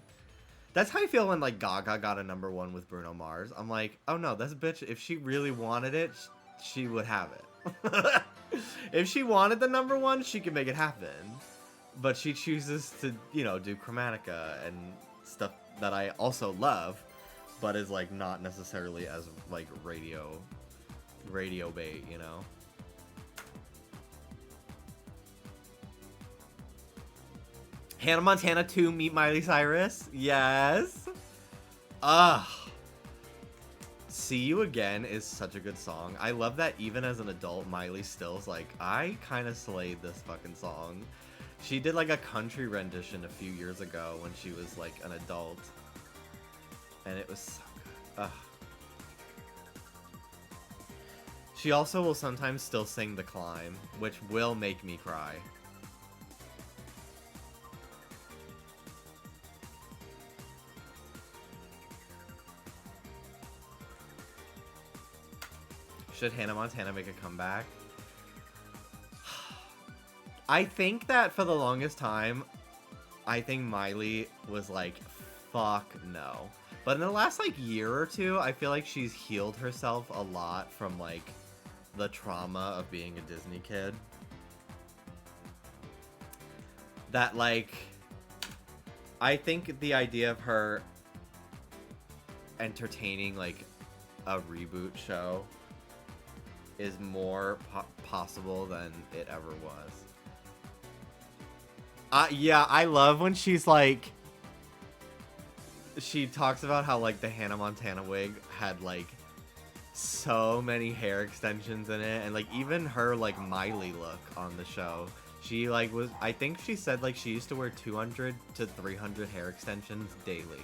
That's how I feel when like Gaga got a #1 with Bruno Mars. I'm like, oh no, this bitch, if she really wanted it, she would have it. If she wanted the #1, she could make it happen. But she chooses to, you know, do Chromatica and stuff that I also love, but is like not necessarily as like radio bait, you know? Hannah Montana 2 Meet Miley Cyrus? Yes. Ugh. See You Again is such a good song. I love that even as an adult, Miley still's like, I kind of slayed this fucking song. She did like a country rendition a few years ago when she was like an adult. And it was so good. Ugh. She also will sometimes still sing The Climb, which will make me cry. Should Hannah Montana make a comeback? I think that for the longest time, I think Miley was like, fuck no. But in the last like year or two, I feel like she's healed herself a lot from like the trauma of being a Disney kid. That like, I think the idea of her entertaining like a reboot show is more possible than it ever was. Yeah, I love when she's like, she talks about how like the Hannah Montana wig had like so many hair extensions in it, and like even her like Miley look on the show. She like was, I think she said like she used to wear 200 to 300 hair extensions daily.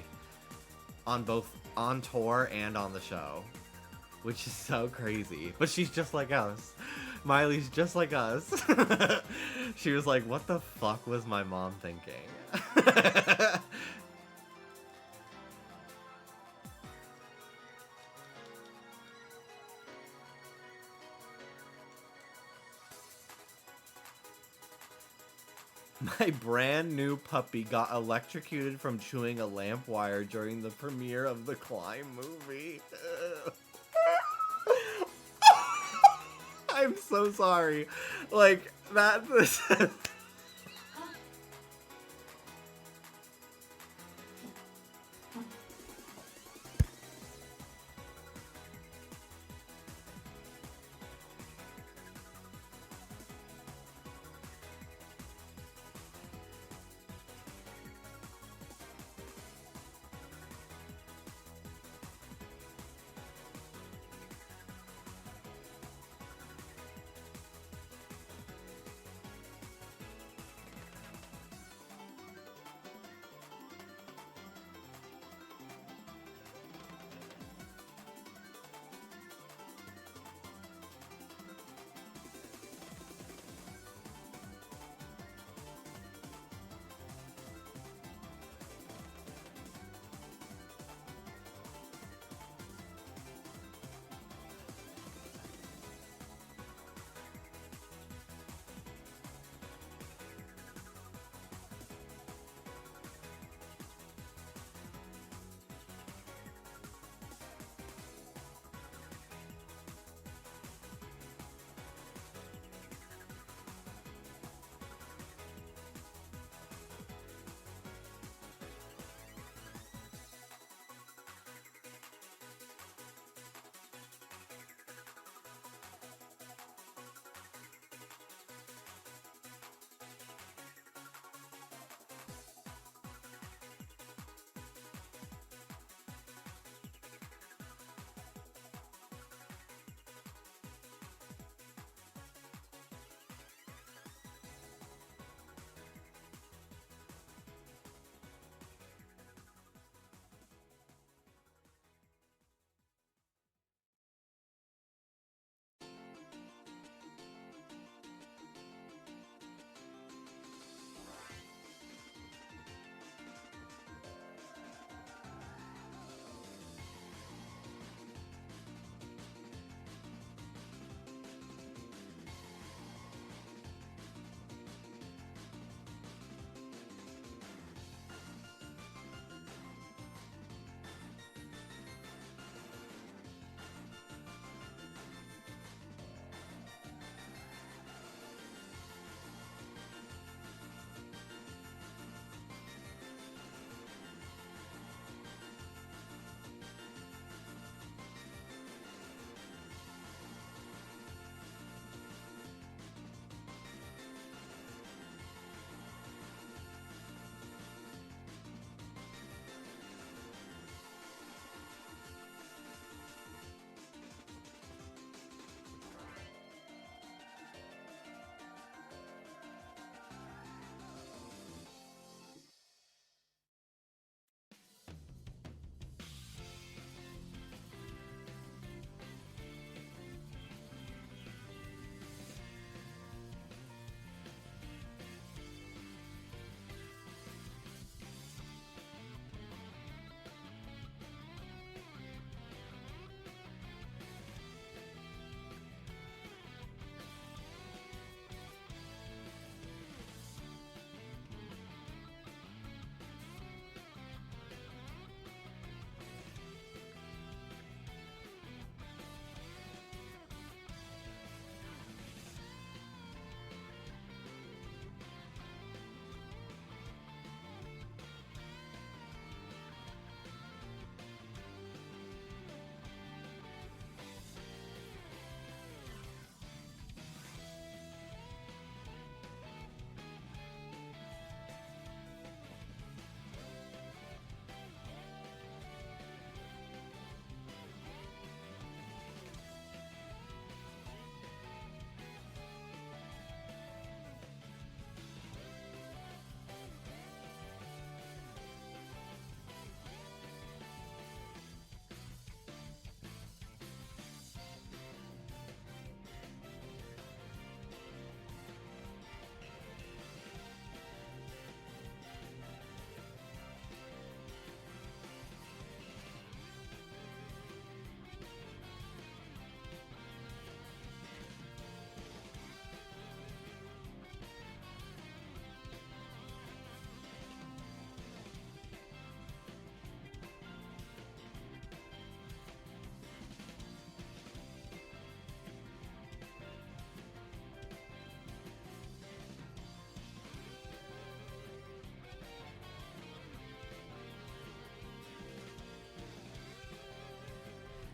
On both on tour and on the show. Which is so crazy. But she's just like us. Miley's just like us. She was like, what the fuck was my mom thinking? My brand new puppy got electrocuted from chewing a lamp wire during the premiere of the Climb movie. I'm so sorry. Like, that...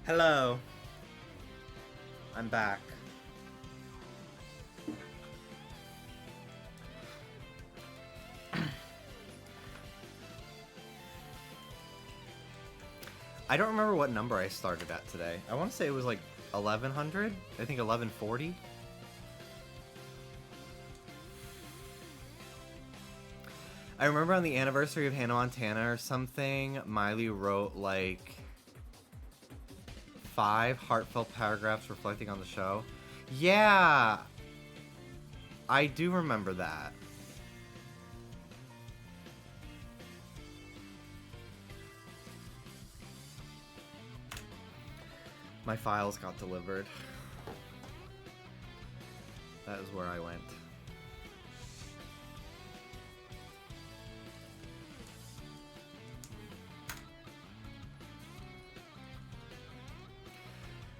Hello. I'm back. I don't remember what number I started at today. I want to say it was like 1100. I think 1140. I remember on the anniversary of Hannah Montana or something, Miley wrote like 5 heartfelt paragraphs reflecting on the show. Yeah, I do remember that. My files got delivered. That is where I went.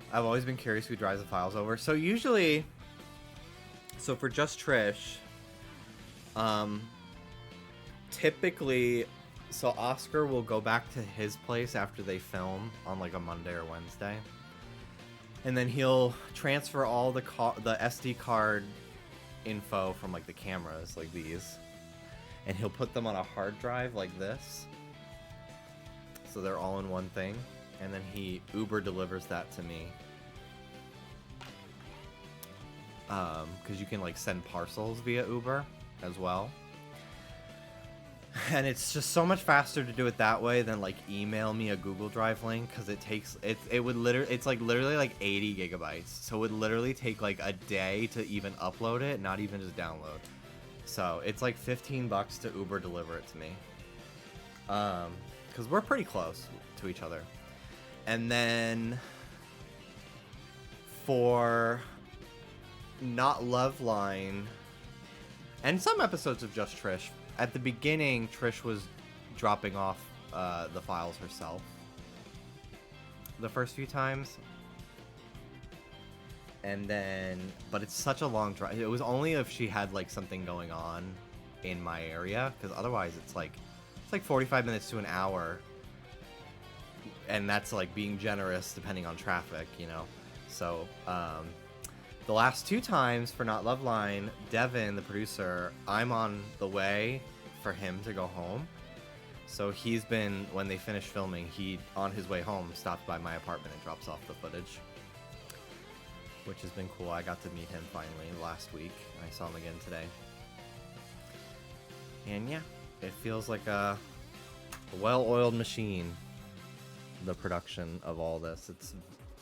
I've always been curious who drives the files over. So usually, so for Just Trish, typically, so Oscar will go back to his place after they film on like a Monday or Wednesday. And then he'll transfer all the SD card info from like the cameras, like these, and he'll put them on a hard drive like this, so they're all in one thing. And then he Uber delivers that to me, because you can like send parcels via Uber as well. And it's just so much faster to do it that way than like email me a Google Drive link, because it's like literally like 80 gigabytes, so it would literally take like a day to even upload it, not even just download. So it's like $15 to Uber deliver it to me, because we're pretty close to each other. And then for Not Loveline and some episodes of Just Trish, at the beginning, Trish was dropping off the files herself the first few times. And then, but it's such a long drive. It was only if she had like something going on in my area, because otherwise it's like 45 minutes to an hour. And that's like being generous depending on traffic, you know. So, the last 2 times for Not Loveline, Devin, the producer, I'm on the way for him to go home. So he's been, when they finish filming, he, on his way home, stops by my apartment and drops off the footage, which has been cool. I got to meet him finally last week, and I saw him again today. And yeah, it feels like a well-oiled machine, the production of all this.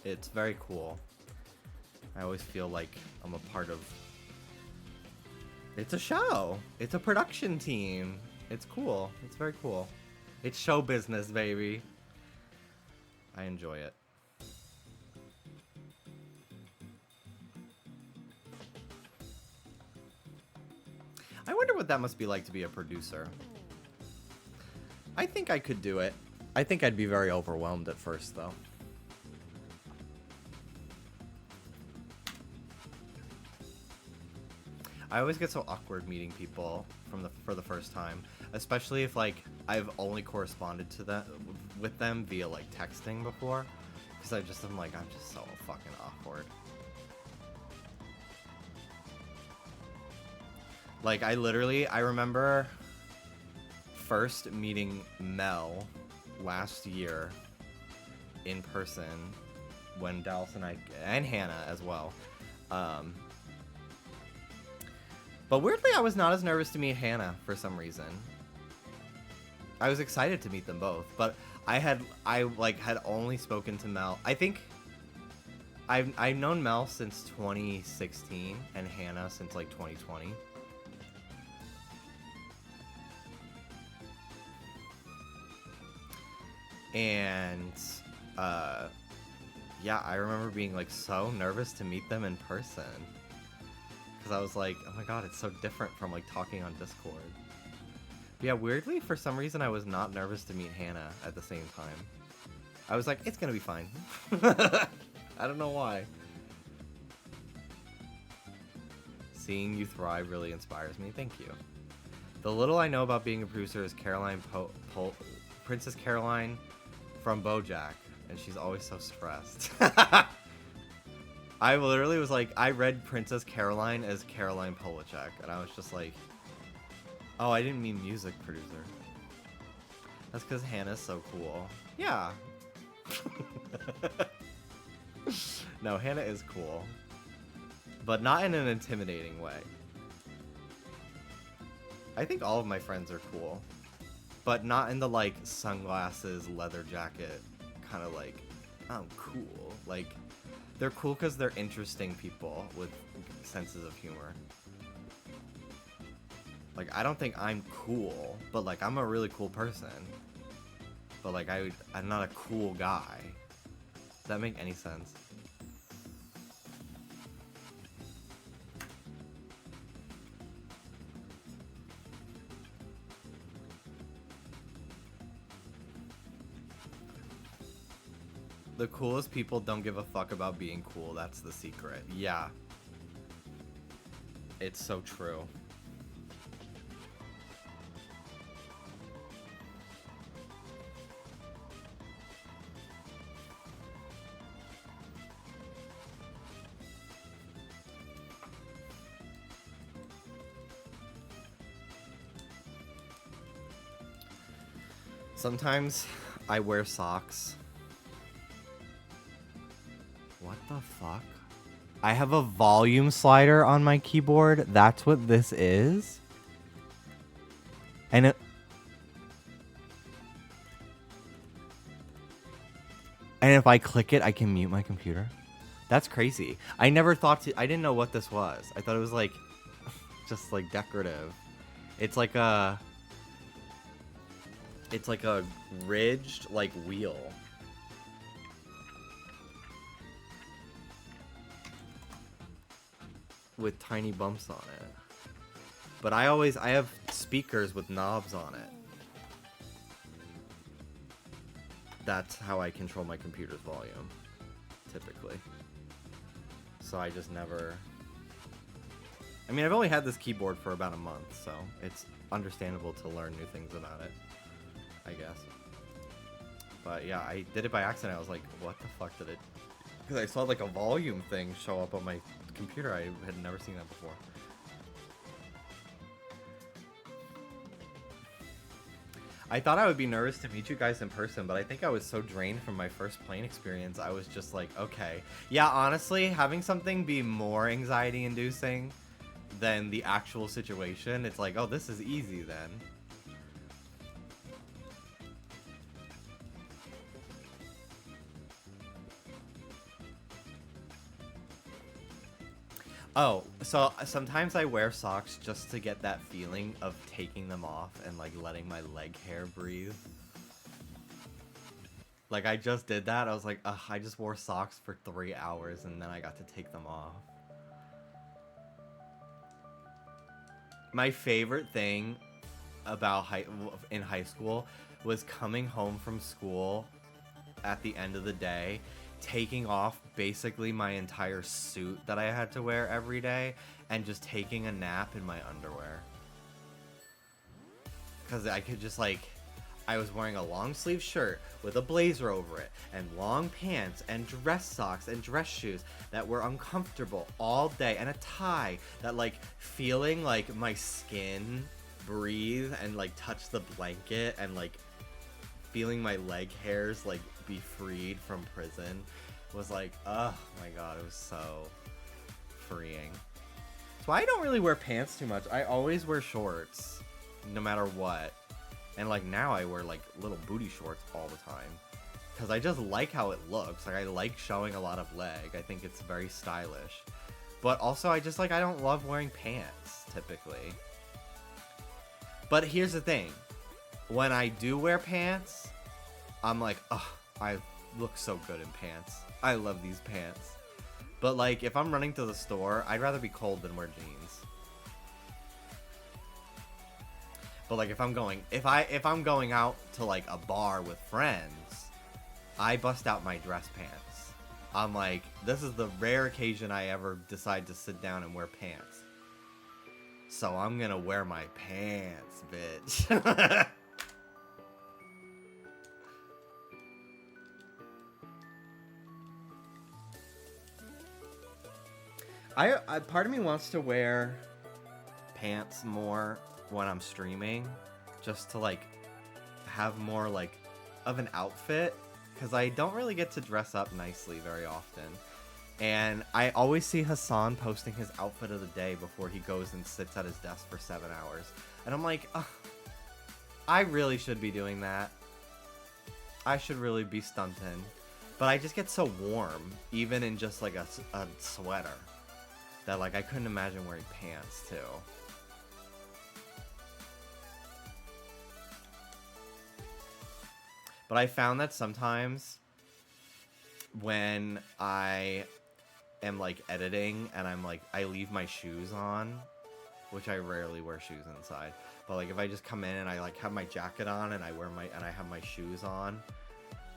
It's very cool. I always feel like I'm a part of... It's a show. It's a production team. It's cool. It's very cool. It's show business, baby. I enjoy it. I wonder what that must be like to be a producer. I think I could do it. I think I'd be very overwhelmed at first, though. I always get so awkward meeting people for the first time, especially if like I've only corresponded with them via like texting before, because I'm just so fucking awkward. Like I remember first meeting Mel last year in person when Dallas and Hannah as well. But weirdly, I was not as nervous to meet Hannah for some reason. I was excited to meet them both, but I had only spoken to Mel. I think I've known Mel since 2016 and Hannah since like 2020. And yeah, I remember being like so nervous to meet them in person. Because I was like, oh my god, it's so different from like talking on Discord. But yeah, weirdly, for some reason, I was not nervous to meet Hannah at the same time. I was like, it's gonna be fine. I don't know why. Seeing you thrive really inspires me. Thank you. The little I know about being a producer is Princess Caroline from BoJack, And she's always so stressed. I literally was like, I read Princess Caroline as Caroline Polachek, and I was just like, oh, I didn't mean music producer. That's because Hannah's so cool. Yeah. No, Hannah is cool. But not in an intimidating way. I think all of my friends are cool. But not in the, like, sunglasses, leather jacket, kind of like, I'm cool. Like, they're cool because they're interesting people with senses of humor. Like, I don't think I'm cool, but, like, I'm a really cool person. But, like, I'm not a cool guy. Does that make any sense? The coolest people don't give a fuck about being cool. That's the secret. Yeah. It's so true. Sometimes I wear socks. What the fuck? I have a volume slider on my keyboard. That's what this is? And if I click it, I can mute my computer? That's crazy. I never thought I didn't know what this was. I thought it was like, just like decorative. It's like a ridged like wheel. With tiny bumps on it. But I have speakers with knobs on it. That's how I control my computer's volume, typically. So I just never... I mean, I've only had this keyboard for about a month, so it's understandable to learn new things about it, I guess. But yeah, I did it by accident. I was like, what the fuck did it... Because I saw like a volume thing show up on my computer. I had never seen that before. I thought I would be nervous to meet you guys in person, but I think I was so drained from my first plane experience, I was just like, okay. Yeah, honestly, having something be more anxiety-inducing than the actual situation, it's like, oh, this is easy then. Oh, so sometimes I wear socks just to get that feeling of taking them off and like letting my leg hair breathe. Like I just did that. I was like, ugh, I just wore socks for 3 hours and then I got to take them off. My favorite thing about in high school was coming home from school at the end of the day, taking off basically my entire suit that I had to wear every day and just taking a nap in my underwear. Because I could just like, I was wearing a long sleeve shirt with a blazer over it and long pants and dress socks and dress shoes that were uncomfortable all day and a tie that like feeling like my skin breathe and like touch the blanket and like feeling my leg hairs like be freed from prison was like, oh my god, it was so freeing. So I don't really wear pants too much. I always wear shorts no matter what. And like now I wear like little booty shorts all the time because I just like how it looks. Like I like showing a lot of leg. I think it's very stylish. But also I just like, I don't love wearing pants typically. But here's the thing. When I do wear pants, I'm like, oh, I look so good in pants. I love these pants. But like, if I'm running to the store, I'd rather be cold than wear jeans. But like, if I'm going out to like a bar with friends, I bust out my dress pants. I'm like, this is the rare occasion I ever decide to sit down and wear pants. So I'm gonna wear my pants, bitch. I part of me wants to wear pants more when I'm streaming, just to like have more like of an outfit, because I don't really get to dress up nicely very often. And I always see Hassan posting his outfit of the day before he goes and sits at his desk for 7 hours. And I'm like, ugh, I really should be doing that. I should really be stunting. But I just get so warm, even in just like a sweater, that like I couldn't imagine wearing pants too. But I found that sometimes when I am like editing and I'm like, I leave my shoes on, which I rarely wear shoes inside, but like if I just come in and I like have my jacket on and I have my shoes on,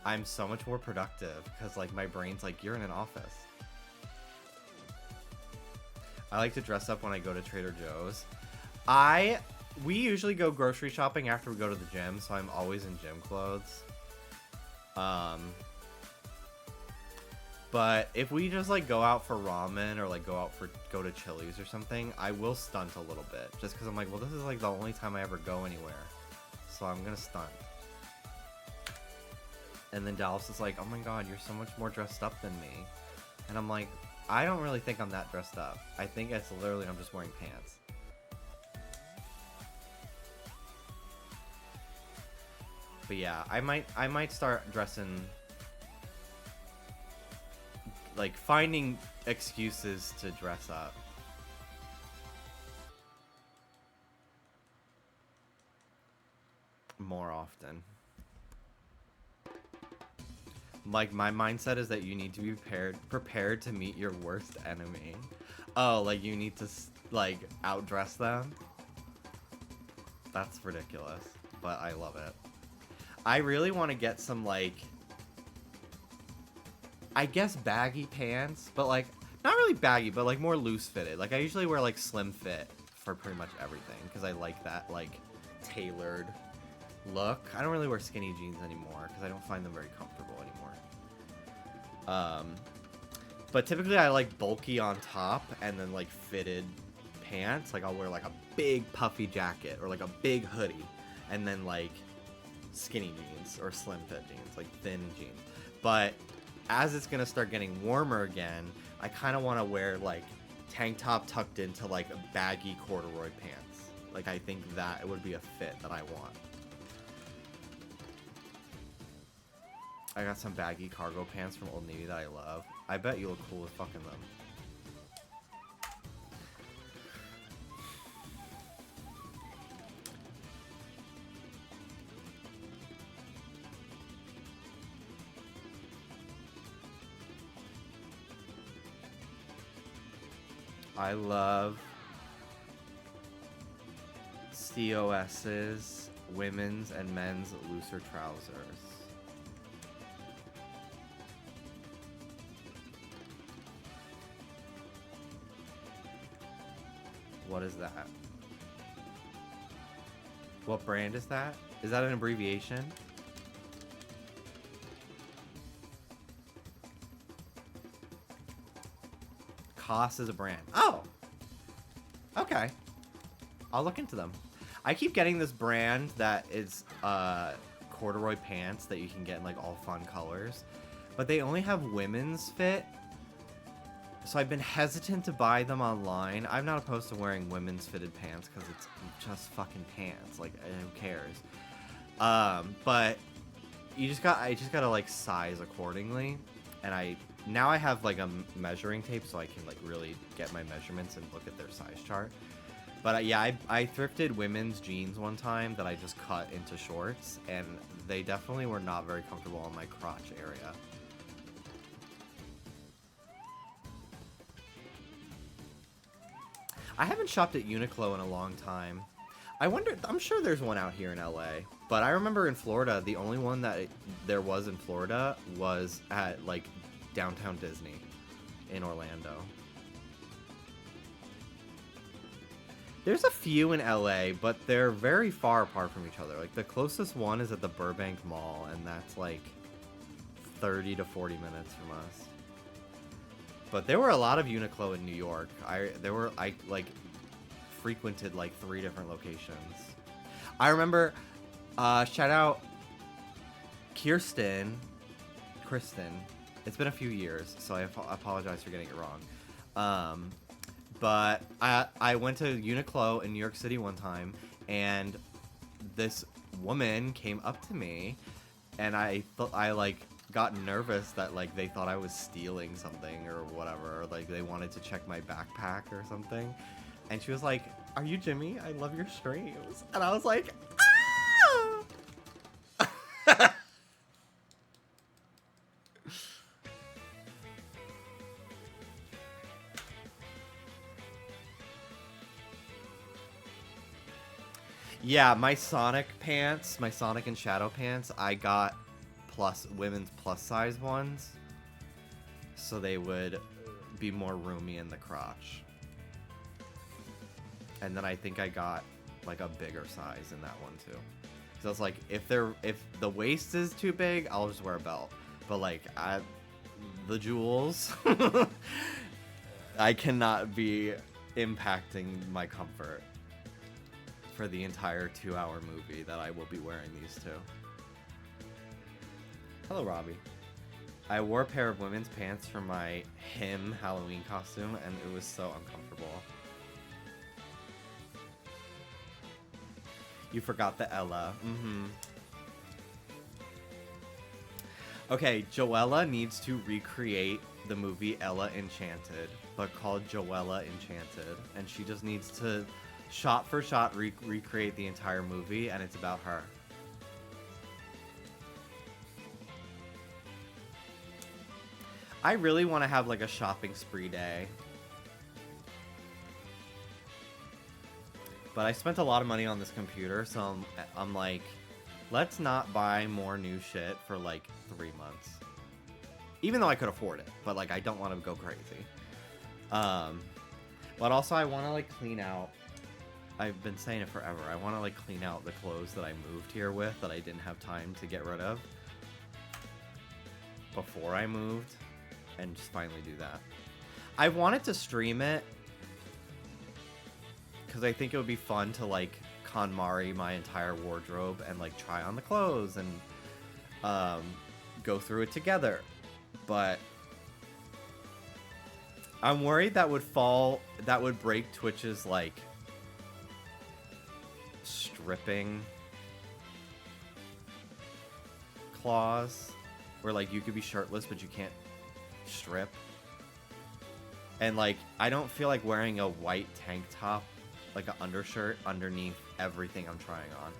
I'm so much more productive because like my brain's like, you're in an office. I like to dress up when I go to Trader Joe's. We usually go grocery shopping after we go to the gym, so I'm always in gym clothes. But if we just like go out for ramen or like go to Chili's or something, I will stunt a little bit just because I'm like, well, this is like the only time I ever go anywhere, so I'm gonna stunt. And then Dallas is like, oh my god, you're so much more dressed up than me, and I'm like, I don't really think I'm that dressed up. I think it's literally I'm just wearing pants. But yeah, I might start dressing, like finding excuses to dress up. More often. Like my mindset is that you need to be prepared to meet your worst enemy. Oh, like you need to like outdress them? That's ridiculous, but I love it. I really want to get some, like, I guess baggy pants, but like not really baggy, but like more loose fitted. Like I usually wear like slim fit for pretty much everything because I like that like tailored look. I don't really wear skinny jeans anymore because I don't find them very comfortable anymore. But typically I like bulky on top and then like fitted pants. Like I'll wear like a big puffy jacket or like a big hoodie and then like skinny jeans or slim fit jeans, like thin jeans. But as it's gonna start getting warmer again, I kind of want to wear like tank top tucked into like a baggy corduroy pants. Like I think that it would be a fit that I want. I got some baggy cargo pants from Old Navy that I love. I bet you look cool with fucking them. I love COS's women's and men's looser trousers. What is that? What brand is that? Is that an abbreviation? COS is a brand. Oh! Okay. I'll look into them. I keep getting this brand that is corduroy pants that you can get in like all fun colors. But they only have women's fit. So I've been hesitant to buy them online. I'm not opposed to wearing women's fitted pants because it's just fucking pants. Like, who cares? But I just gotta like size accordingly. And now I have like a measuring tape so I can like really get my measurements and look at their size chart. But yeah, I thrifted women's jeans one time that I just cut into shorts, and they definitely were not very comfortable on my crotch area. I haven't shopped at Uniqlo in a long time. I'm sure there's one out here in LA, but I remember in Florida, the only one that there was in Florida was at like downtown Disney in Orlando. There's a few in LA, but they're very far apart from each other. Like the closest one is at the Burbank Mall, and that's like 30 to 40 minutes from us. But there were a lot of Uniqlo in New York. I like frequented like 3 different locations. I remember, shout out Kristen. It's been a few years, so I apologize for getting it wrong. But I went to Uniqlo in New York City one time, and this woman came up to me, and I like got nervous that like they thought I was stealing something or whatever, or like they wanted to check my backpack or something. And she was like, "Are you Jimmy? I love your streams." And I was like, "Ah!" Yeah, my Sonic pants, my Sonic and Shadow pants, I got women's plus size ones, so they would be more roomy in the crotch. And then I think I got like a bigger size in that one too. So it's like if the waist is too big, I'll just wear a belt. But like the jewels, I cannot be impacting my comfort for the entire 2-hour movie that I will be wearing these two. Hello, Robbie. I wore a pair of women's pants for my him Halloween costume, and it was so uncomfortable. You forgot the Ella. Okay, Joella needs to recreate the movie Ella Enchanted, but called Joella Enchanted, and she just needs to shot for shot recreate the entire movie, and it's about her. I really want to have like a shopping spree day. But I spent a lot of money on this computer, so I'm like, let's not buy more new shit for like 3 months. Even though I could afford it, but like I don't want to go crazy. But also I want to like clean out. I've been saying it forever. I want to like clean out the clothes that I moved here with that I didn't have time to get rid of before I moved, and just finally do that. I wanted to stream it because I think it would be fun to like KonMari my entire wardrobe and like try on the clothes and go through it together. But I'm worried that would break Twitch's like stripping clause, where like you could be shirtless but you can't strip. And like I don't feel like wearing a white tank top, like an undershirt underneath everything I'm trying on.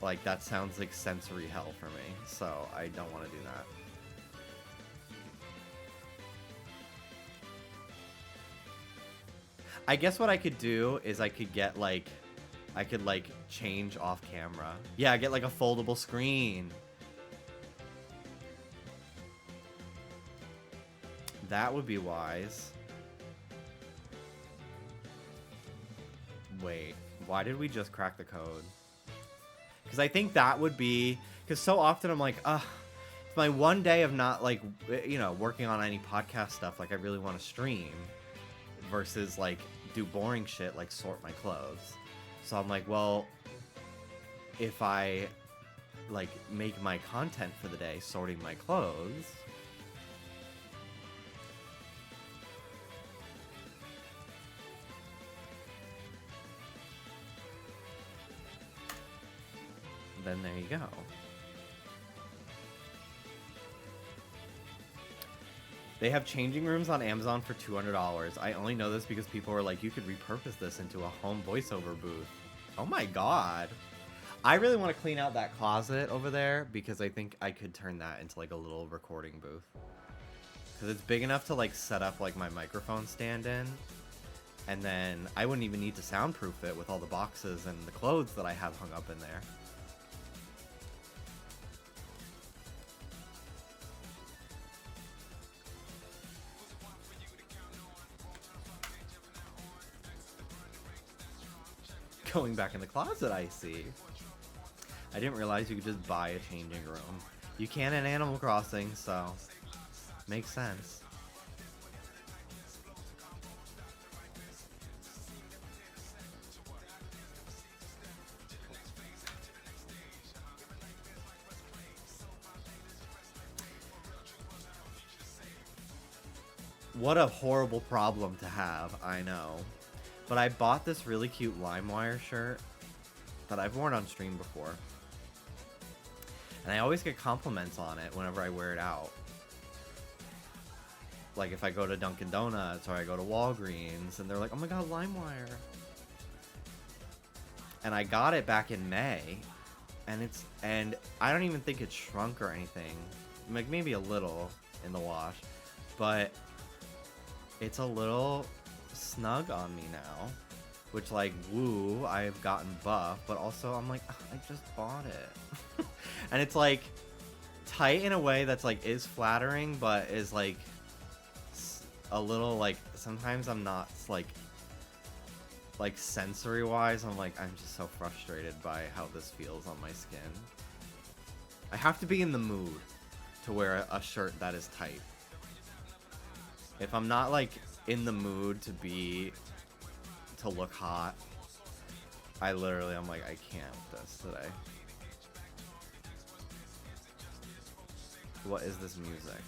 Like that sounds like sensory hell for me, so I don't want to do that. I guess what I could do is I could get like change off camera. Yeah, get like a foldable screen. That would be wise. Wait, why did we just crack the code? Because I think that would be... Because so often I'm like, it's my one day of not, like, you know, working on any podcast stuff. Like, I really want to stream. Versus, like, do boring shit, like sort my clothes. So I'm like, well, if I, like, make my content for the day sorting my clothes... then there you go. They have changing rooms on Amazon for $200. I only know this because people are like, you could repurpose this into a home voiceover booth. Oh my god. I really want to clean out that closet over there because I think I could turn that into like a little recording booth. Because it's big enough to like set up like my microphone stand in. And then I wouldn't even need to soundproof it with all the boxes and the clothes that I have hung up in there. Going back in the closet, I see. I didn't realize you could just buy a changing room. You can in Animal Crossing, so makes sense. What a horrible problem to have, I know. But I bought this really cute LimeWire shirt that I've worn on stream before. And I always get compliments on it whenever I wear it out. Like if I go to Dunkin' Donuts or I go to Walgreens and they're like, oh my god, LimeWire. And I got it back in May. And I don't even think it shrunk or anything. Like maybe a little in the wash. But it's a little snug on me now. Which, like, woo, I've gotten buff. But also, I'm like, I just bought it. And it's, like, tight in a way that's, like, is flattering. But is, like, a little, like, sometimes I'm not, like sensory-wise, I'm like, I'm just so frustrated by how this feels on my skin. I have to be in the mood to wear a shirt that is tight. If I'm not, like, in the mood to look hot, I'm like, I can't with this today. What is this music?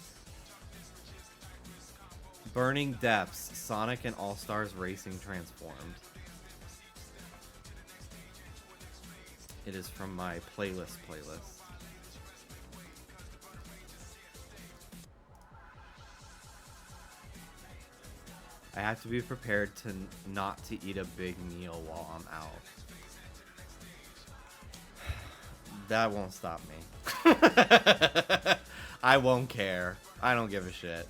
Burning Depths, Sonic and All-Stars Racing Transformed. It is from my playlist. I have to be prepared to not to eat a big meal while I'm out. That won't stop me. I won't care. I don't give a shit.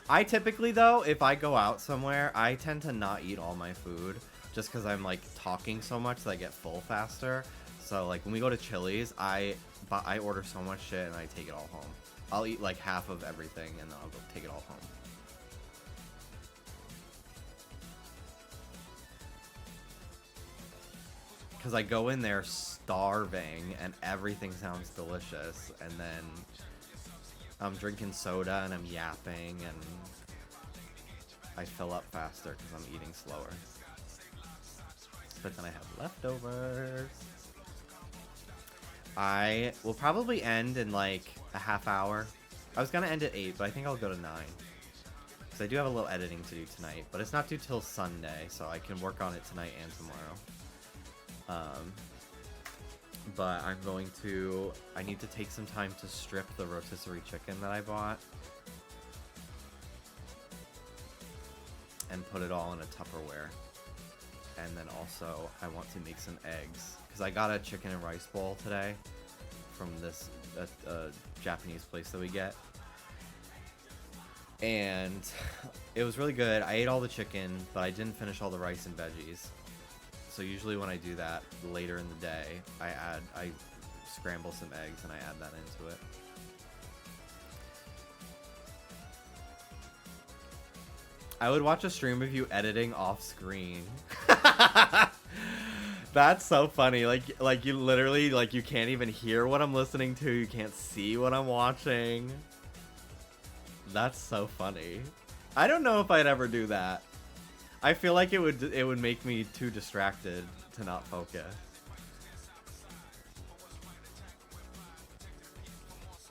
I typically, though, if I go out somewhere, I tend to not eat all my food just because I'm, like, talking so much that I get full faster. So, like, when we go to Chili's, I order so much shit and I take it all home. I'll eat, like, half of everything and then I'll go take it all home. Because I go in there starving and everything sounds delicious, and then I'm drinking soda and I'm yapping and I fill up faster because I'm eating slower. But then I have leftovers. I will probably end in like a half hour. I was gonna end at 8, but I think I'll go to 9. Because I do have a little editing to do tonight, but it's not due till Sunday, so I can work on it tonight and tomorrow. But I need to take some time to strip the rotisserie chicken that I bought. And put it all in a Tupperware. And then also, I want to make some eggs. Because I got a chicken and rice bowl today from this Japanese place that we get. And it was really good. I ate all the chicken, but I didn't finish all the rice and veggies. So usually when I do that later in the day, I scramble some eggs and I add that into it. I would watch a stream of you editing off screen. That's so funny. Like you literally, like, you can't even hear what I'm listening to. You can't see what I'm watching. That's so funny. I don't know if I'd ever do that. I feel like it would make me too distracted to not focus.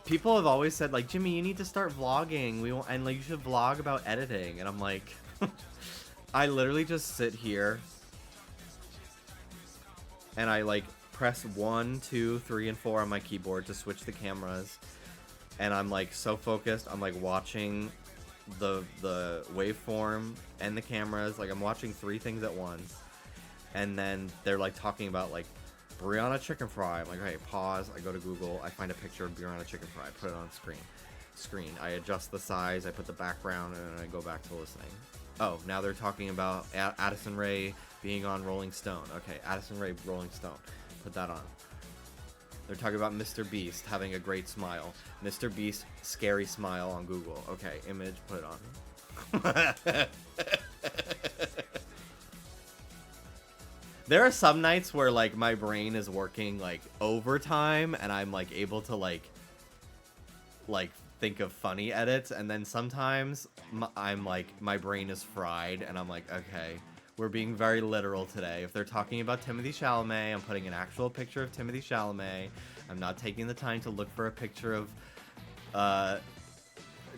People have always said, like, Jimmy, you need to start vlogging. And like, you should vlog about editing. And I'm like, I literally just sit here and I like press 1, 2, 3, and 4 on my keyboard to switch the cameras. And I'm like so focused. I'm like watching the waveform and the cameras. Like, I'm watching 3 things at once. And then they're like talking about like Brianna chicken fry. I'm like, okay, pause. I go to Google. I find a picture of Brianna chicken fry. Put it on screen. I adjust the size. I put the background, and then I go back to listening. Oh, now they're talking about Addison Rae being on Rolling Stone. Okay, Addison Rae, Rolling Stone. Put that on. They're talking about Mr. Beast having a great smile. Mr. Beast, scary smile on Google. Okay, image, put it on. There are some nights where, like, my brain is working, like, overtime, and I'm, like, able to, like, think of funny edits, and then sometimes I'm, like, my brain is fried, and I'm like, okay, We're being very literal today. If they're talking about Timothée Chalamet, I'm putting an actual picture of Timothée Chalamet. I'm not taking the time to look for a picture of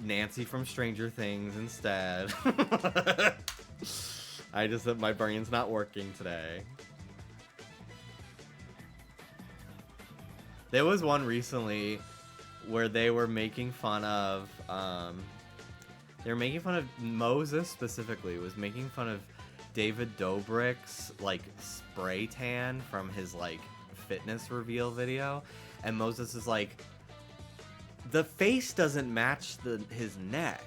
Nancy from Stranger Things instead. My brain's not working today. There was one recently where they were making fun of, Moses specifically was making fun of David Dobrik's, like, spray tan from his, like, fitness reveal video. And Moses is like, the face doesn't match his neck.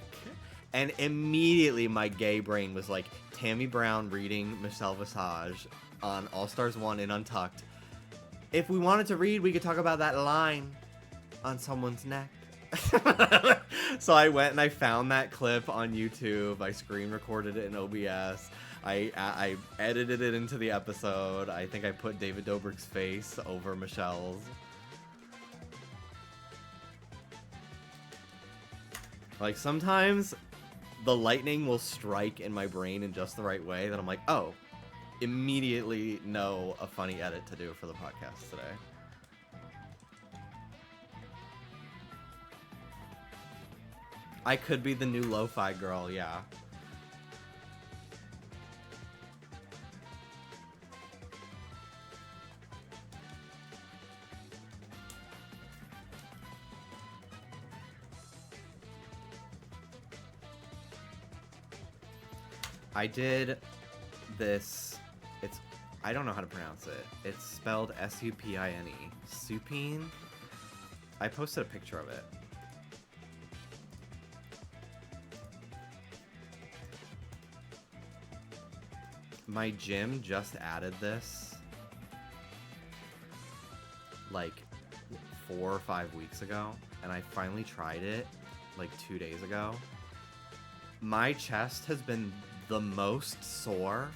And immediately my gay brain was like, Tammy Brown reading Michelle Visage on All Stars 1 in Untucked. If we wanted to read, we could talk about that line on someone's neck. So I went and I found that clip on YouTube. I screen recorded it in OBS. I edited it into the episode. I think I put David Dobrik's face over Michelle's. Like, sometimes the lightning will strike in my brain in just the right way that I'm like, oh, immediately know a funny edit to do for the podcast today. I could be the new lo-fi girl, yeah. I did this, I don't know how to pronounce it. It's spelled S-U-P-I-N-E. Supine? I posted a picture of it. My gym just added this, like, 4 or 5 weeks ago, and I finally tried it, like, 2 days ago. My chest has been the most sore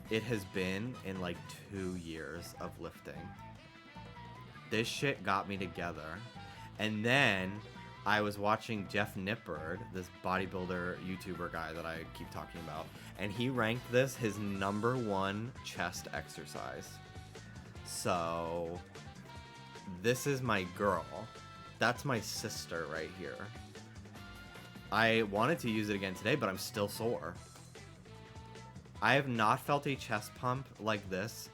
it has been in like 2 years of lifting. This shit got me together. And then I was watching Jeff Nippard, this bodybuilder YouTuber guy that I keep talking about, and he ranked this his #1 chest exercise. So this is my girl. That's my sister right here. I wanted to use it again today, but I'm still sore. I have not felt a chest pump like this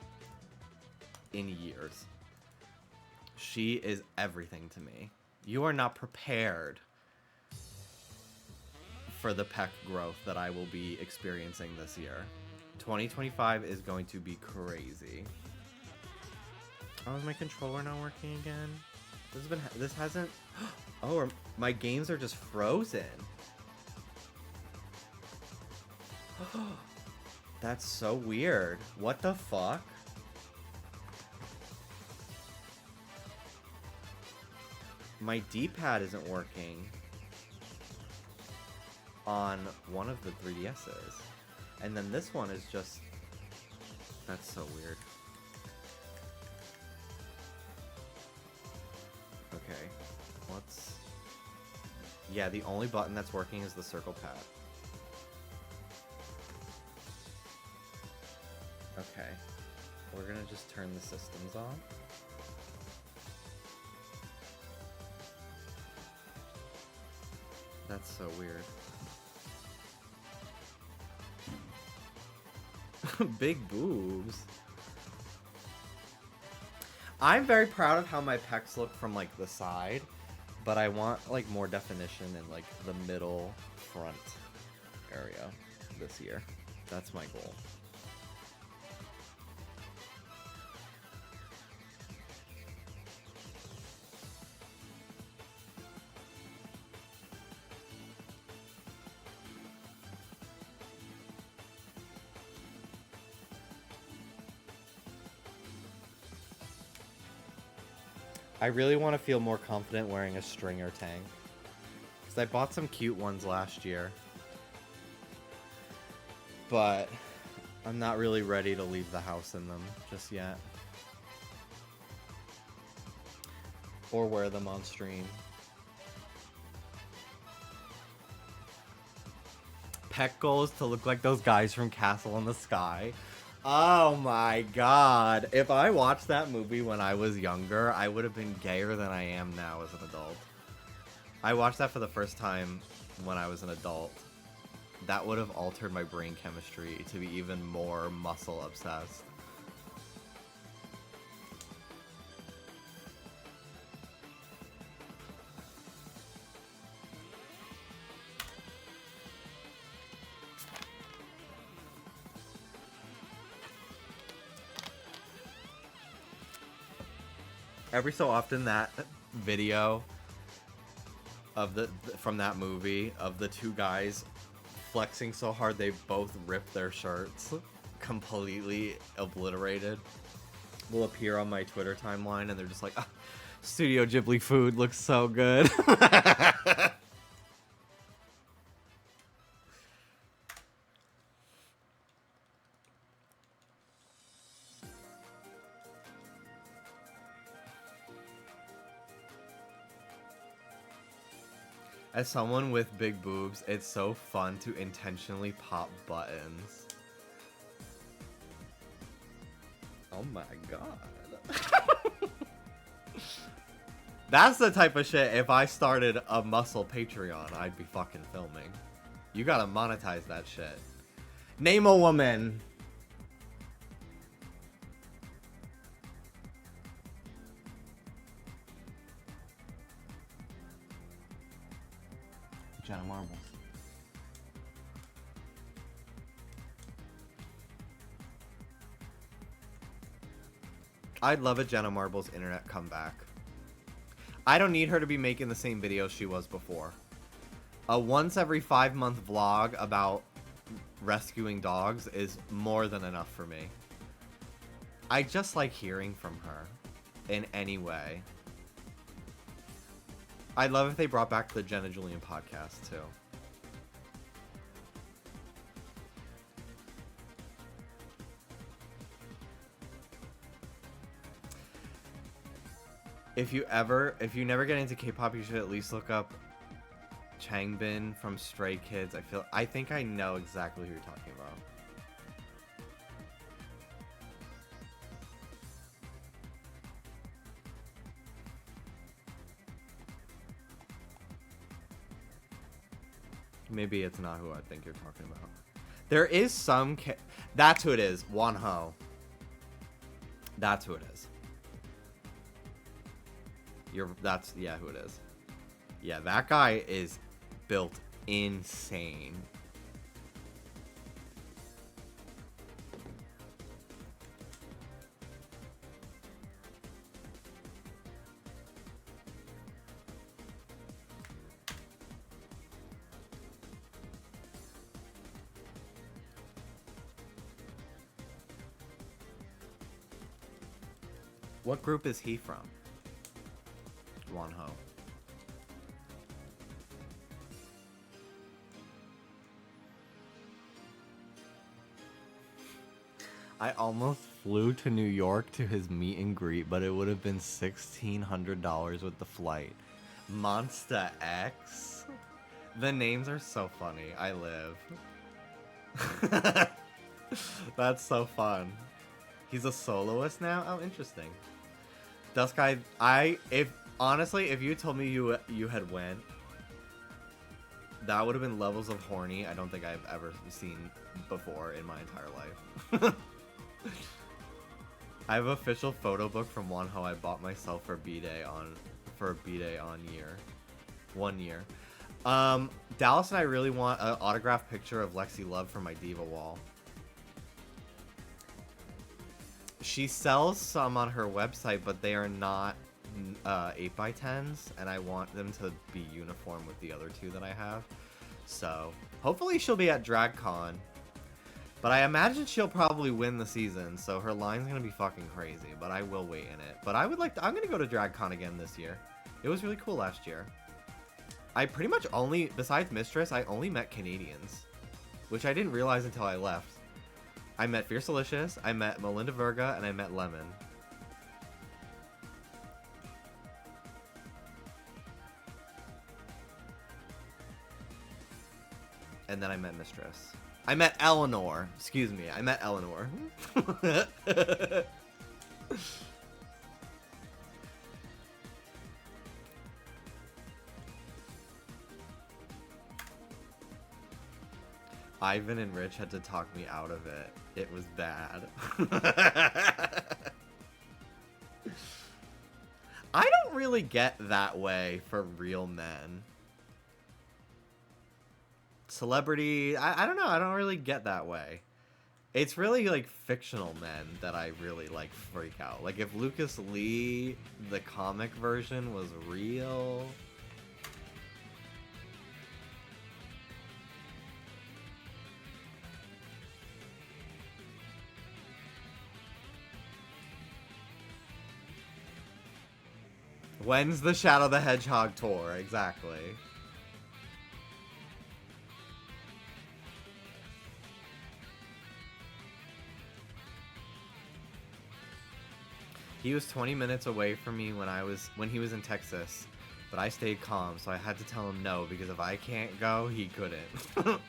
in years. She is everything to me. You are not prepared for the pec growth that I will be experiencing this year. 2025 is going to be crazy. Oh, is my controller not working again? This hasn't... Oh, my games are just frozen. That's so weird. What the fuck? My D-pad isn't working on one of the 3DS's. And then this one is just... That's so weird. Okay, let's... Yeah, the only button that's working is the circle pad. Okay, we're gonna just turn the systems on. That's so weird. Big boobs. I'm very proud of how my pecs look from like the side, but I want like more definition in like the middle front area this year. That's my goal. I really want to feel more confident wearing a stringer tank. Because I bought some cute ones last year. But I'm not really ready to leave the house in them just yet. Or wear them on stream. pec goals to look like those guys from Castle in the Sky. Oh my god. If I watched that movie when I was younger, I would have been gayer than I am now as an adult. I watched that for the first time when I was an adult. That would have altered my brain chemistry to be even more muscle obsessed. Every so often, that video of from that movie of the two guys flexing so hard they both ripped their shirts, completely obliterated, will appear on my Twitter timeline, and they're just like, oh, Studio Ghibli food looks so good. As someone with big boobs, it's so fun to intentionally pop buttons. Oh my god. That's the type of shit, if I started a muscle Patreon, I'd be fucking filming. You gotta monetize that shit. Name a woman. Jenna Marbles. I'd love a Jenna Marbles internet comeback. I don't need her to be making the same videos she was before. A once every 5-month vlog about rescuing dogs is more than enough for me. I just like hearing from her in any way. I'd love if they brought back the Jenna Julian podcast, too. If you never get into K-pop, you should at least look up Changbin from Stray Kids. I think I know exactly who you're talking about. Maybe it's not who I think you're talking about. There is some... That's who it is. Wonho. That's who it is. Yeah, who it is. Yeah, that guy is built insane. What group is he from? Wonho. I almost flew to New York to his meet and greet, but it would have been $1,600 with the flight. Monsta X? The names are so funny. I live. That's so fun. He's a soloist now? Oh, interesting. Dusk-Eye, honestly, if you told me you had went, that would have been levels of horny I don't think I've ever seen before in my entire life. I have an official photo book from Wonho I bought myself for a B-Day on 1 year. Dallas and I really want an autographed picture of Lexi Love for my diva wall. She sells some on her website, but they are not 8x10s, and I want them to be uniform with the other two that I have. So hopefully she'll be at DragCon, but I imagine she'll probably win the season, so her line's gonna be fucking crazy. But I will wait in it. But I'm gonna go to DragCon again this year. It was really cool last year. I pretty much besides Mistress, I only met Canadians, which I didn't realize until I left. I met Fierce Delicious, I met Melinda Verga, and I met Lemon. And then I met Mistress. I met Eleanor. Excuse me. I met Eleanor. Ivan and Rich had to talk me out of it. It was bad. I don't really get that way for real men. Celebrity, I don't know. I don't really get that way. It's really like fictional men that I really like freak out. Like if Lucas Lee, the comic version, was real. When's the Shadow the Hedgehog tour? Exactly. He was 20 minutes away from me when he was in Texas, but I stayed calm, so I had to tell him no, because if I can't go, he couldn't.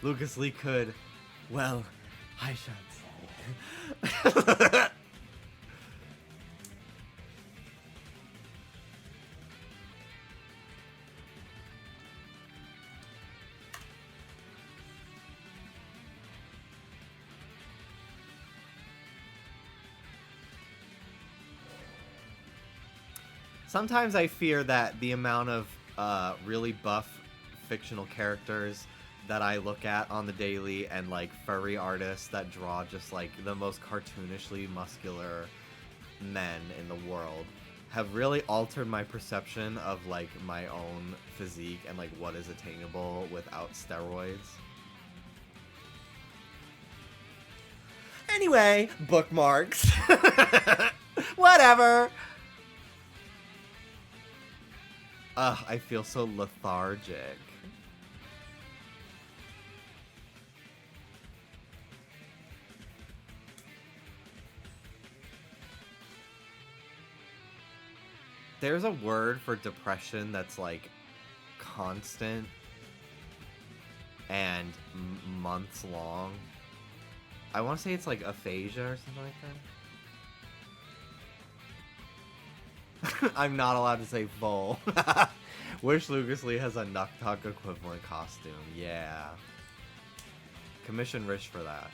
Lucas Lee could. Well, I shan't say. Sometimes I fear that the amount of really buff fictional characters that I look at on the daily and like furry artists that draw just like the most cartoonishly muscular men in the world have really altered my perception of like my own physique and like what is attainable without steroids. Anyway, bookmarks. Whatever. I feel so lethargic. There's a word for depression that's like constant and months long. I want to say it's like aphasia or something like that. I'm not allowed to say full. Wish Lucas Lee has a Nuktuk equivalent costume. Yeah. Commission Rich for that.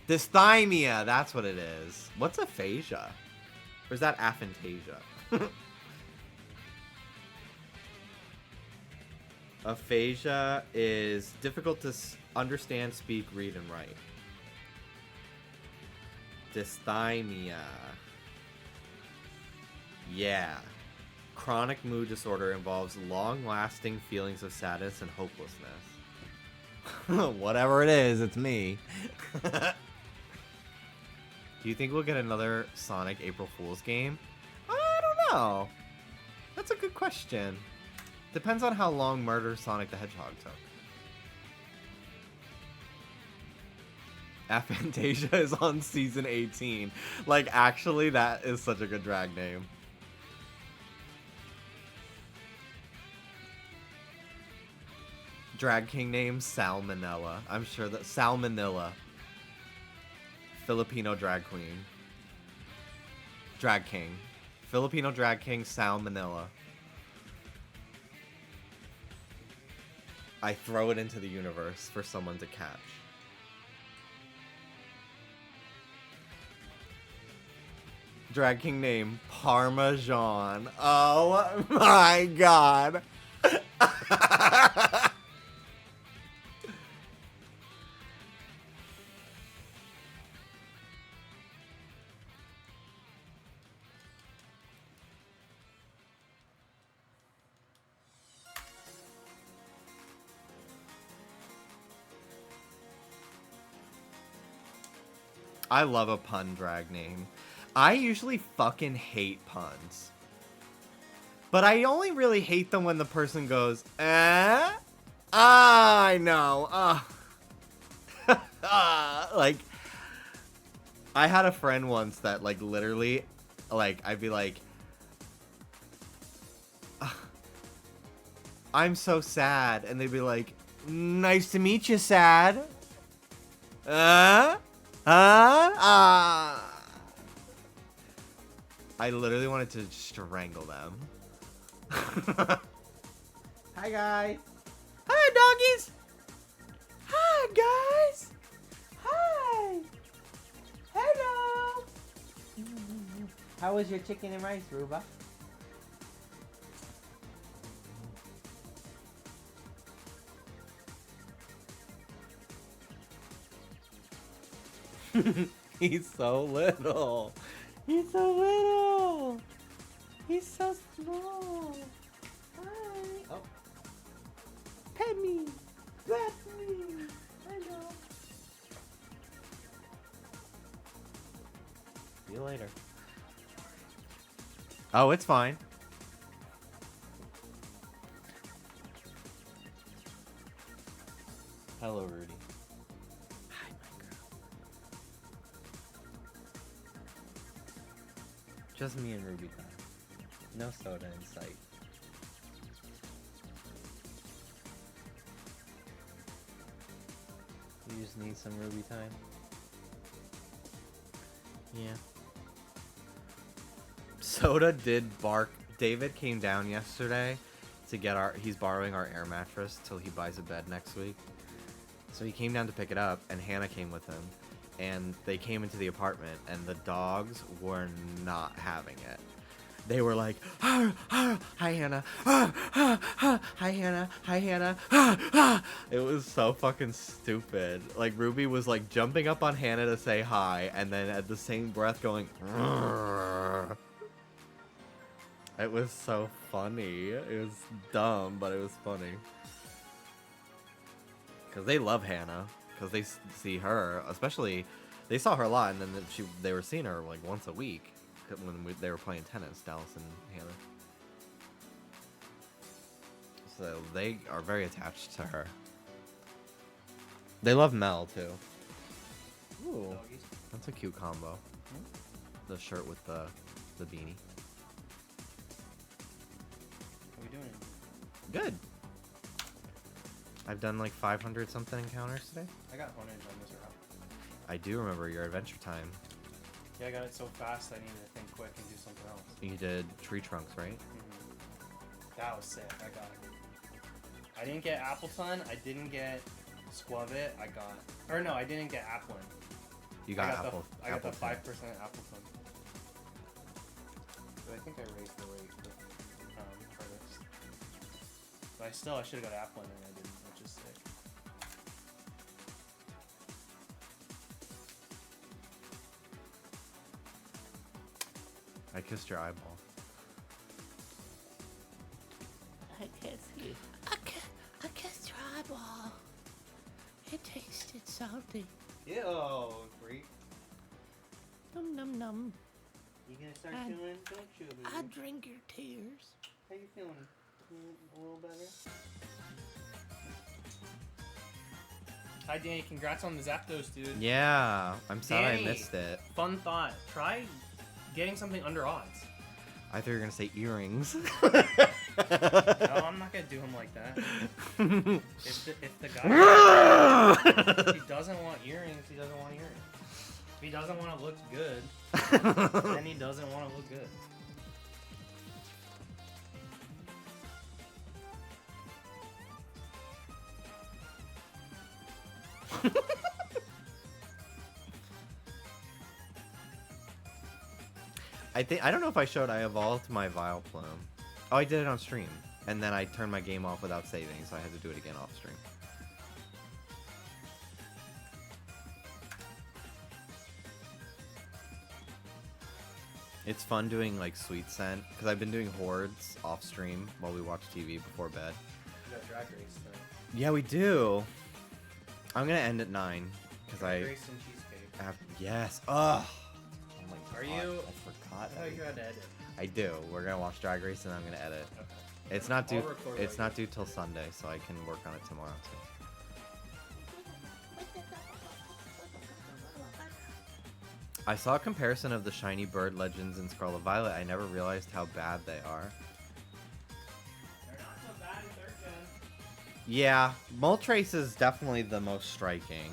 Dysthymia, that's what it is. What's aphasia? Or is that aphantasia? Aphasia is difficult to understand, speak, read, and write. Dysthymia. Yeah. Chronic mood disorder involves long-lasting feelings of sadness and hopelessness. Whatever it is, it's me. Do you think we'll get another Sonic April Fool's game? I don't know. That's a good question. Depends on how long Murder Sonic the Hedgehog took. Aphantasia is on season 18. Like, actually, that is such a good drag name. Drag king name, Salmonella. I'm sure that Salmonella. Filipino drag queen. Drag king. Filipino drag king, Salmonella. I throw it into the universe for someone to catch. Drag king name, Parmesan. Oh my god. I love a pun drag name. I usually fucking hate puns. But I only really hate them when the person goes, eh? Ah, I know. Like, I had a friend once that, like, literally, like, I'd be like, I'm so sad. And they'd be like, nice to meet you, sad. I literally wanted to strangle them. Hi, guys. Hi, doggies. Hi, guys. Hi. Hello. How was your chicken and rice, Ruba? He's so little. He's so little. He's so small. Hi. Oh. Pet me. Bless me. Hello. See you later. Oh, it's fine. Hello, Rudy. Hi, my girl. Just me and Ruby time. No soda in sight. You just need some Ruby time? Yeah. Soda did bark. David came down yesterday to get he's borrowing our air mattress till he buys a bed next week. So he came down to pick it up, and Hannah came with him. And they came into the apartment, and the dogs were not having it. They were like, ah, ah, hi Hannah, ah, ah, ah, hi Hannah, hi Hannah, ah, ah. It was so fucking stupid. Like, Ruby was like jumping up on Hannah to say hi, and then at the same breath going, "Rrr." It was so funny. It was dumb, but it was funny. Because they love Hannah. Because they see her, especially, they saw her a lot, and then they were seeing her like once a week when they were playing tennis, Dallas and Hannah. So they are very attached to her. They love Mel too. Ooh, that's a cute combo. The shirt with the beanie. How we doing? Good. I've done like 500 something encounters today. I got honage on this route. I do remember your adventure time. Yeah, I got it so fast I needed to think quick and do something else. You did tree trunks, right? That was sick. I got it. I didn't get Appleton. I didn't get Squavit. I got... Or no, I didn't get Applin. You got Apple. I got the 5% Appleton. Appleton. But I think I raised the rate for this. But I should have got Applin and I didn't, which is sick. I kissed your eyeball. I kissed you. I kissed your eyeball. It tasted salty. Ew, freak. Num num num. You gonna start chewing? Don't chew, baby. I drink your tears. How you feeling? A little better? Hi, Danny. Congrats on the Zapdos, dude. Yeah, I'm sad Danny, I missed it. Fun thought. Try getting something under odds. I thought you were gonna say earrings. No, I'm not gonna do him like that. If the guy if he doesn't want earrings, he doesn't want earrings. If he doesn't want to look good, then he doesn't want to look good. I don't know if I showed I evolved my Vileplume. Oh, I did it on stream. And then I turned my game off without saving, so I had to do it again off stream. It's fun doing like Sweet Scent, because I've been doing hordes off stream while we watch TV before bed. You got Drag Race though. Yeah, we do. I'm gonna end at 9 because Drag Race and Cheesecake. Yes. Ugh. Oh my Are God, you? I forgot. I thought you had to edit. I do. We're gonna watch Drag Race and I'm gonna edit. Okay. It's not due. I'll record It's later. not due till Sunday, so I can work on it tomorrow too. I saw a comparison of the shiny bird legends in Scarlet Violet. I never realized how bad they are. They're not so bad in 3rd gen. Yeah, Moltres is definitely the most striking.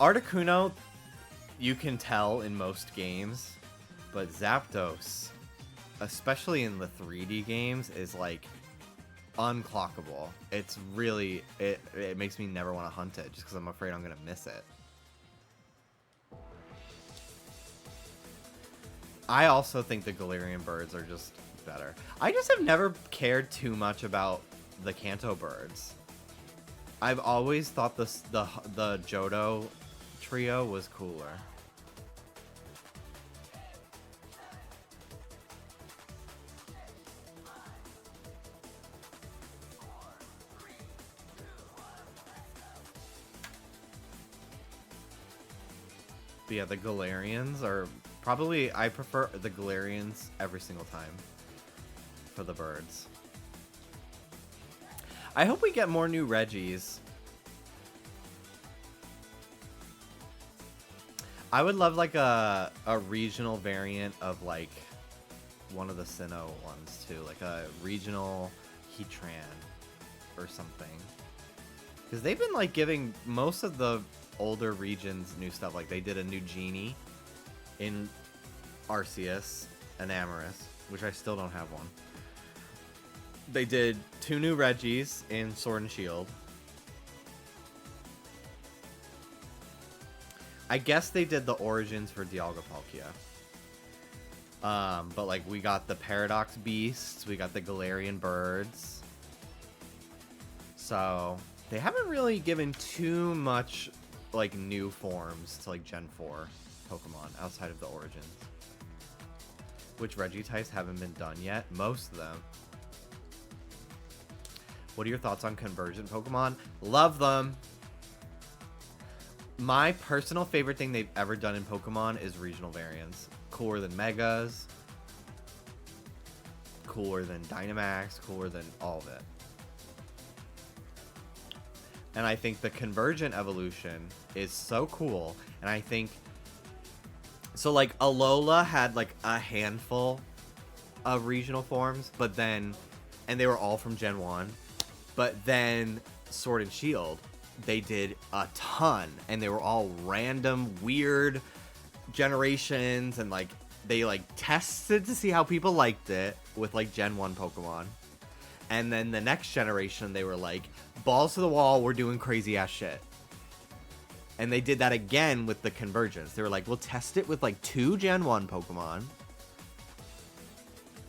Articuno, you can tell in most games, but Zapdos, especially in the 3D games, is like unclockable. It's really, it makes me never want to hunt it just because I'm afraid I'm going to miss it. I also think the Galarian birds are just better. I just have never cared too much about the Kanto birds. I've always thought the Johto trio was cooler. But yeah, the Galarians are probably, I prefer the Galarians every single time for the birds. I hope we get more new Reggies. I would love like a regional variant of like one of the Sinnoh ones too, like a regional Heatran or something. Because they've been like giving most of the older regions new stuff. Like they did a new Genie in Arceus and Amorous, which I still don't have one. They did 2 new Reggies in Sword and Shield. I guess they did the origins for Dialga Palkia. But like we got the Paradox Beasts, we got the Galarian Birds. So they haven't really given too much like new forms to like Gen 4 Pokemon outside of the origins. Which Reggie types haven't been done yet? Most of them. What are your thoughts on convergent Pokemon? Love them! My personal favorite thing they've ever done in Pokemon is regional variants. Cooler than Megas. Cooler than Dynamax. Cooler than all of it. And I think the convergent evolution is so cool. And I think... So, like, Alola had, like, a handful of regional forms. But then... And they were all from Gen 1. But then Sword and Shield, they did a ton. And they were all random, weird generations. And, like, they, like, tested to see how people liked it with, like, Gen 1 Pokemon. And then the next generation, they were like, balls to the wall, we're doing crazy-ass shit. And they did that again with the convergence. They were like, we'll test it with, like, 2 Gen 1 Pokemon.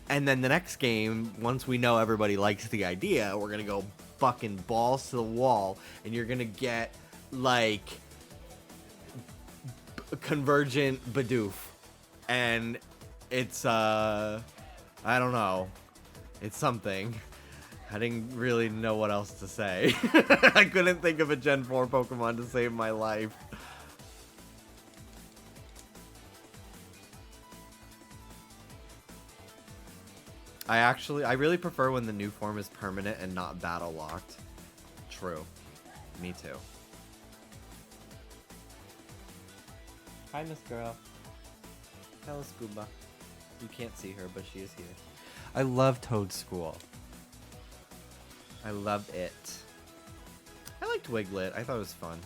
And then the next game, once we know everybody likes the idea, we're going to go fucking balls to the wall. And you're going to get, like, convergent Bidoof. And it's, I don't know. It's something. I didn't really know what else to say. I couldn't think of a Gen 4 Pokemon to save my life. I really prefer when the new form is permanent and not battle locked. True. Me too. Hi, Miss Girl. Hello, Scuba. You can't see her, but she is here. I love Toad School. I loved it. I liked Wiglet. I thought it was fun.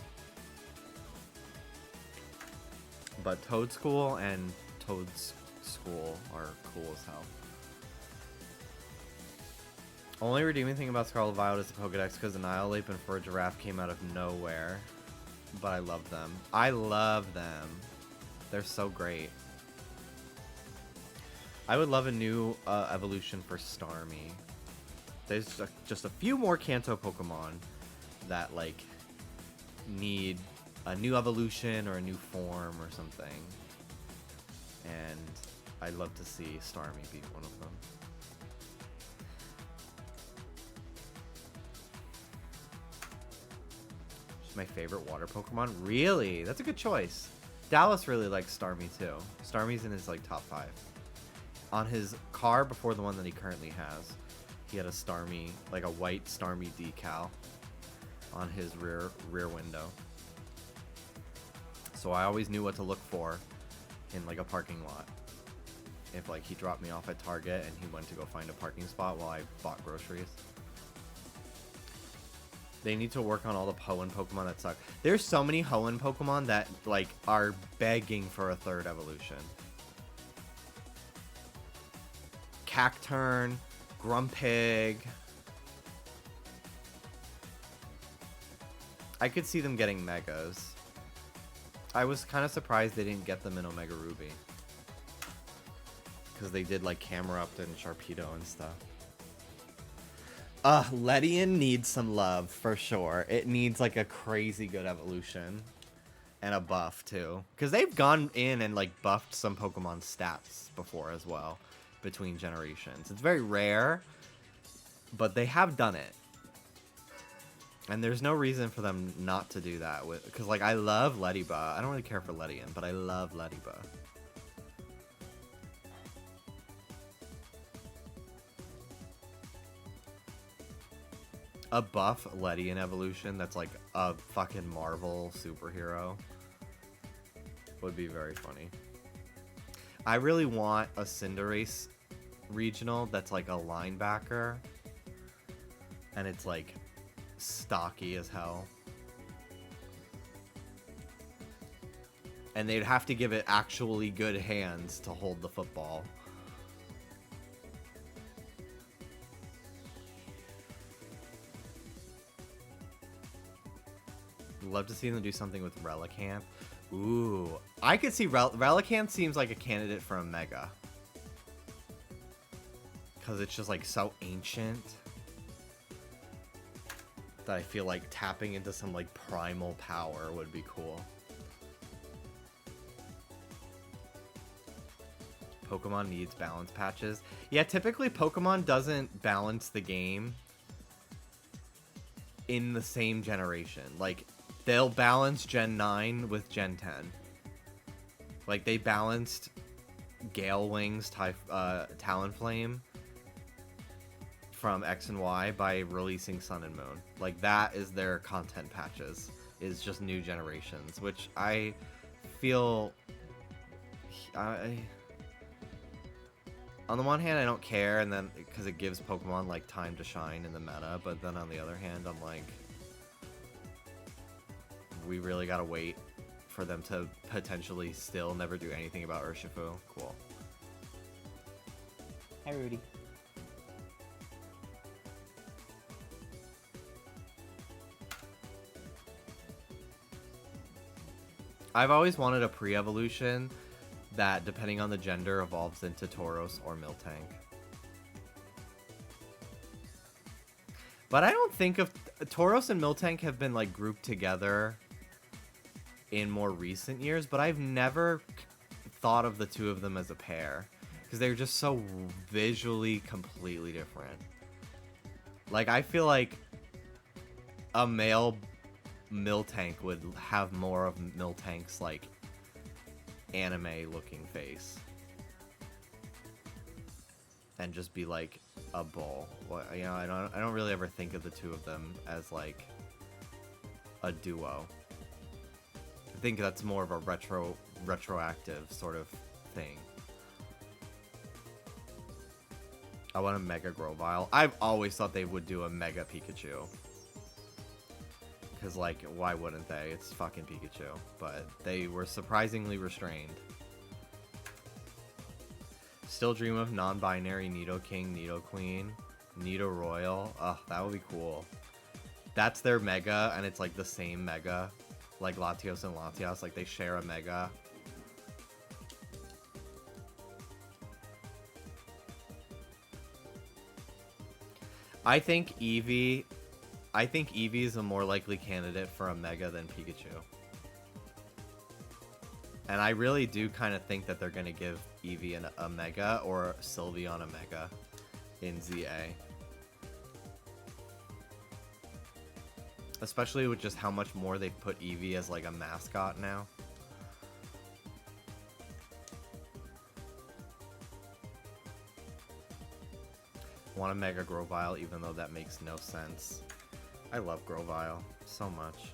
But Toad School and Toad's School are cool as hell. Only redeeming thing about Scarlet Violet is the Pokedex because Annihilate and for a Giraffe came out of nowhere. But I love them. I love them. They're so great. I would love a new evolution for Starmie. There's just a few more Kanto Pokemon that, like, need a new evolution or a new form or something. And I'd love to see Starmie be one of them. She's my favorite water Pokemon. Really? That's a good choice. Dallas really likes Starmie too. Starmie's in his, like, top 5. On his car before the one that he currently has, he had a Starmie, like a white Starmie decal on his rear window. So I always knew what to look for in, like, a parking lot. if like he dropped me off at Target and he went to go find a parking spot while I bought groceries. They need to work on all the Hoenn Pokemon that suck. There's so many Hoenn Pokemon that like are begging for a third evolution. Cacturn, Grumpig. I could see them getting Megas. I was kind of surprised they didn't get them in Omega Ruby. Because they did like Camerupt and Sharpedo and stuff. Ledian needs some love for sure. It needs like a crazy good evolution. And a buff too. Because they've gone in and like buffed some Pokemon stats before as well. Between generations. It's very rare. But they have done it. And there's no reason for them not to do that. Because like I love Lediba. I don't really care for Ledian. But I love Lediba. A buff Ledian evolution that's like a fucking Marvel superhero would be very funny. I really want a Cinderace regional that's like a linebacker and it's like stocky as hell. And they'd have to give it actually good hands to hold the football. Love to see them do something with Relicanth. Ooh, I could see Relicanth seems like a candidate for a Mega. Because it's just like so ancient. That I feel like tapping into some like primal power would be cool. Pokemon needs balance patches. Yeah, typically Pokemon doesn't balance the game in the same generation. Like, they'll balance Gen 9 with Gen 10. Like, they balanced Gale Wings, Talonflame from X and Y by releasing Sun and Moon. Like, that is their content patches. Is just new generations, which I feel... on the one hand, I don't care, and then because it gives Pokemon like time to shine in the meta, but then on the other hand, I'm like, we really gotta wait for them to potentially still never do anything about Urshifu. Cool. Hi, Rudy. I've always wanted a pre-evolution that, depending on the gender, evolves into Tauros or Miltank. But I don't think of... Tauros and Miltank have been, like, grouped together in more recent years, but I've never thought of the two of them as a pair. Because they're just so visually completely different. Like, I feel like a male Miltank would have more of Miltank's, like, anime-looking face. And just be, like, a bull. Well, you know, I don't really ever think of the two of them as, like, a duo. I think that's more of a retroactive sort of thing. I want a Mega Grovyle. I've always thought they would do a Mega Pikachu. Because, like, why wouldn't they? It's fucking Pikachu. But they were surprisingly restrained. Still dream of non-binary Nidoking, Nidoqueen, Nidoroyal. Ugh, that would be cool. That's their Mega, and it's, like, the same Mega. Like Latios and Latias. Like, they share a Mega. I think Eevee is a more likely candidate for a Mega than Pikachu. And I really do kind of think that they're going to give Eevee a Mega or Sylveon a Mega in ZA. Especially with just how much more they've put Eevee as like a mascot now. Want a Mega Grovyle even though that makes no sense. I love Grovyle so much.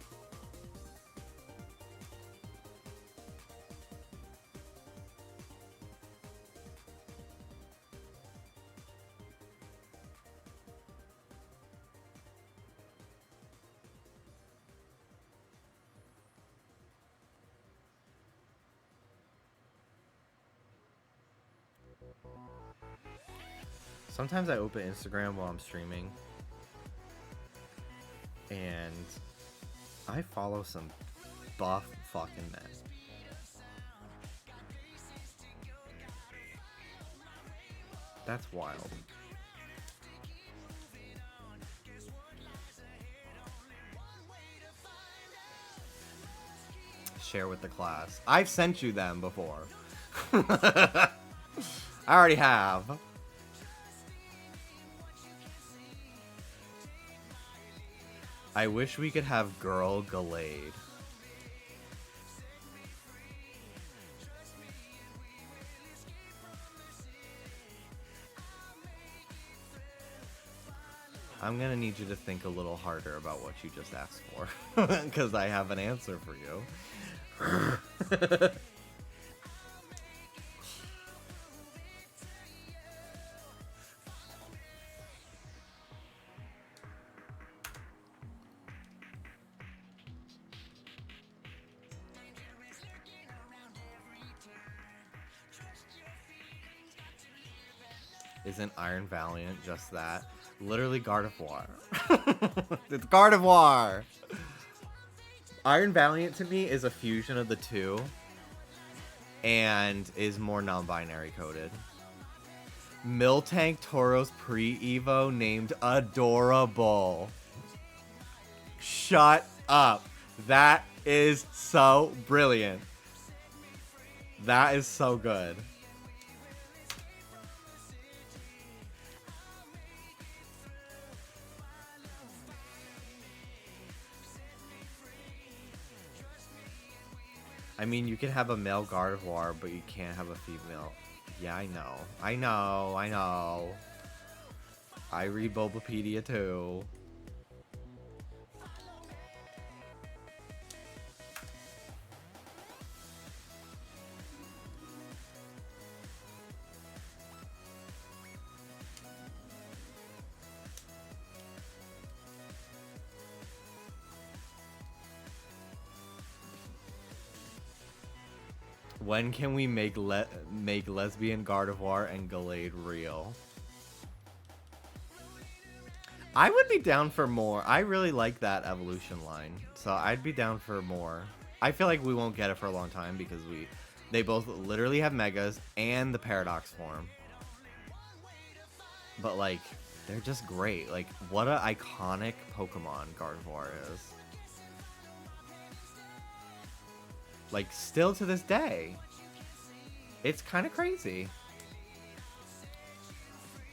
Sometimes I open Instagram while I'm streaming. And I follow some buff fucking men. That's wild. Share with the class. I've sent you them before. I already have. I wish we could have girl Gallade. I'm gonna need you to think a little harder about what you just asked for, because I have an answer for you. Isn't Iron Valiant just that? Literally Gardevoir. It's Gardevoir! Iron Valiant to me is a fusion of the two and is more non-binary coded. Miltank Tauros pre-Evo named Adorable. Shut up. That is so brilliant. That is so good. I mean, you can have a male Gardevoir, but you can't have a female. Yeah, I know. I know. I know. I read Bulbapedia too. When can we make lesbian Gardevoir and Gallade real? I would be down for more. I really like that evolution line, so I'd be down for more. I feel like we won't get it for a long time because they both literally have megas and the paradox form. But like, they're just great. Like, what an iconic Pokemon Gardevoir is. Like, still to this day. It's kind of crazy.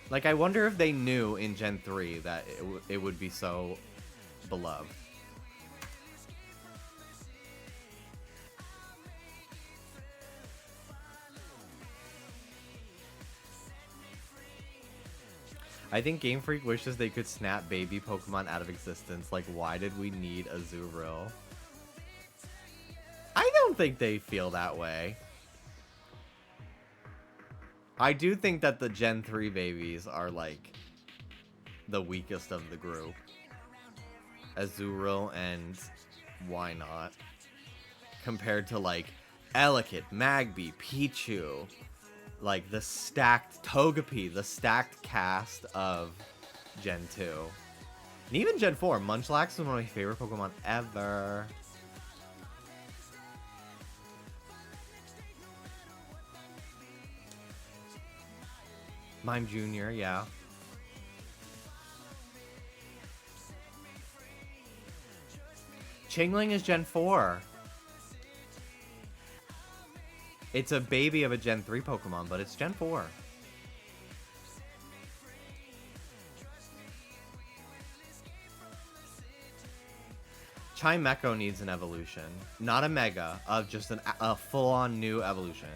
Like, I wonder if they knew in Gen 3 that it would be so beloved. I think Game Freak wishes they could snap baby Pokemon out of existence. Like, why did we need a Azurill? I don't think they feel that way. I do think that the Gen 3 babies are, like, the weakest of the group. Azurill and why not? Compared to, like, Elekid, Magby, Pichu, like, the stacked Togepi, the stacked cast of Gen 2. And even Gen 4, Munchlax is one of my favorite Pokemon ever. Mime Jr., yeah. Chingling is Gen 4. It's a baby of a Gen 3 Pokemon, but it's Gen 4. Chimecho needs an evolution. Not a Mega, of just a full-on new evolution.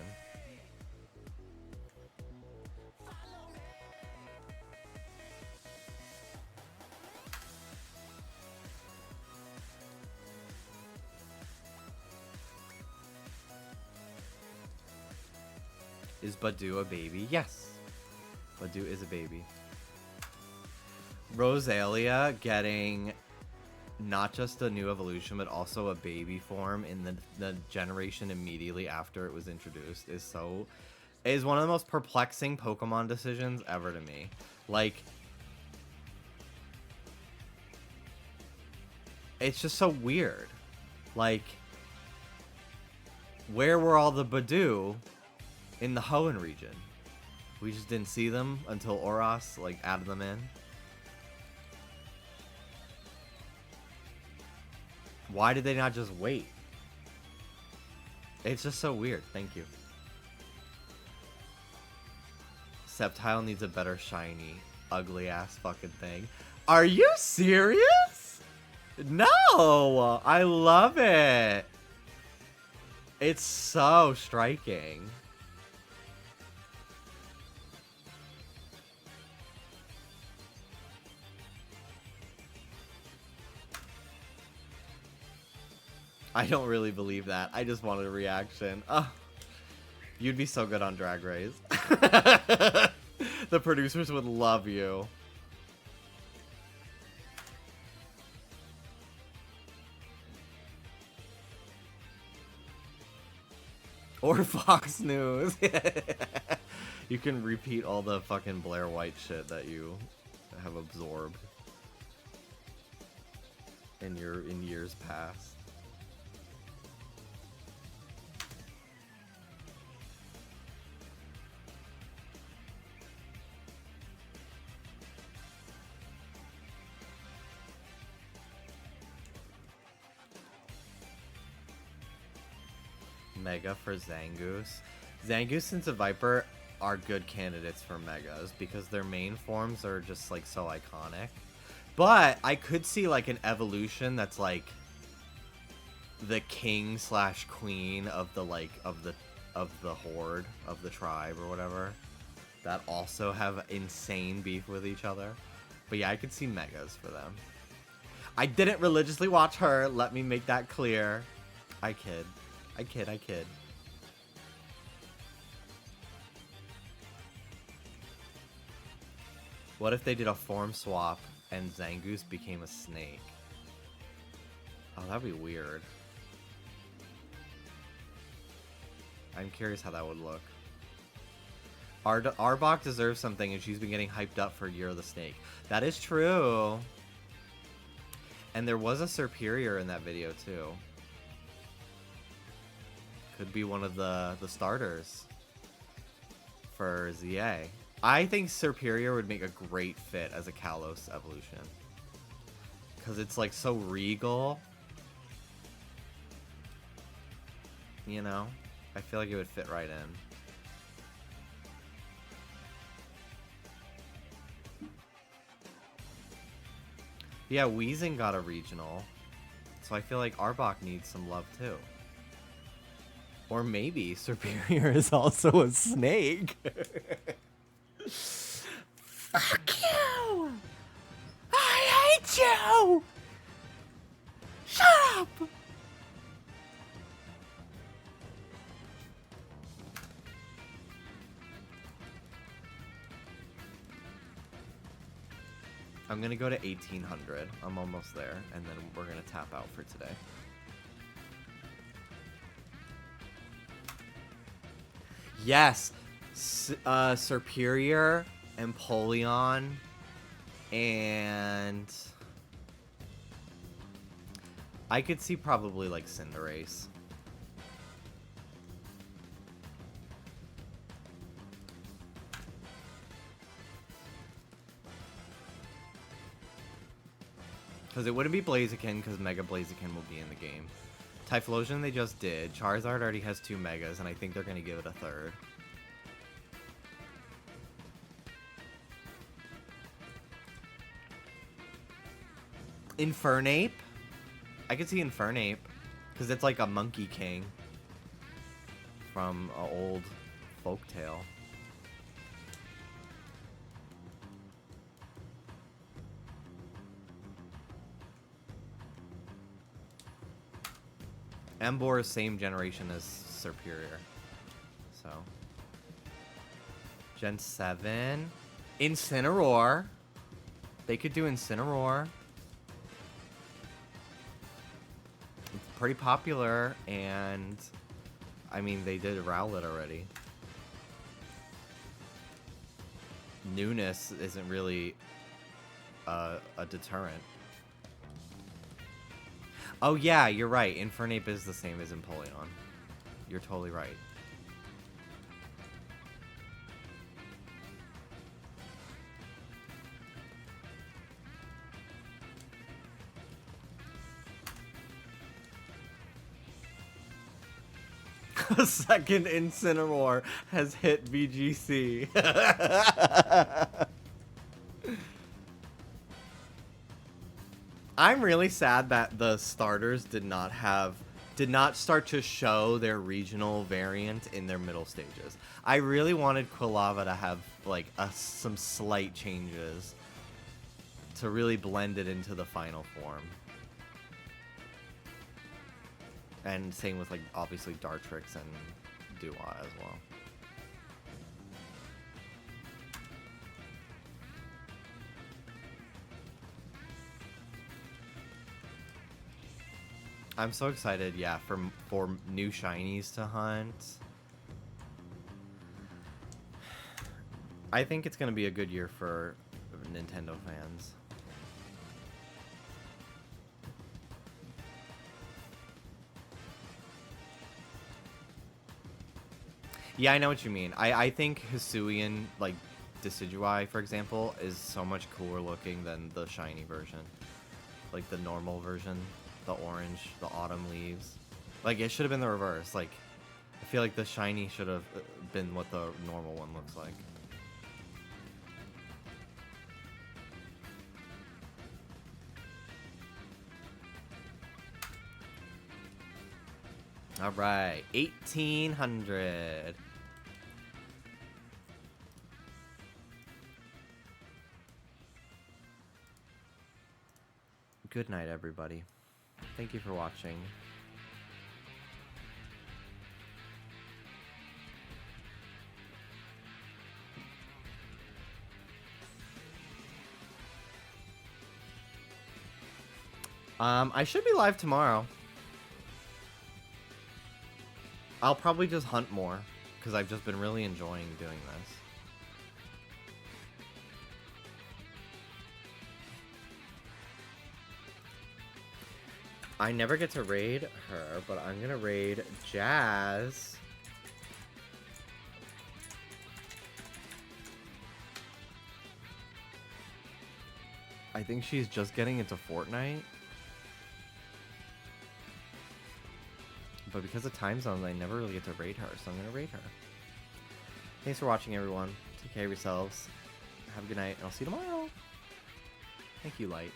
Is Badoo a baby? Yes. Badoo is a baby. Rosalia getting not just a new evolution, but also a baby form in the generation immediately after it was introduced is so It is one of the most perplexing Pokemon decisions ever to me. Like, it's just so weird. Like, where were all the Badoo in the Hoenn region? We just didn't see them until Oros, like, added them in. Why did they not just wait? It's just so weird. Thank you. Sceptile needs a better shiny, ugly ass fucking thing. Are you serious? No! I love it. It's so striking. I don't really believe that. I just wanted a reaction. Oh, you'd be so good on Drag Race. The producers would love you. Or Fox News. You can repeat all the fucking Blair White shit that you have absorbed in years past. Mega for Zangoose. Zangoose and Viper are good candidates for Megas because their main forms are just like so iconic. But I could see like an evolution that's like the king / queen of the horde of the tribe or whatever that also have insane beef with each other. But yeah, I could see Megas for them. I didn't religiously watch her. Let me make that clear. I kid. I kid. What if they did a form swap and Zangoose became a snake? Oh, that'd be weird. I'm curious how that would look. Arbok deserves something, and she's been getting hyped up for Year of the Snake. That is true. And there was a Superior in that video, too. Could be one of the starters for ZA. I think Superior would make a great fit as a Kalos evolution. Because it's like so regal. You know? I feel like it would fit right in. Yeah, Weezing got a regional. So I feel like Arbok needs some love too. Or maybe Superior is also a snake. Fuck you! I hate you! Shut up! I'm gonna go to 1800. I'm almost there, and then we're gonna tap out for today. Yes! Superior, Empoleon, and I could see probably like Cinderace. Because it wouldn't be Blaziken, because Mega Blaziken will be in the game. Typhlosion they just did. Charizard already has 2 Megas, and I think they're going to give it a 3rd. Infernape? I could see Infernape, because it's like a Monkey King from an old folktale. Emboar is same generation as Superior. So. Gen 7. Incineroar. They could do Incineroar. It's pretty popular, and I mean, they did Rowlet already. newness isn't really a deterrent. Oh yeah, you're right. Infernape is the same as Empoleon. You're totally right. A second Incineroar has hit VGC. I'm really sad that the starters did not start to show their regional variant in their middle stages. I really wanted Quilava to have like some slight changes to really blend it into the final form. And same with, like, obviously Dartrix and Dewott as well. I'm so excited, yeah, for new shinies to hunt. I think it's going to be a good year for Nintendo fans. Yeah, I know what you mean. I think Hisuian, like, Decidueye, for example, is so much cooler looking than the shiny version. Like, the normal version, the orange, the autumn leaves. Like, it should have been the reverse. Like, I feel like the shiny should have been what the normal one looks like. Alright, 1800. Good night, everybody. Thank you for watching. I should be live tomorrow. I'll probably just hunt more, because I've just been really enjoying doing this. I never get to raid her, but I'm gonna raid Jazz. I think she's just getting into Fortnite. But because of time zones, I never really get to raid her, so I'm gonna raid her. Thanks for watching, everyone. Take care of yourselves. Have a good night, and I'll see you tomorrow. Thank you, Light.